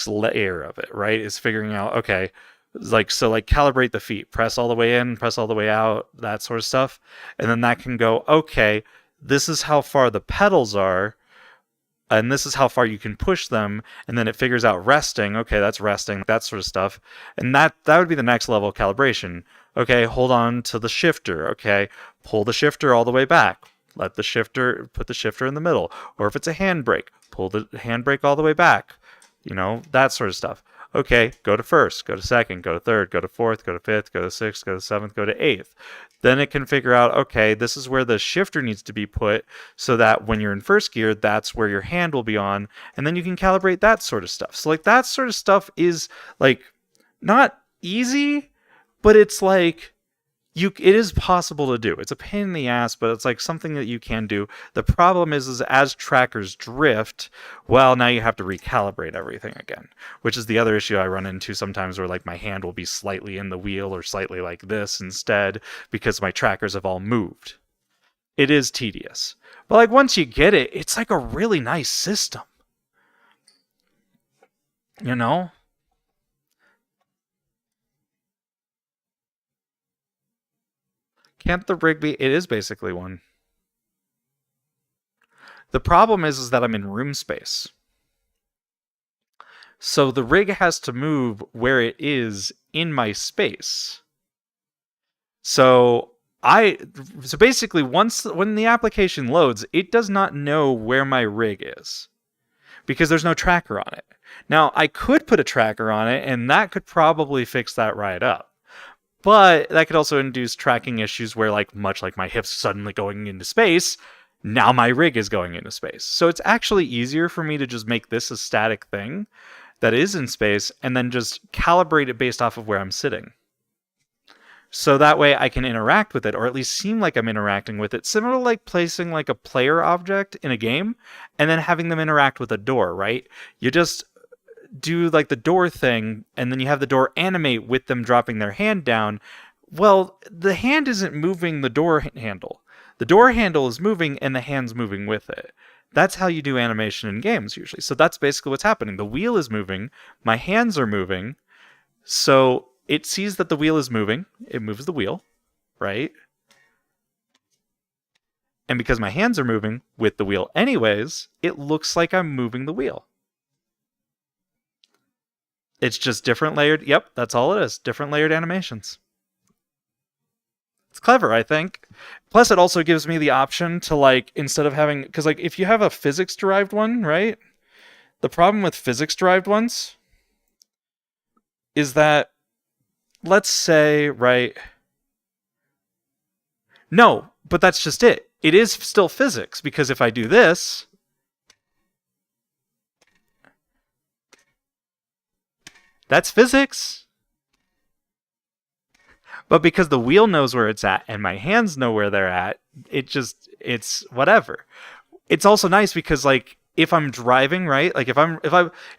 [SPEAKER 1] layer of it, right? Is figuring out, okay, like, so like calibrate the feet, press all the way in, press all the way out, that sort of stuff. And then that can go, okay, this is how far the pedals are, and this is how far you can push them. And then it figures out resting. Okay, that's resting, that sort of stuff. And that would be the next level of calibration. Okay, hold on to the shifter. Okay, pull the shifter all the way back. Put the shifter in the middle. Or if it's a handbrake, pull the handbrake all the way back. You know, that sort of stuff. Okay, go to first, go to second, go to third, go to fourth, go to fifth, go to sixth, go to seventh, go to eighth. Then it can figure out, okay, this is where the shifter needs to be put, so that when you're in first gear, that's where your hand will be on, and then you can calibrate that sort of stuff. So like that sort of stuff is like not easy, but it's like it is possible to do. It's a pain in the ass, but it's like something that you can do. The problem is as trackers drift, well, now you have to recalibrate everything again, which is the other issue I run into sometimes, where like my hand will be slightly in the wheel or slightly like this instead, because my trackers have all moved. It is tedious. But like once you get it, it's like a really nice system. You know? Can't the rig be? It is basically one. The problem is that I'm in room space. So the rig has to move where it is in my space. So basically when the application loads, it does not know where my rig is, because there's no tracker on it. Now, I could put a tracker on it, and that could probably fix that right up. But that could also induce tracking issues where, like, much like my hips suddenly going into space, now my rig is going into space. So it's actually easier for me to just make this a static thing that is in space, and then just calibrate it based off of where I'm sitting. So that way I can interact with it, or at least seem like I'm interacting with it. Similar to like placing like a player object in a game, and then having them interact with a door, right? You just do like the door thing, and then you have the door animate with them dropping their hand down. Well, the hand isn't moving the door handle. The door handle is moving, and the hand's moving with it. That's how you do animation in games usually. So that's basically what's happening. The wheel is moving, my hands are moving, so it sees that the wheel is moving, it moves the wheel, right? And because my hands are moving with the wheel anyways, it looks like I'm moving the wheel. It's just different layered, yep, that's all it is. Different layered animations. It's clever, I think. Plus, it also gives me the option to, like, instead of having, because, like, if you have a physics-derived one, right? The problem with physics-derived ones is that, let's say, right? No, but that's just it. It is still physics, because if I do this, That's physics. But because the wheel knows where it's at and my hands know where they're at, it's whatever. It's also nice because like if I'm driving, right? Like if I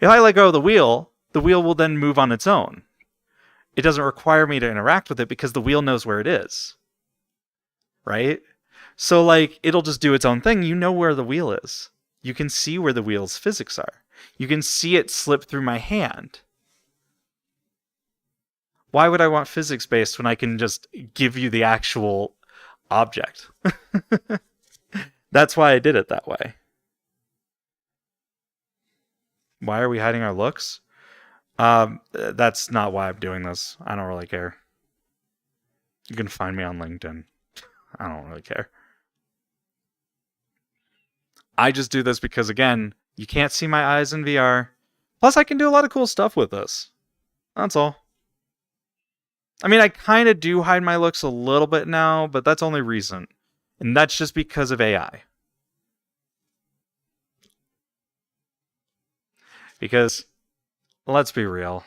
[SPEAKER 1] let go of the wheel will then move on its own. It doesn't require me to interact with it because the wheel knows where it is. Right? So like it'll just do its own thing. You know where the wheel is. You can see where the wheel's physics are. You can see it slip through my hand. Why would I want physics based when I can just give you the actual object? That's why I did it that way. Why are we hiding our looks? That's not why I'm doing this. I don't really care. You can find me on LinkedIn. I don't really care. I just do this because, again, you can't see my eyes in VR. Plus, I can do a lot of cool stuff with this. That's all. I mean, I kind of do hide my looks a little bit now, but that's only recent. And that's just because of AI. Because, let's be real.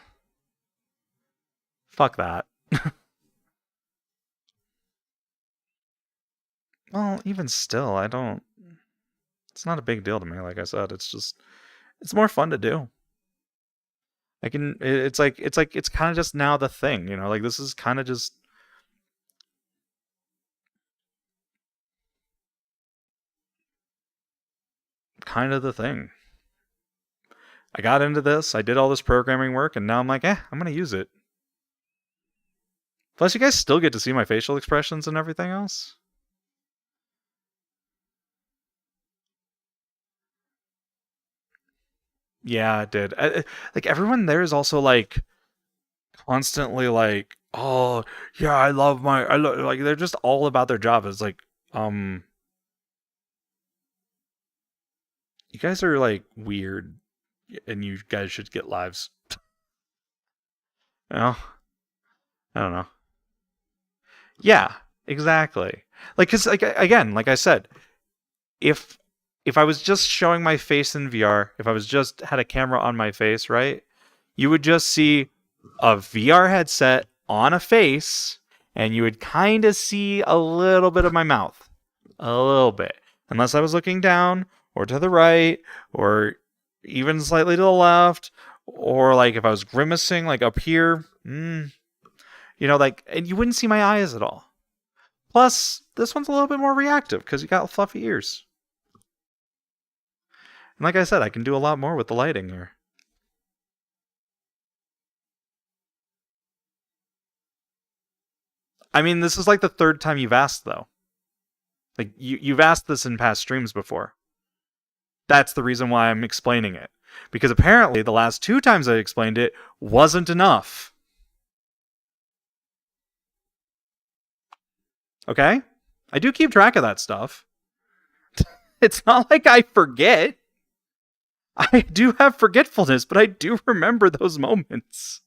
[SPEAKER 1] Fuck that. Well, even still, I don't... It's not a big deal to me, like I said. It's more fun to do. It's kind of just now the thing, you know? Like, this is kind of just... kind of the thing. I got into this, I did all this programming work, and now I'm like, I'm gonna use it. Plus, you guys still get to see my facial expressions and everything else. Yeah, it did. Like, everyone there is also, like, constantly like, oh, yeah, like, they're just all about their job. It's like, you guys are, like, weird, and you guys should get lives. You know? I don't know. Yeah, exactly. Like, because, like, again, like I said, if I was just showing my face in VR, if I was just had a camera on my face, right, you would just see a VR headset on a face, and you would kind of see a little bit of my mouth. A little bit. Unless I was looking down, or to the right, or even slightly to the left, or like if I was grimacing, like up here, you know, like, and you wouldn't see my eyes at all. Plus, this one's a little bit more reactive because you got fluffy ears. And like I said, I can do a lot more with the lighting here. I mean, this is like the third time you've asked, though. Like, you've asked this in past streams before. That's the reason why I'm explaining it. Because apparently, the last 2 times I explained it wasn't enough. Okay? I do keep track of that stuff. It's not like I forget. I do have forgetfulness, but I do remember those moments.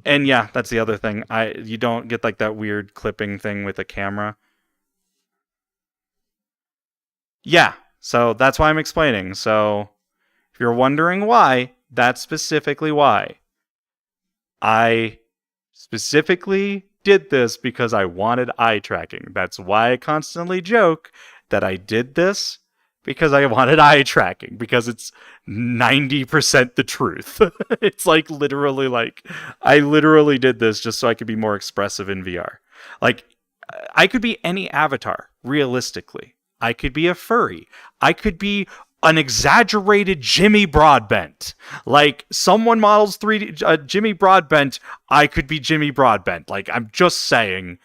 [SPEAKER 1] And yeah, that's the other thing. You don't get like that weird clipping thing with a camera. Yeah, so that's why I'm explaining. So if you're wondering why, that's specifically why. I specifically did this because I wanted eye tracking. That's why I constantly joke that I did this because I wanted eye tracking, because it's 90% the truth. It's like literally like, I literally did this just so I could be more expressive in VR. Like, I could be any avatar, realistically. I could be a furry. I could be an exaggerated Jimmy Broadbent. Like, someone models 3D Jimmy Broadbent, I could be Jimmy Broadbent. Like, I'm just saying,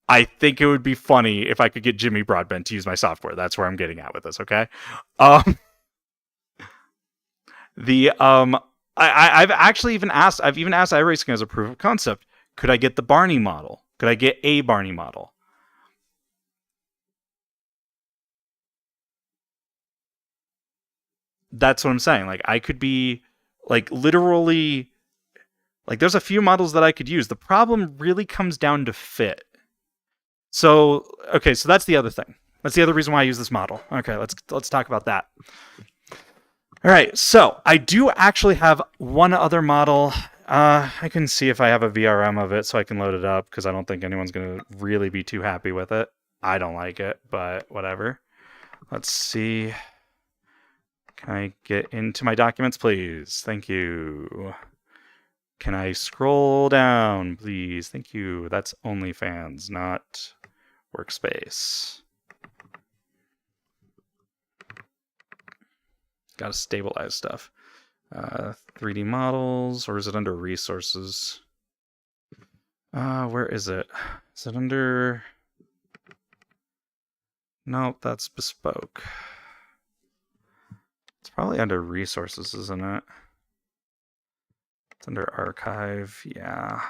[SPEAKER 1] I think it would be funny if I could get Jimmy Broadbent to use my software. That's where I'm getting at with this, okay? I've actually even asked iRacing as a proof of concept, could I get the Barney model? Could I get a Barney model? That's what I'm saying. Like, I could be, like, literally, like, there's a few models that I could use. The problem really comes down to fit. So, okay, so that's the other thing. That's the other reason why I use this model. Okay, let's talk about that. All right, so I do actually have one other model. I can see if I have a VRM of it so I can load it up, because I don't think anyone's going to really be too happy with it. I don't like it, but whatever. Let's see. Can I get into my documents, please? Thank you. Can I scroll down, please? Thank you. That's OnlyFans, not Workspace. Gotta stabilize stuff. 3D models, or is it under resources? Where is it? Is it under... Nope, that's bespoke. It's probably under resources, isn't it? It's under archive. Yeah,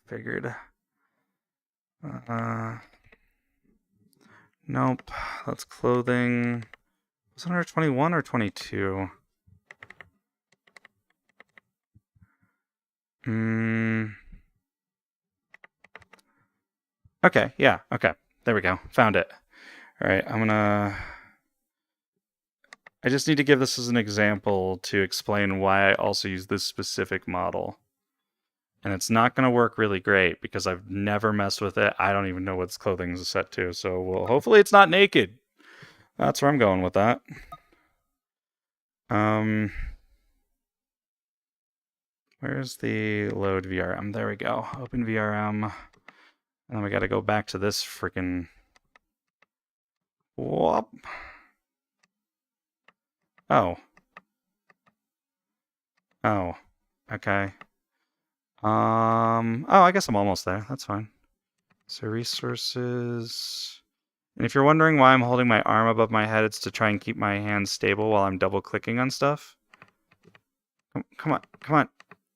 [SPEAKER 1] figured. Nope, that's clothing. Was it under 21 or 22? Okay, yeah, okay. There we go. Found it. All right, I just need to give this as an example to explain why I also use this specific model. And it's not going to work really great because I've never messed with it. I don't even know what its clothing is set to. So hopefully it's not naked. That's where I'm going with that. Where's the load VRM? There we go. Open VRM. And then we got to go back to this freaking... Whoop. Oh. Oh. Okay. Oh, I guess I'm almost there. That's fine. So resources. And if you're wondering why I'm holding my arm above my head, it's to try and keep my hands stable while I'm double clicking on stuff. Come on, come on,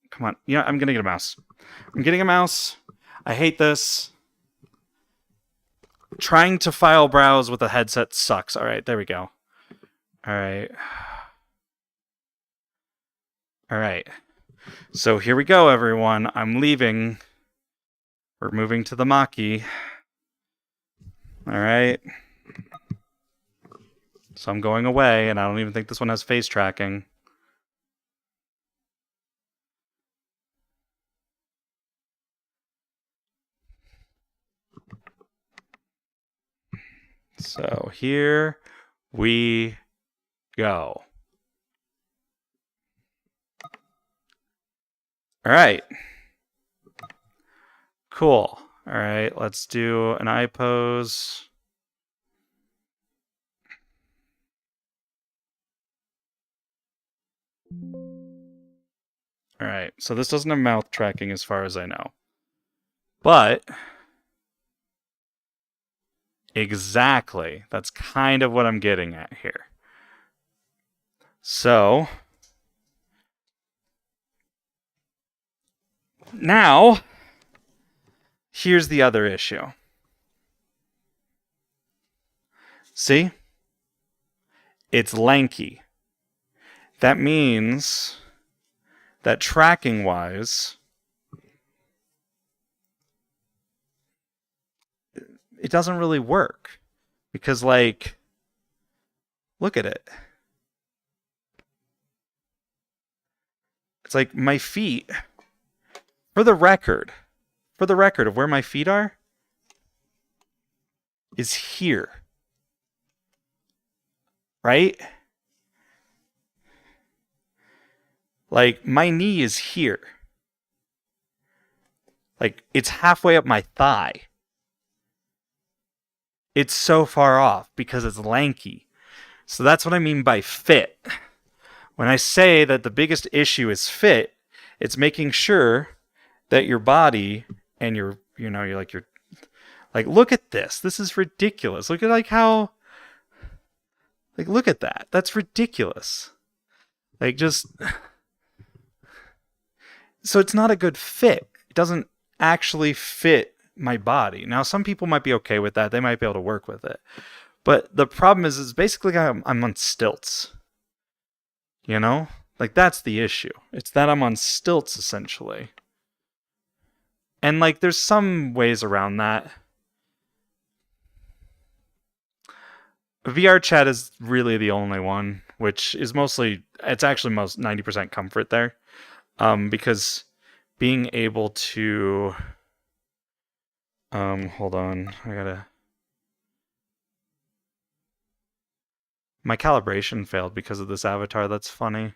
[SPEAKER 1] come on. Yeah, I'm gonna get a mouse. I'm getting a mouse. I hate this. Trying to file browse with a headset sucks. All right, there we go. All right. All right. So here we go, everyone. I'm leaving. We're moving to the Maki. All right. So I'm going away, and I don't even think this one has face tracking. So here we go. All right. Cool. All right, let's do an eye pose. All right, so this doesn't have mouth tracking as far as I know. But exactly, that's kind of what I'm getting at here. So now, here's the other issue. See? It's lanky. That means that tracking-wise, it doesn't really work. Because, like, look at it. It's like my feet, for the record of where my feet are, is here. Right? Like, my knee is here. Like, it's halfway up my thigh. It's so far off because it's lanky. So that's what I mean by fit. When I say that the biggest issue is fit, it's making sure that your body and you're like, look at this. This is ridiculous. Look at look at that. That's ridiculous. Like, just, so it's not a good fit. It doesn't actually fit my body. Now, some people might be okay with that. They might be able to work with it. But the problem is basically I'm on stilts. You know? Like, that's the issue. It's that I'm on stilts, essentially. And, like, there's some ways around that. VR chat is really the only one, which is mostly, it's actually most 90% comfort there. Because being able to, hold on, my calibration failed because of this avatar. That's funny.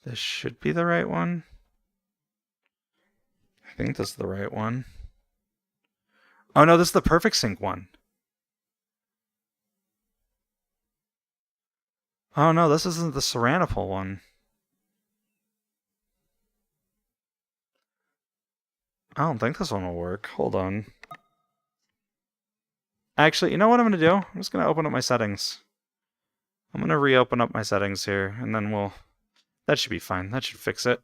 [SPEAKER 1] This should be the right one. I think this is the right one. Oh no, this is the perfect sync one. Oh no, this isn't the Seranopol one. I don't think this one will work. Hold on. Actually, you know what I'm going to do? I'm just going to open up my settings. I'm going to reopen up my settings here, and then that should be fine. That should fix it.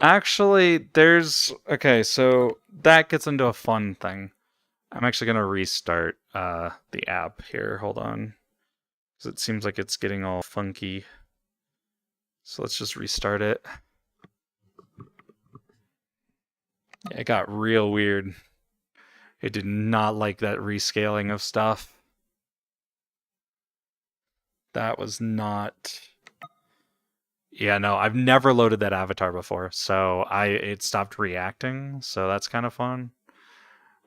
[SPEAKER 1] Actually, okay, so that gets into a fun thing. I'm actually going to restart the app here. Hold on. Because it seems like it's getting all funky. So let's just restart it. Yeah, it got real weird. It did not like that rescaling of stuff. That was not... Yeah, no, I've never loaded that avatar before, so it stopped reacting, so that's kind of fun.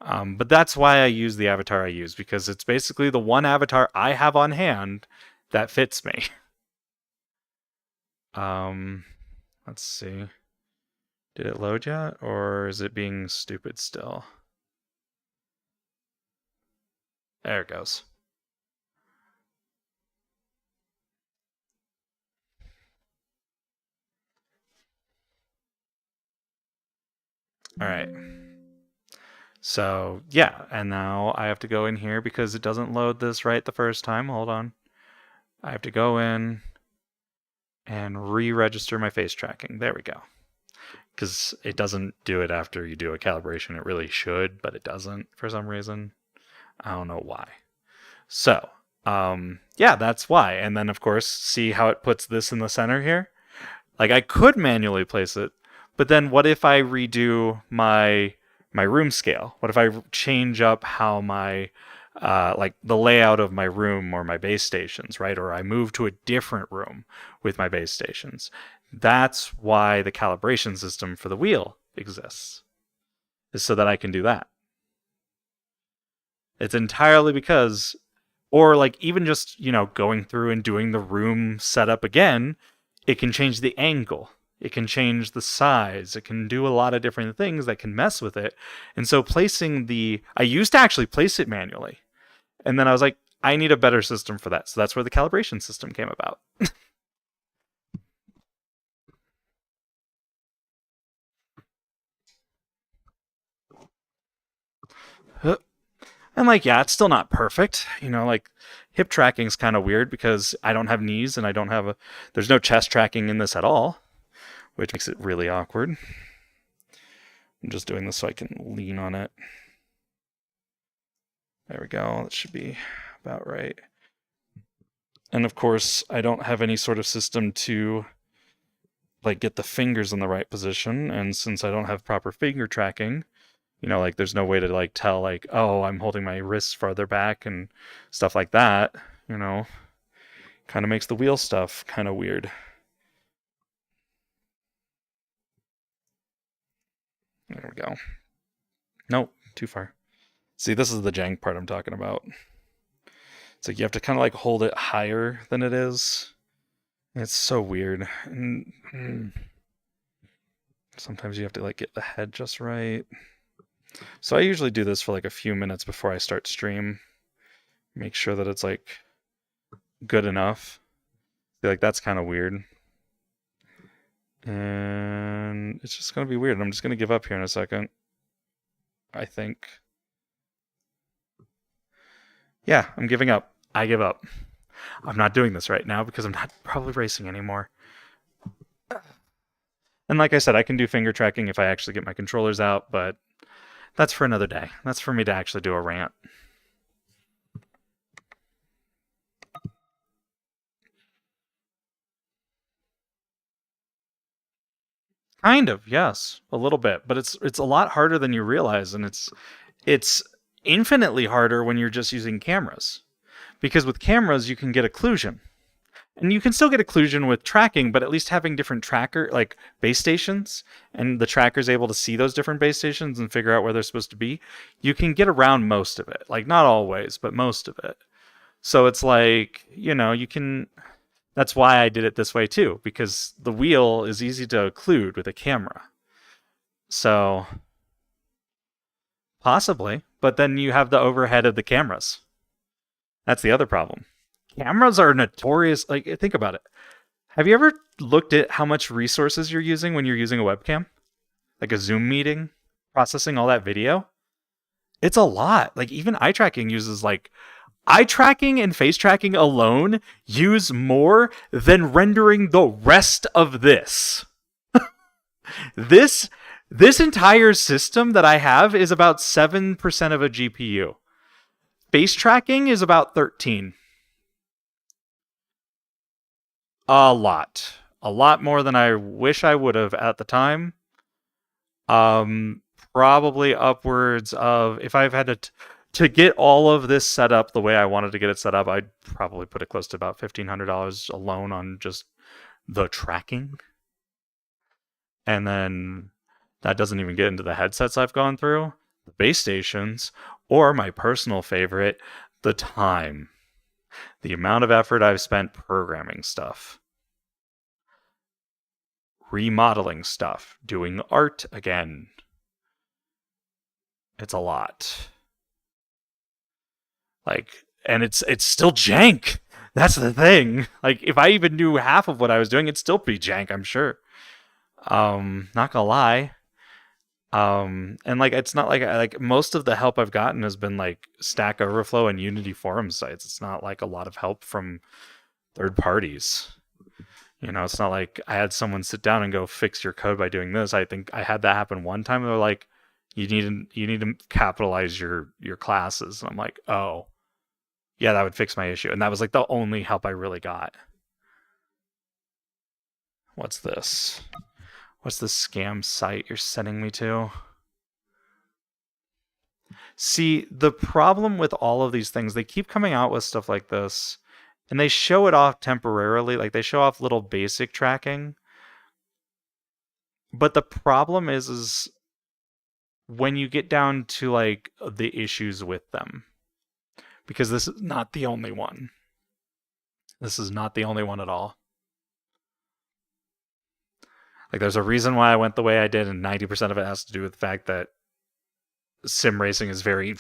[SPEAKER 1] But that's why I use the avatar I use, because it's basically the one avatar I have on hand that fits me. Let's see. Did it load yet, or is it being stupid still? There it goes. All right. So, yeah, and now I have to go in here because it doesn't load this right the first time. Hold on. I have to go in and re-register my face tracking. There we go. Because it doesn't do it after you do a calibration. It really should, but it doesn't for some reason. I don't know why. So, yeah, that's why. And then, of course, see how it puts this in the center here? Like, I could manually place it, but then what if I redo my room scale? What if I change up how my like the layout of my room or my base stations, right? Or I move to a different room with my base stations. That's why the calibration system for the wheel exists, is so that I can do that. It's entirely because, or like even just, going through and doing the room setup again, it can change the angle. It can change the size. It can do a lot of different things that can mess with it. And so I used to actually place it manually. And then I was like, I need a better system for that. So that's where the calibration system came about. And like, yeah, it's still not perfect. Like hip tracking is kind of weird because I don't have knees and there's no chest tracking in this at all, which makes it really awkward. I'm just doing this so I can lean on it. There we go. That should be about right. And of course, I don't have any sort of system to like get the fingers in the right position. And since I don't have proper finger tracking, like there's no way to like tell like, oh, I'm holding my wrists farther back and stuff like that, kind of makes the wheel stuff kind of weird. There we go. Nope, too far. See, this is the jank part I'm talking about. It's like you have to kind of like hold it higher than it is. It's so weird. And sometimes you have to like get the head just right. So I usually do this for like a few minutes before I start stream. Make sure that it's like good enough. I feel like that's kind of weird. And it's just going to be weird. I'm just going to give up here in a second. I think. Yeah, I'm giving up. I give up. I'm not doing this right now because I'm not probably racing anymore. And like I said, I can do finger tracking if I actually get my controllers out, but that's for another day. That's for me to actually do a rant. Kind of, yes, a little bit, but it's a lot harder than you realize, and it's infinitely harder when you're just using cameras. Because with cameras you can get occlusion. And you can still get occlusion with tracking, but at least having different tracker like base stations and the tracker's able to see those different base stations and figure out where they're supposed to be, you can get around most of it. Like not always, but most of it. So it's like, you can that's why I did it this way too, because the wheel is easy to occlude with a camera. So possibly, but then you have the overhead of the cameras. That's the other problem. Cameras are notorious. Like, think about it. Have you ever looked at how much resources you're using when you're using a webcam? Like a Zoom meeting, processing all that video? It's a lot. Like, even eye tracking uses like eye tracking and face tracking alone use more than rendering the rest of this. This this entire system that I have is about 7% of a GPU. Face tracking is about 13. A lot. A lot more than I wish I would have at the time. Um Probably upwards of, if I've had to get all of this set up the way I wanted to get it set up, I'd probably put it close to about $1,500 alone on just the tracking. And then that doesn't even get into the headsets I've gone through, the base stations, or my personal favorite, the time. The amount of effort I've spent programming stuff, remodeling stuff, doing art again. It's a lot. Like, and it's still jank. That's the thing. Like, if I even knew half of what I was doing, it'd still be jank, I'm sure. Not gonna lie. And like it's not like most of the help I've gotten has been like Stack Overflow and Unity forum sites. It's not like a lot of help from third parties. It's not like I had someone sit down and go fix your code by doing this. I think I had that happen one time. They're like, you need to capitalize your classes, and I'm like, oh, yeah, that would fix my issue. And that was like the only help I really got. What's this? What's this scam site you're sending me to? See, the problem with all of these things, they keep coming out with stuff like this, and they show it off temporarily. Like they show off little basic tracking. But the problem is when you get down to like the issues with them, because this is not the only one. This is not the only one at all. Like there's a reason why I went the way I did, and 90% of it has to do with the fact that sim racing is very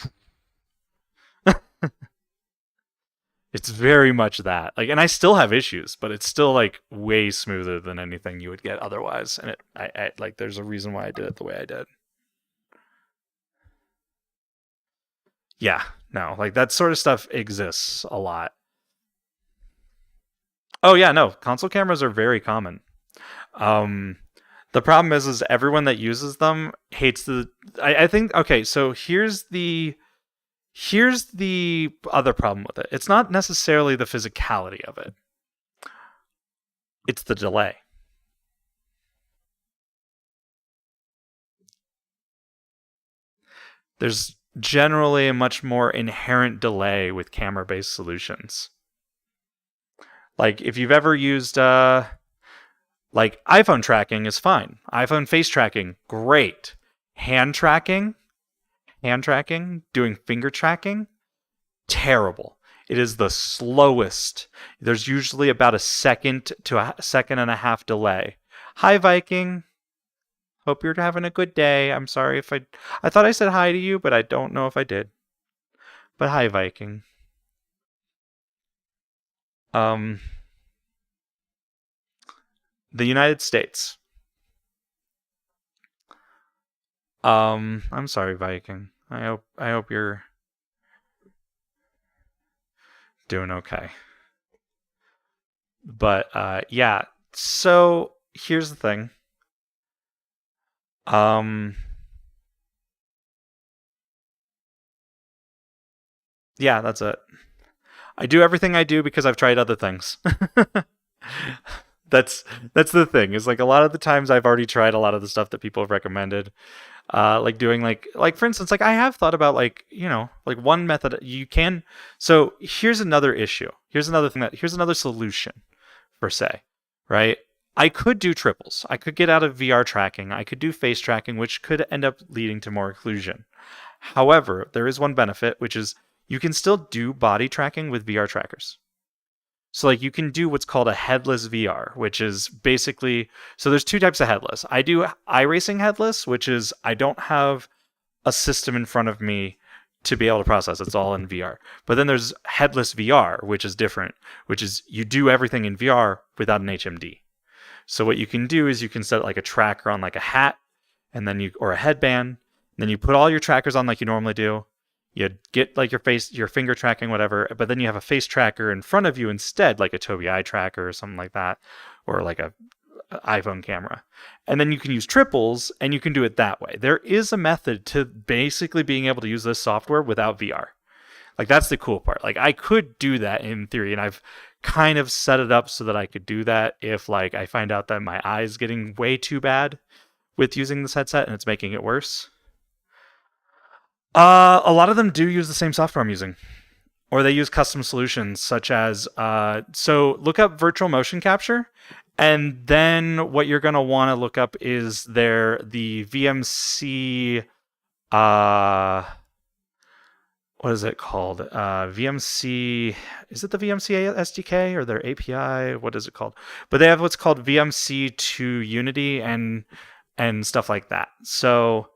[SPEAKER 1] it's very much that. Like, and I still have issues, but it's still like way smoother than anything you would get otherwise. And I like there's a reason why I did it the way I did. Yeah, no, like that sort of stuff exists a lot. Oh yeah, no, console cameras are very common. Um, the problem is everyone that uses them hates the. I think okay, so here's the other problem with it. It's not necessarily the physicality of it. It's the delay. There's generally a much more inherent delay with camera-based solutions. Like if you've ever used like iPhone tracking is fine. iPhone face tracking, great. Hand tracking, doing finger tracking, terrible. It is the slowest. There's usually about a second to a second and a half delay. Hi Viking. Hope you're having a good day. I'm sorry if I thought I said hi to you, but I don't know if I did. But hi Viking. Um the United States. I'm sorry Viking. I hope you're Doing okay. But yeah. So here's the thing. Yeah, that's it. I do everything I do because I've tried other things. that's that's the thing. Is like a lot of the times I've already tried a lot of the stuff that people have recommended. Like doing like for instance, like I have thought about like like one method you can. So here's another issue. Here's another solution per se, right? I could do triples. I could get out of VR tracking. I could do face tracking, which could end up leading to more occlusion. However, there is one benefit, which is you can still do body tracking with VR trackers. So like you can do what's called a headless VR, which is basically so there's two types of headless. I do iRacing headless, which is I don't have a system in front of me to be able to process. It's all in VR. But then there's headless VR, which is different, which is you do everything in VR without an HMD. So what you can do is you can set like a tracker on like a hat and then or a headband, then you put all your trackers on like you normally do. You get like your finger tracking, whatever, but then you have a face tracker in front of you instead, like a Tobii eye tracker or something like that, or like a iPhone camera. And then you can use triples and you can do it that way. There is a method to basically being able to use this software without VR. Like that's the cool part. Like I could do that in theory, and I've kind of set it up so that I could do that if like I find out that my eye's getting way too bad with using this headset and it's making it worse. A lot of them do use the same software I'm using, or they use custom solutions such as so look up virtual motion capture, and then what you're going to want to look up is the VMC what is it called? VMC, is it the VMC SDK or their API? What is it called? But they have what's called VMC to Unity and stuff like that. So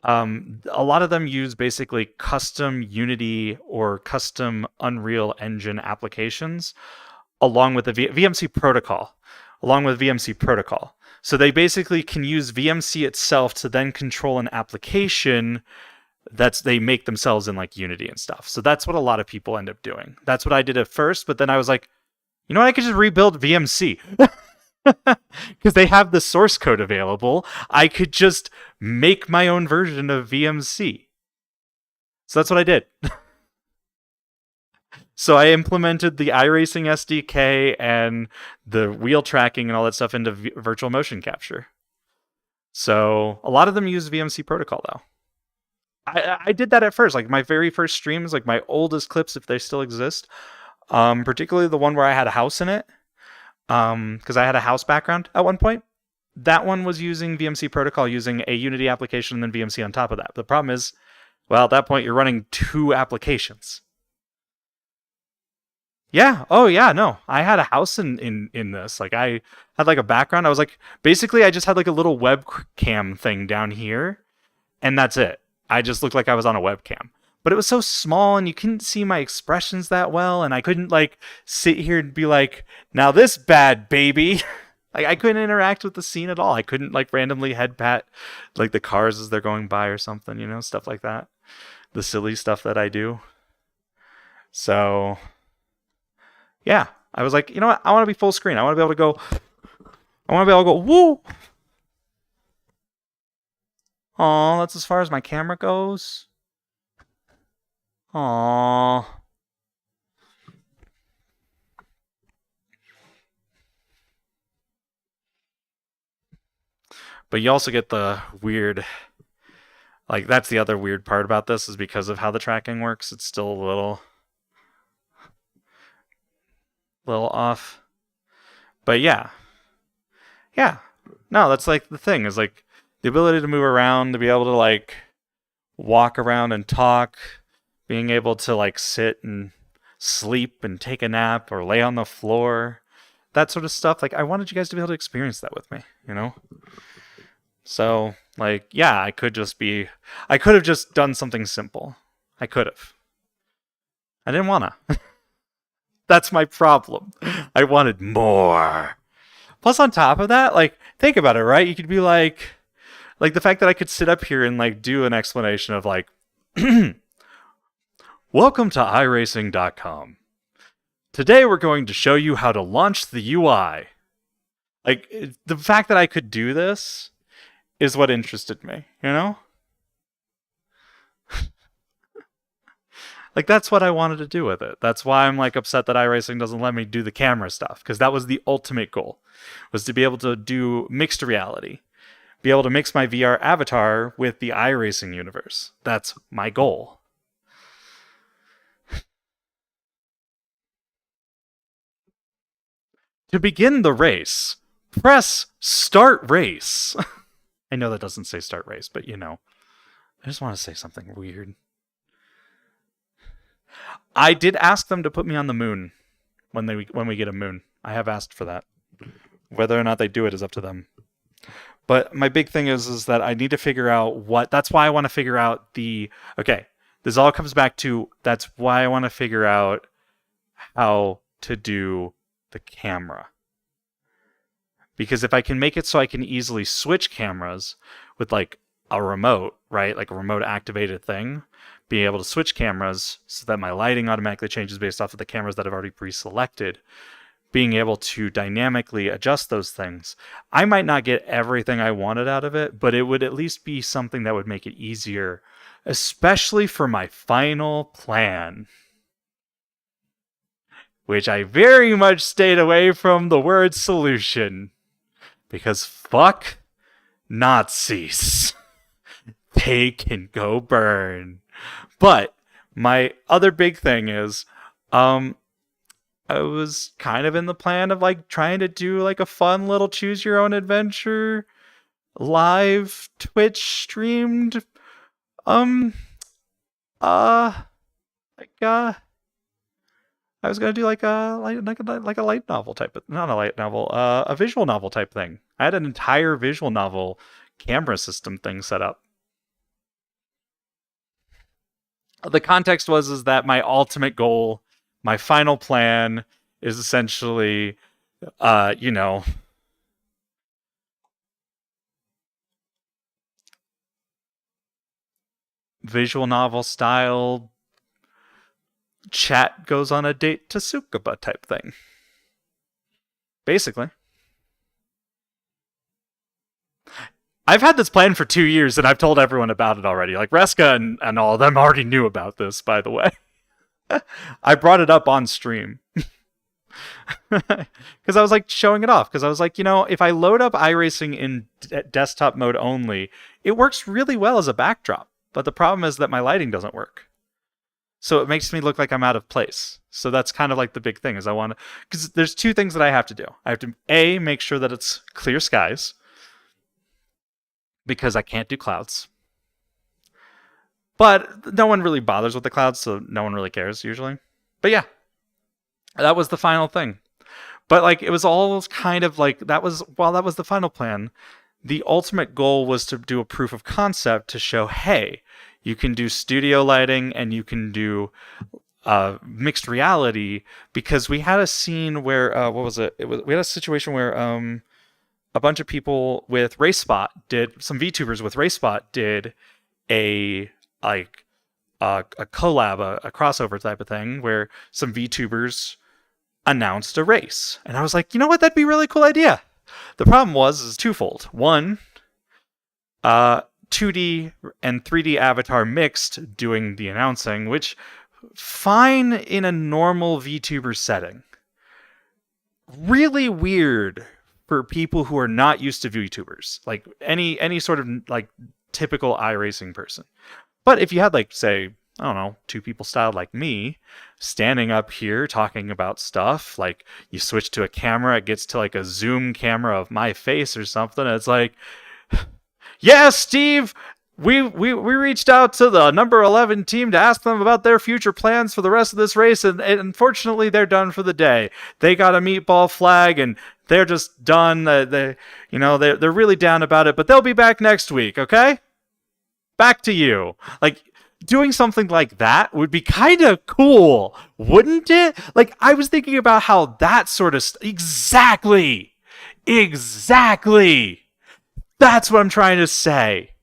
[SPEAKER 1] a lot of them use basically custom Unity or custom Unreal Engine applications along with the VMC protocol, So they basically can use VMC itself to then control an application they make themselves in like Unity and stuff. So that's what a lot of people end up doing. That's what I did at first, but then I was like, you know what? I could just rebuild VMC. Because they have the source code available, I could just make my own version of VMC. So that's what I did. So I implemented the iRacing SDK and the wheel tracking and all that stuff into virtual motion capture. So a lot of them use VMC protocol though. I did that at first, like my very first streams, like my oldest clips, if they still exist, particularly the one where I had a house in it. Because I had a house background at one point. That one was using VMC protocol using a Unity application and then VMC on top of that. The problem is, well, at that point, you're running two applications. Yeah. Oh, yeah. No, I had a house in this. Like, I had like a background. I was like, basically, I just had like a little webcam thing down here, and that's it. I just looked like I was on a webcam. But it was so small and you couldn't see my expressions that well, and I couldn't like sit here and be like, now this bad baby. Like I couldn't interact with the scene at all. I couldn't like randomly head pat like the cars as they're going by or something, stuff like that. The silly stuff that I do. So yeah, I was like, you know what? I want to be full screen. I want to be able to go, woo! Aw, that's as far as my camera goes. Aww. But you also get the weird, like that's the other weird part about this is because of how the tracking works. It's still a little off. But yeah. No, that's like the thing is like the ability to move around, to be able to like walk around and talk, being able to like sit and sleep and take a nap or lay on the floor, that sort of stuff. Like I wanted you guys to be able to experience that with me, So like, yeah, I could have just done something simple. I could have. I didn't wanna. That's my problem. I wanted more. Plus on top of that, like think about it, right? You could be like the fact that I could sit up here and like do an explanation of like Welcome to iRacing.com. Today we're going to show you how to launch the UI. The fact that I could do this is what interested me, you know? That's what I wanted to do with it. That's why I'm upset that iRacing doesn't let me do the camera stuff, because that was the ultimate goal, was to be able to do mixed reality. Be able to mix my VR avatar with the iRacing universe. That's my goal. To begin the race, press start race. I know that doesn't say start race, but I just want to say something weird. I did ask them to put me on the moon when we get a moon. I have asked for that. Whether or not they do it is up to them. But my big thing is that I need to figure out that's why I want to figure out this all comes back to, that's why I want to figure out how to do the camera. Because if I can make it so I can easily switch cameras with a remote, right? Like a remote activated thing, being able to switch cameras so that my lighting automatically changes based off of the cameras that I've already pre-selected, being able to dynamically adjust those things. I might not get everything I wanted out of it, but it would at least be something that would make it easier, especially for my final plan, which I very much stayed away from the word solution, because fuck Nazis. They can go burn. But my other big thing is, I was kind of in the plan of trying to do a fun little choose your own adventure live Twitch streamed I was gonna do a light novel type of, not a light novel, a visual novel type thing. I had an entire visual novel camera system thing set up. The context is that my ultimate goal, my final plan, is essentially, visual novel style, chat goes on a date to Tsukuba type thing. Basically. I've had this plan for 2 years and I've told everyone about it already. Reska and all of them already knew about this, by the way. I brought it up on stream. Because I was showing it off. Because I was if I load up iRacing in desktop mode only, it works really well as a backdrop. But the problem is that my lighting doesn't work. So it makes me look like I'm out of place. So that's kind of the big thing is because there's two things that I have to do. I have to, A, make sure that it's clear skies, because I can't do clouds. But no one really bothers with the clouds, so no one really cares usually. But yeah, that was the final thing. But it was all kind of that was the final plan. The ultimate goal was to do a proof of concept to show, hey, you can do studio lighting and you can do mixed reality, because we had a scene where we had a situation where a bunch of people with RaceSpot some VTubers with RaceSpot did a collab, a crossover type of thing where some VTubers announced a race, and I was you know what, that'd be a really cool idea. The problem is twofold. One, 2D and 3D avatar mixed doing the announcing, which fine in a normal VTuber setting. Really weird for people who are not used to VTubers, any sort of typical iRacing person. But if you had say, I don't know, two people styled like me, standing up here talking about stuff, you switch to a camera, it gets to a zoom camera of my face or something, and it's yeah, Steve, we reached out to the number 11 team to ask them about their future plans for the rest of this race, and unfortunately they're done for the day. They got a meatball flag and they're just done. They're really down about it, but they'll be back next week, okay? Back to you. Doing something like that would be kind of cool, wouldn't it? I was thinking about how that sort of exactly. That's what I'm trying to say.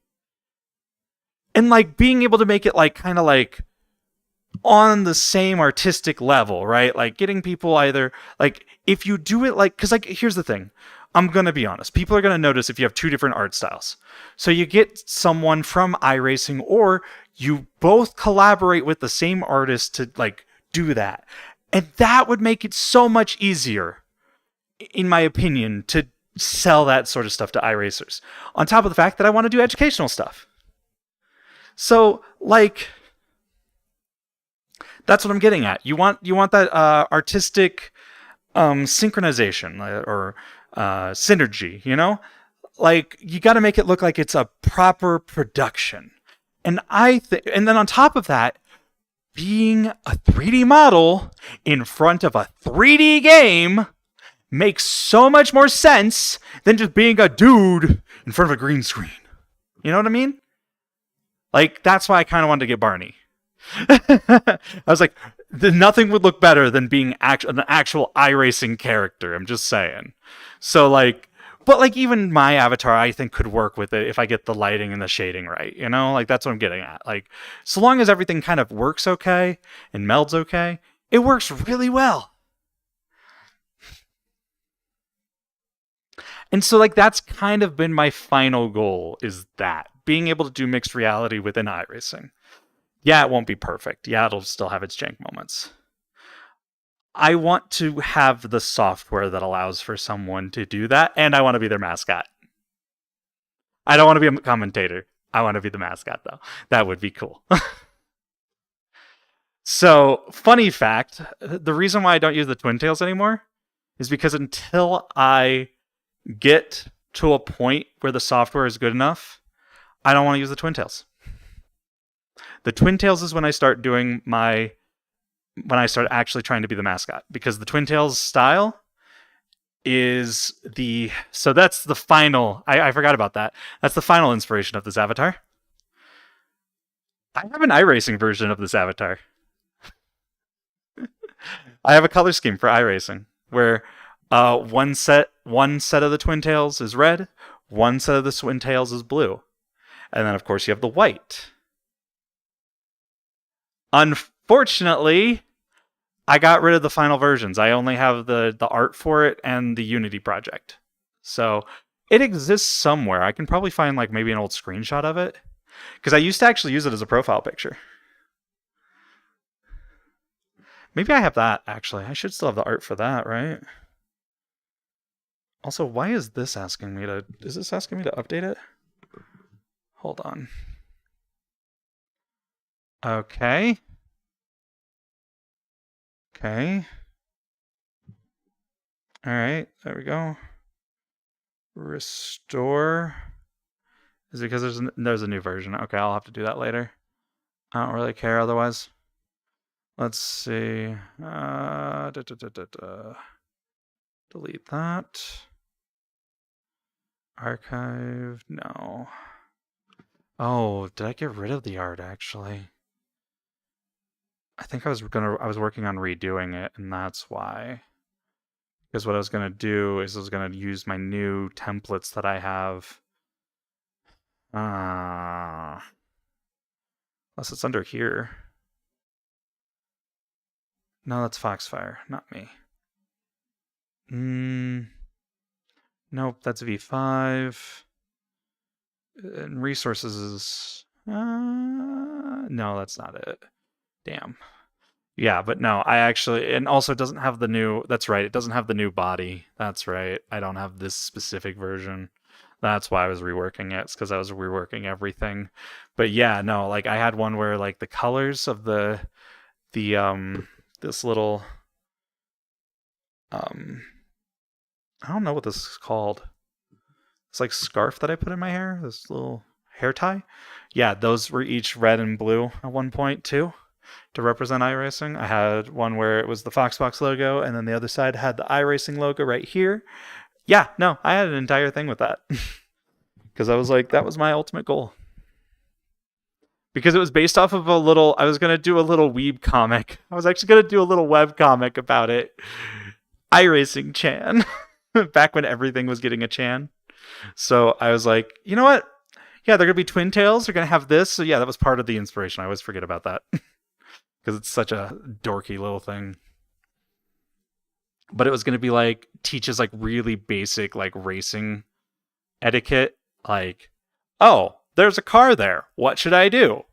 [SPEAKER 1] And being able to make it kind of on the same artistic level, right? Like getting people either like if you do it like, because like here's the thing, I'm gonna be honest, people are gonna notice if you have two different art styles. So you get someone from iRacing, or you both collaborate with the same artist to like do that, and that would make it so much easier, in my opinion, to sell that sort of stuff to iRacers. On top of the fact that I want to do educational stuff. So like that's what I'm getting at. You want that artistic synchronization or synergy, you know? Like you got to make it look like it's a proper production. And and then on top of that, being a 3D model in front of a 3D game makes so much more sense than just being a dude in front of a green screen. You know what I mean? Like that's why I kind of wanted to get Barney. I was like, nothing would look better than being an actual iRacing character. I'm just saying. So like, but like even my avatar, I think could work with it if I get the lighting and the shading right. You know, like that's what I'm getting at. Like, so long as everything kind of works okay and melds okay, it works really well. And so like that's kind of been my final goal, is that being able to do mixed reality within iRacing. Yeah, it won't be perfect. Yeah, it'll still have its jank moments. I want to have the software that allows for someone to do that, and I want to be their mascot. I don't want to be a commentator. I want to be the mascot, though. That would be cool. So, funny fact, the reason why I don't use the Twin Tails anymore is because until I get to a point where the software is good enough, I don't want to use the Twin Tails. The Twin Tails is when I start actually trying to be the mascot, because the Twin Tails style is so that's the final, I forgot about that. That's the final inspiration of this avatar. I have an iRacing version of this avatar. I have a color scheme for iRacing where one set of the Twin Tails is red, one set of the Twin Tails is blue, and then of course you have the white. Unfortunately, I got rid of the final versions. I only have the art for it and the Unity project. So it exists somewhere. I can probably find like maybe an old screenshot of it, because I used to actually use it as a profile picture. Maybe I have that, actually. I should still have the art for that, right? Also, why is this asking me to... Is this asking me to update it? Hold on. Okay. Okay. All right, there we go. Restore. Is it because there's a new version? Okay, I'll have to do that later. I don't really care otherwise. Let's see. Delete that. Archive. No. Oh, did I get rid of the art actually? I think I was working on redoing it, and that's why. Because what I was gonna do is I was gonna use my new templates that I have. Unless it's under here. No, that's Foxfire, not me. Nope, that's V5. And resources is... no, that's not it. Damn. Yeah, but no, I actually... And also it doesn't have the new... That's right, it doesn't have the new body. That's right, I don't have this specific version. That's why I was reworking it. It's because I was reworking everything. But yeah, no, like I had one where like the colors of this little... I don't know what this is called. It's like scarf that I put in my hair. This little hair tie. Yeah, those were each red and blue at one point too, to represent iRacing. I had one where it was the Foxbox logo, and then the other side had the iRacing logo right here. Yeah, no, I had an entire thing with that. Because I was like, that was my ultimate goal. Because it was based off of I was going to do a little weeb comic. I was actually going to do a little web comic about it. iRacing Chan. Back when everything was getting a Chan. So I was like, you know what? Yeah, they're going to be twin tails. They're going to have this. So yeah, that was part of the inspiration. I always forget about that. because it's such a dorky little thing. But it was going to be like teaches like really basic like racing etiquette, like, oh, there's a car there. What should I do?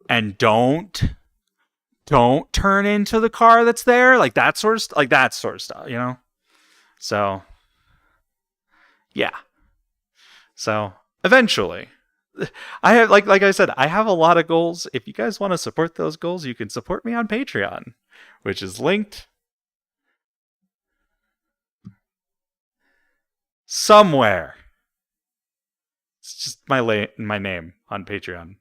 [SPEAKER 1] And don't turn into the car that's there, like that sort of stuff, you know. So yeah. So eventually, I have like I said, I have a lot of goals. If you guys want to support those goals, you can support me on Patreon, which is linked somewhere. It's just my name on Patreon.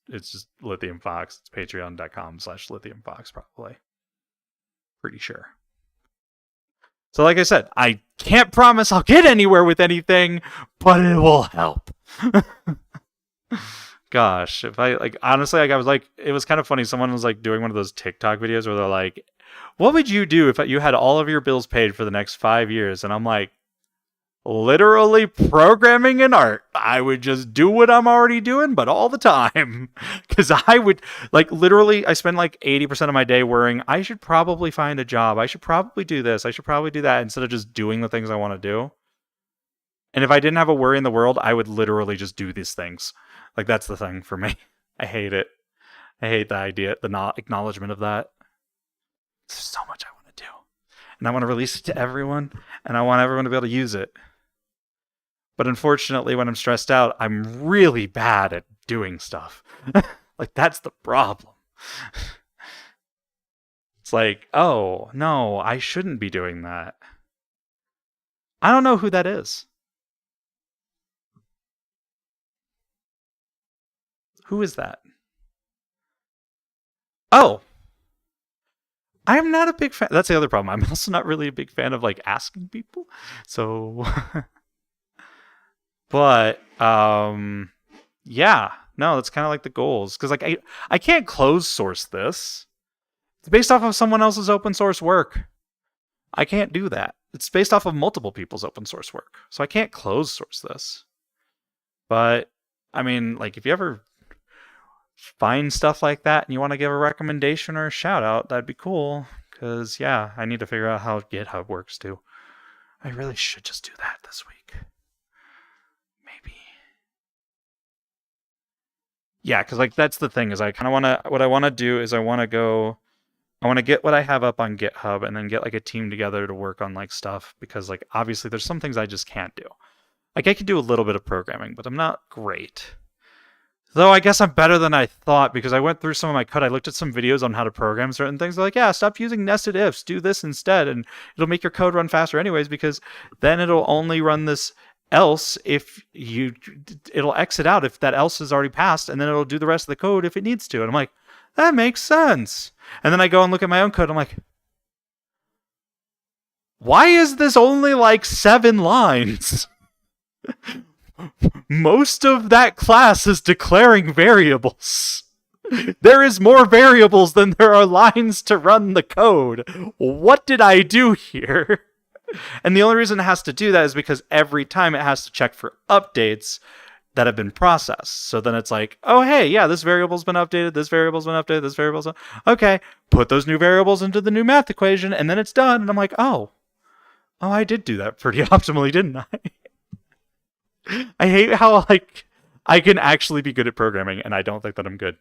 [SPEAKER 1] It's just Lithium Fox. It's patreon.com/Lithium Fox, probably. Pretty sure. So like I said, I can't promise I'll get anywhere with anything, but it will help. Gosh, if I like honestly, like I was like, it was kind of funny. Someone was like doing one of those TikTok videos where they're like, what would you do if you had all of your bills paid for the next 5 years? And I'm like, literally programming and art. I would just do what I'm already doing, but all the time. Because I would, like, literally, I spend like 80% of my day worrying, I should probably find a job. I should probably do this. I should probably do that, instead of just doing the things I want to do. And if I didn't have a worry in the world, I would literally just do these things. Like, that's the thing for me. I hate it. I hate the idea, the acknowledgement of that. There's so much I want to do. And I want to release it to everyone, and I want everyone to be able to use it. But unfortunately, when I'm stressed out, I'm really bad at doing stuff. Like, that's the problem. It's like, oh, no, I shouldn't be doing that. I don't know who that is. Who is that? Oh, I'm not a big fan. That's the other problem. I'm also not really a big fan of, like, asking people. So... But, yeah, no, that's kind of like the goals. Because, like, I can't close source this. It's based off of someone else's open source work. I can't do that. It's based off of multiple people's open source work. So I can't close source this. But, I mean, like, if you ever find stuff like that and you want to give a recommendation or a shout out, that'd be cool. Because, yeah, I need to figure out how GitHub works, too. I really should just do that this week. Yeah, because like that's the thing is I kind of want to, what I want to do is I want to get what I have up on GitHub and then get like a team together to work on like stuff, because like obviously there's some things I just can't do. Like I can do a little bit of programming, but I'm not great. Though I guess I'm better than I thought, because I went through some of my code. I looked at some videos on how to program certain things. They're like, yeah, stop using nested ifs, do this instead, and it'll make your code run faster anyways, because then it'll only run this else if it'll exit out if that else is already passed, and then it'll do the rest of the code if it needs to. And I'm like, that makes sense. And then I go and look at my own code. I'm like, why is this only like 7 lines? Most of that class is declaring variables. There is more variables than there are lines to run the code. What did I do here? And the only reason it has to do that is because every time it has to check for updates that have been processed. So then it's like, oh, hey, yeah, this variable's been updated, this variable's been updated, this variable's been... Okay, put those new variables into the new math equation, and then it's done. And I'm like, oh, I did do that pretty optimally, didn't I? I hate how, like, I can actually be good at programming, and I don't think that I'm good.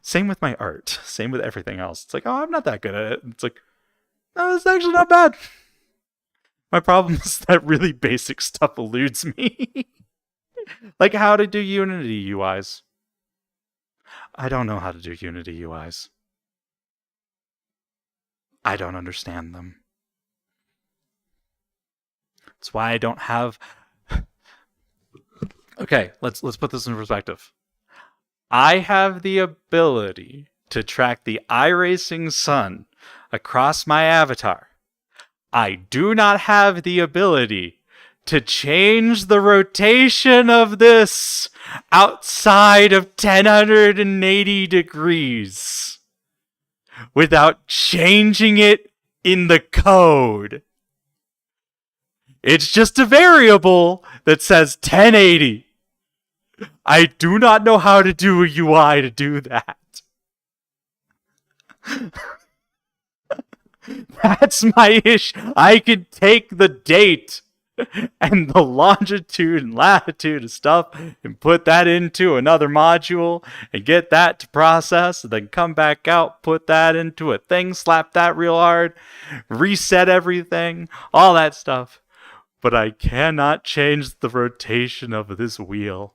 [SPEAKER 1] Same with my art. Same with everything else. It's like, oh, I'm not that good at it. It's like, no, it's actually not bad. My problem is that really basic stuff eludes me. Like how to do Unity UIs. I don't know how to do Unity UIs. I don't understand them. That's why I don't have... Okay, let's put this in perspective. I have the ability to track the iRacing sun across my avatar. I do not have the ability to change the rotation of this outside of 1080 degrees without changing it in the code. It's just a variable that says 1080. I do not know how to do a UI to do that. That's my issue. I could take the date and the longitude and latitude of stuff and put that into another module and get that to process, and then come back out, put that into a thing, slap that real hard, reset everything, all that stuff. But I cannot change the rotation of this wheel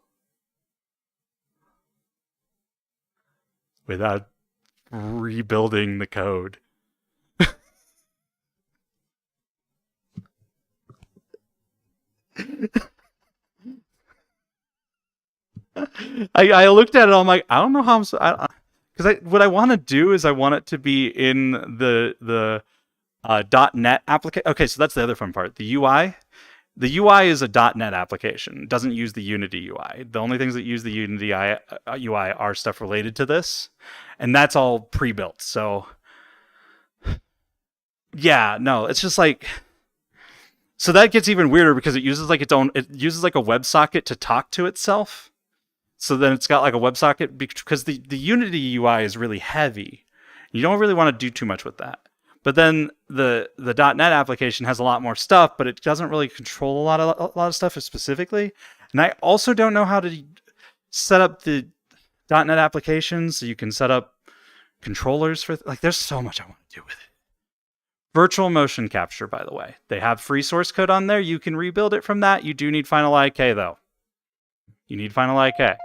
[SPEAKER 1] without rebuilding the code. I looked at it. I'm like, I don't know how I'm. Because what I want to do is I want it to be in the .NET application. Okay, so that's the other fun part. The UI. The UI is a .NET application. It doesn't use the Unity UI. The only things that use the Unity UI are stuff related to this, and that's all pre-built. So, yeah, no, it's just like. So that gets even weirder because it uses like its own. It uses like a WebSocket to talk to itself. So then it's got like a WebSocket because the Unity UI is really heavy. You don't really want to do too much with that. But then the .NET application has a lot more stuff, but it doesn't really control a lot of stuff specifically. And I also don't know how to set up the .NET application so you can set up controllers for like. There's so much I want to do with it. Virtual motion capture, by the way, they have free source code on there. You can rebuild it from that. You do need Final IK though. You need Final IK.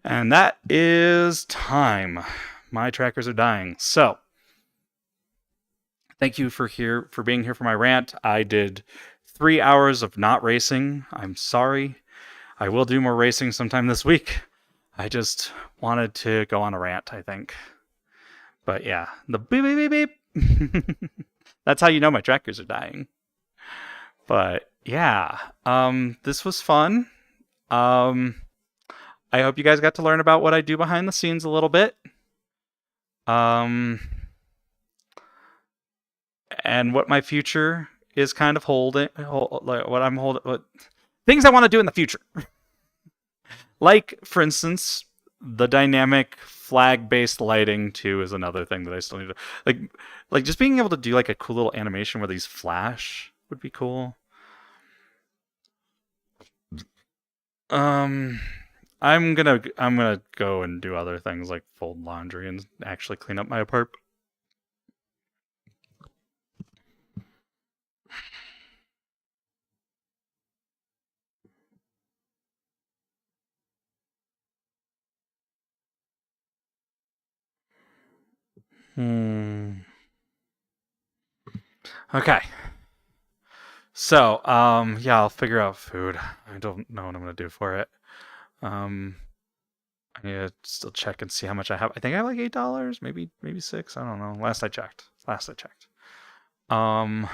[SPEAKER 1] And that is time. My trackers are dying. So, thank you for being here for my rant. I did 3 hours of not racing. I'm sorry. I will do more racing sometime this week. I just wanted to go on a rant, I think. But yeah, the beep beep beep beep. That's how you know my trackers are dying. But yeah, this was fun. I hope you guys got to learn about what I do behind the scenes a little bit. And what my future is kind of holding, like what I'm holding, what things I want to do in the future. Like, for instance, the dynamic flag-based lighting too is another thing that I still need to like just being able to do like a cool little animation where these flash would be cool. I'm gonna go and do other things like fold laundry and actually clean up my apartment. Okay. So, yeah, I'll figure out food. I don't know what I'm gonna do for it. I need to still check and see how much I have. I think I have like $8, maybe $6. I don't know. Last I checked. I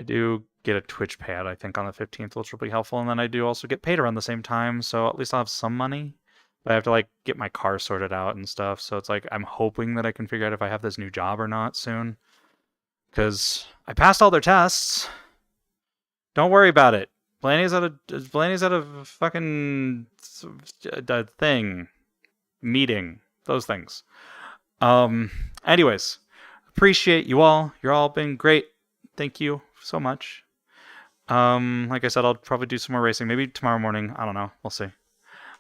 [SPEAKER 1] do get a Twitch payout, I think, on the 15th, which will be helpful, and then I do also get paid around the same time, so at least I'll have some money. But I have to like get my car sorted out and stuff, so it's like I'm hoping that I can figure out if I have this new job or not soon. Because I passed all their tests. Don't worry about it. Blaney's at a fucking thing. Meeting. Those things. Anyways. Appreciate you all. You're all been great. Thank you so much. Like I said, I'll probably do some more racing. Maybe tomorrow morning. I don't know. We'll see.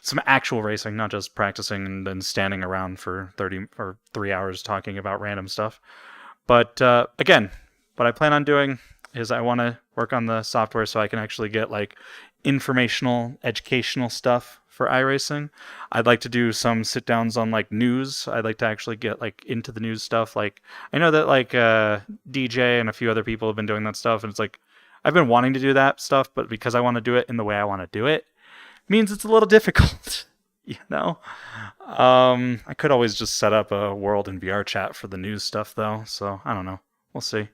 [SPEAKER 1] Some actual racing, not just practicing and then standing around for 30 or 3 hours talking about random stuff. But again, what I plan on doing is I want to work on the software so I can actually get like informational, educational stuff for iRacing. I'd like to do some sit downs on like news. I'd like to actually get like into the news stuff. Like I know that like DJ and a few other people have been doing that stuff, and it's like I've been wanting to do that stuff, but because I want to do it in the way I want to do it, means it's a little difficult. You know, I could always just set up a world in VR chat for the news stuff though. So I don't know. We'll see.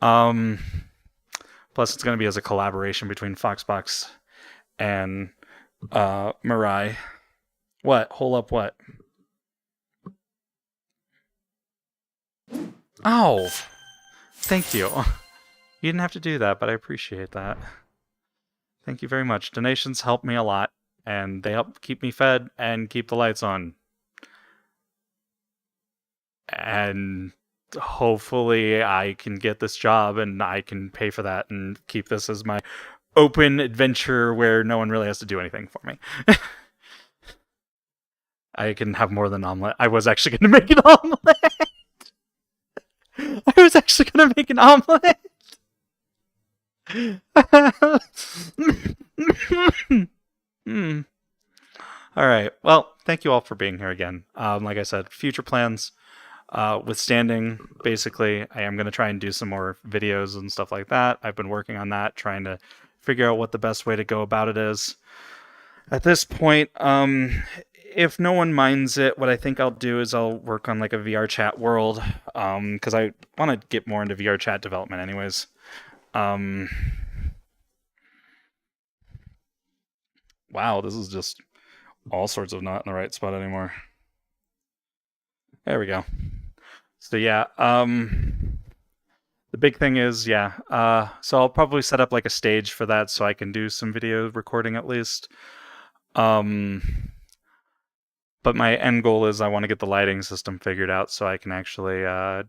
[SPEAKER 1] Plus it's going to be as a collaboration between Foxbox and Mirai. What? Hold up, what? Oh! Thank you. You didn't have to do that, but I appreciate that. Thank you very much. Donations help me a lot, and they help keep me fed and keep the lights on. and hopefully I can get this job and I can pay for that and keep this as my open adventure where no one really has to do anything for me. I can have more than omelet. I was actually going to make an omelet. I was actually going to make an omelet. All right. Well, thank you all for being here again. Like I said, future plans, withstanding, basically, I am going to try and do some more videos and stuff like that. I've been working on that, trying to figure out what the best way to go about it is. At this point, if no one minds it, what I think I'll do is I'll work on like a VR chat world, because I want to get more into VR chat development anyways. Wow, this is just all sorts of not in the right spot anymore. There we go. So yeah, the big thing is, yeah, so I'll probably set up like a stage for that so I can do some video recording at least. But my end goal is I want to get the lighting system figured out so I can actually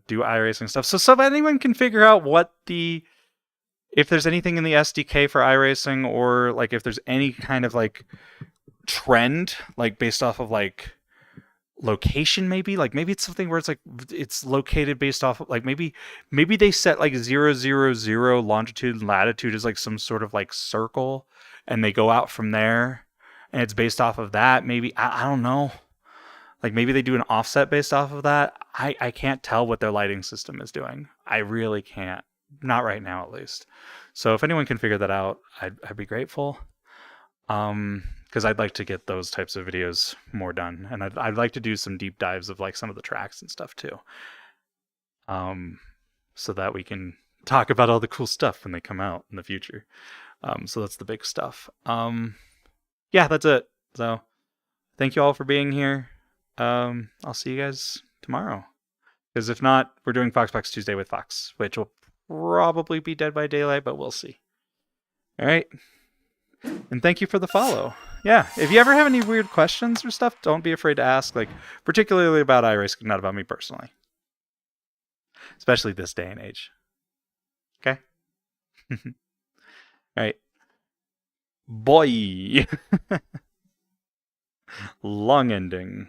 [SPEAKER 1] do iRacing stuff. So if anyone can figure out if there's anything in the SDK for iRacing, or like if there's any kind of like trend, like based off of like location, maybe it's something where it's like it's located based off of like maybe they set like 000 longitude and latitude as like some sort of like circle, and they go out from there, and it's based off of that. Maybe I don't know. Like maybe they do an offset based off of that. I can't tell what their lighting system is doing. I really can't. Not right now, at least. So if anyone can figure that out, I'd be grateful. Because I'd like to get those types of videos more done, and I'd like to do some deep dives of like some of the tracks and stuff too. So that we can talk about all the cool stuff when they come out in the future. So that's the big stuff. Yeah, that's it. So thank you all for being here. I'll see you guys tomorrow. Because if not, we're doing Foxbox Tuesday with Fox, which will probably be Dead by Daylight, but we'll see. All right. And thank you for the follow. Yeah, if you ever have any weird questions or stuff, don't be afraid to ask, like particularly about iRacing, not about me personally. Especially this day and age. Okay? All right. Boy. Long ending.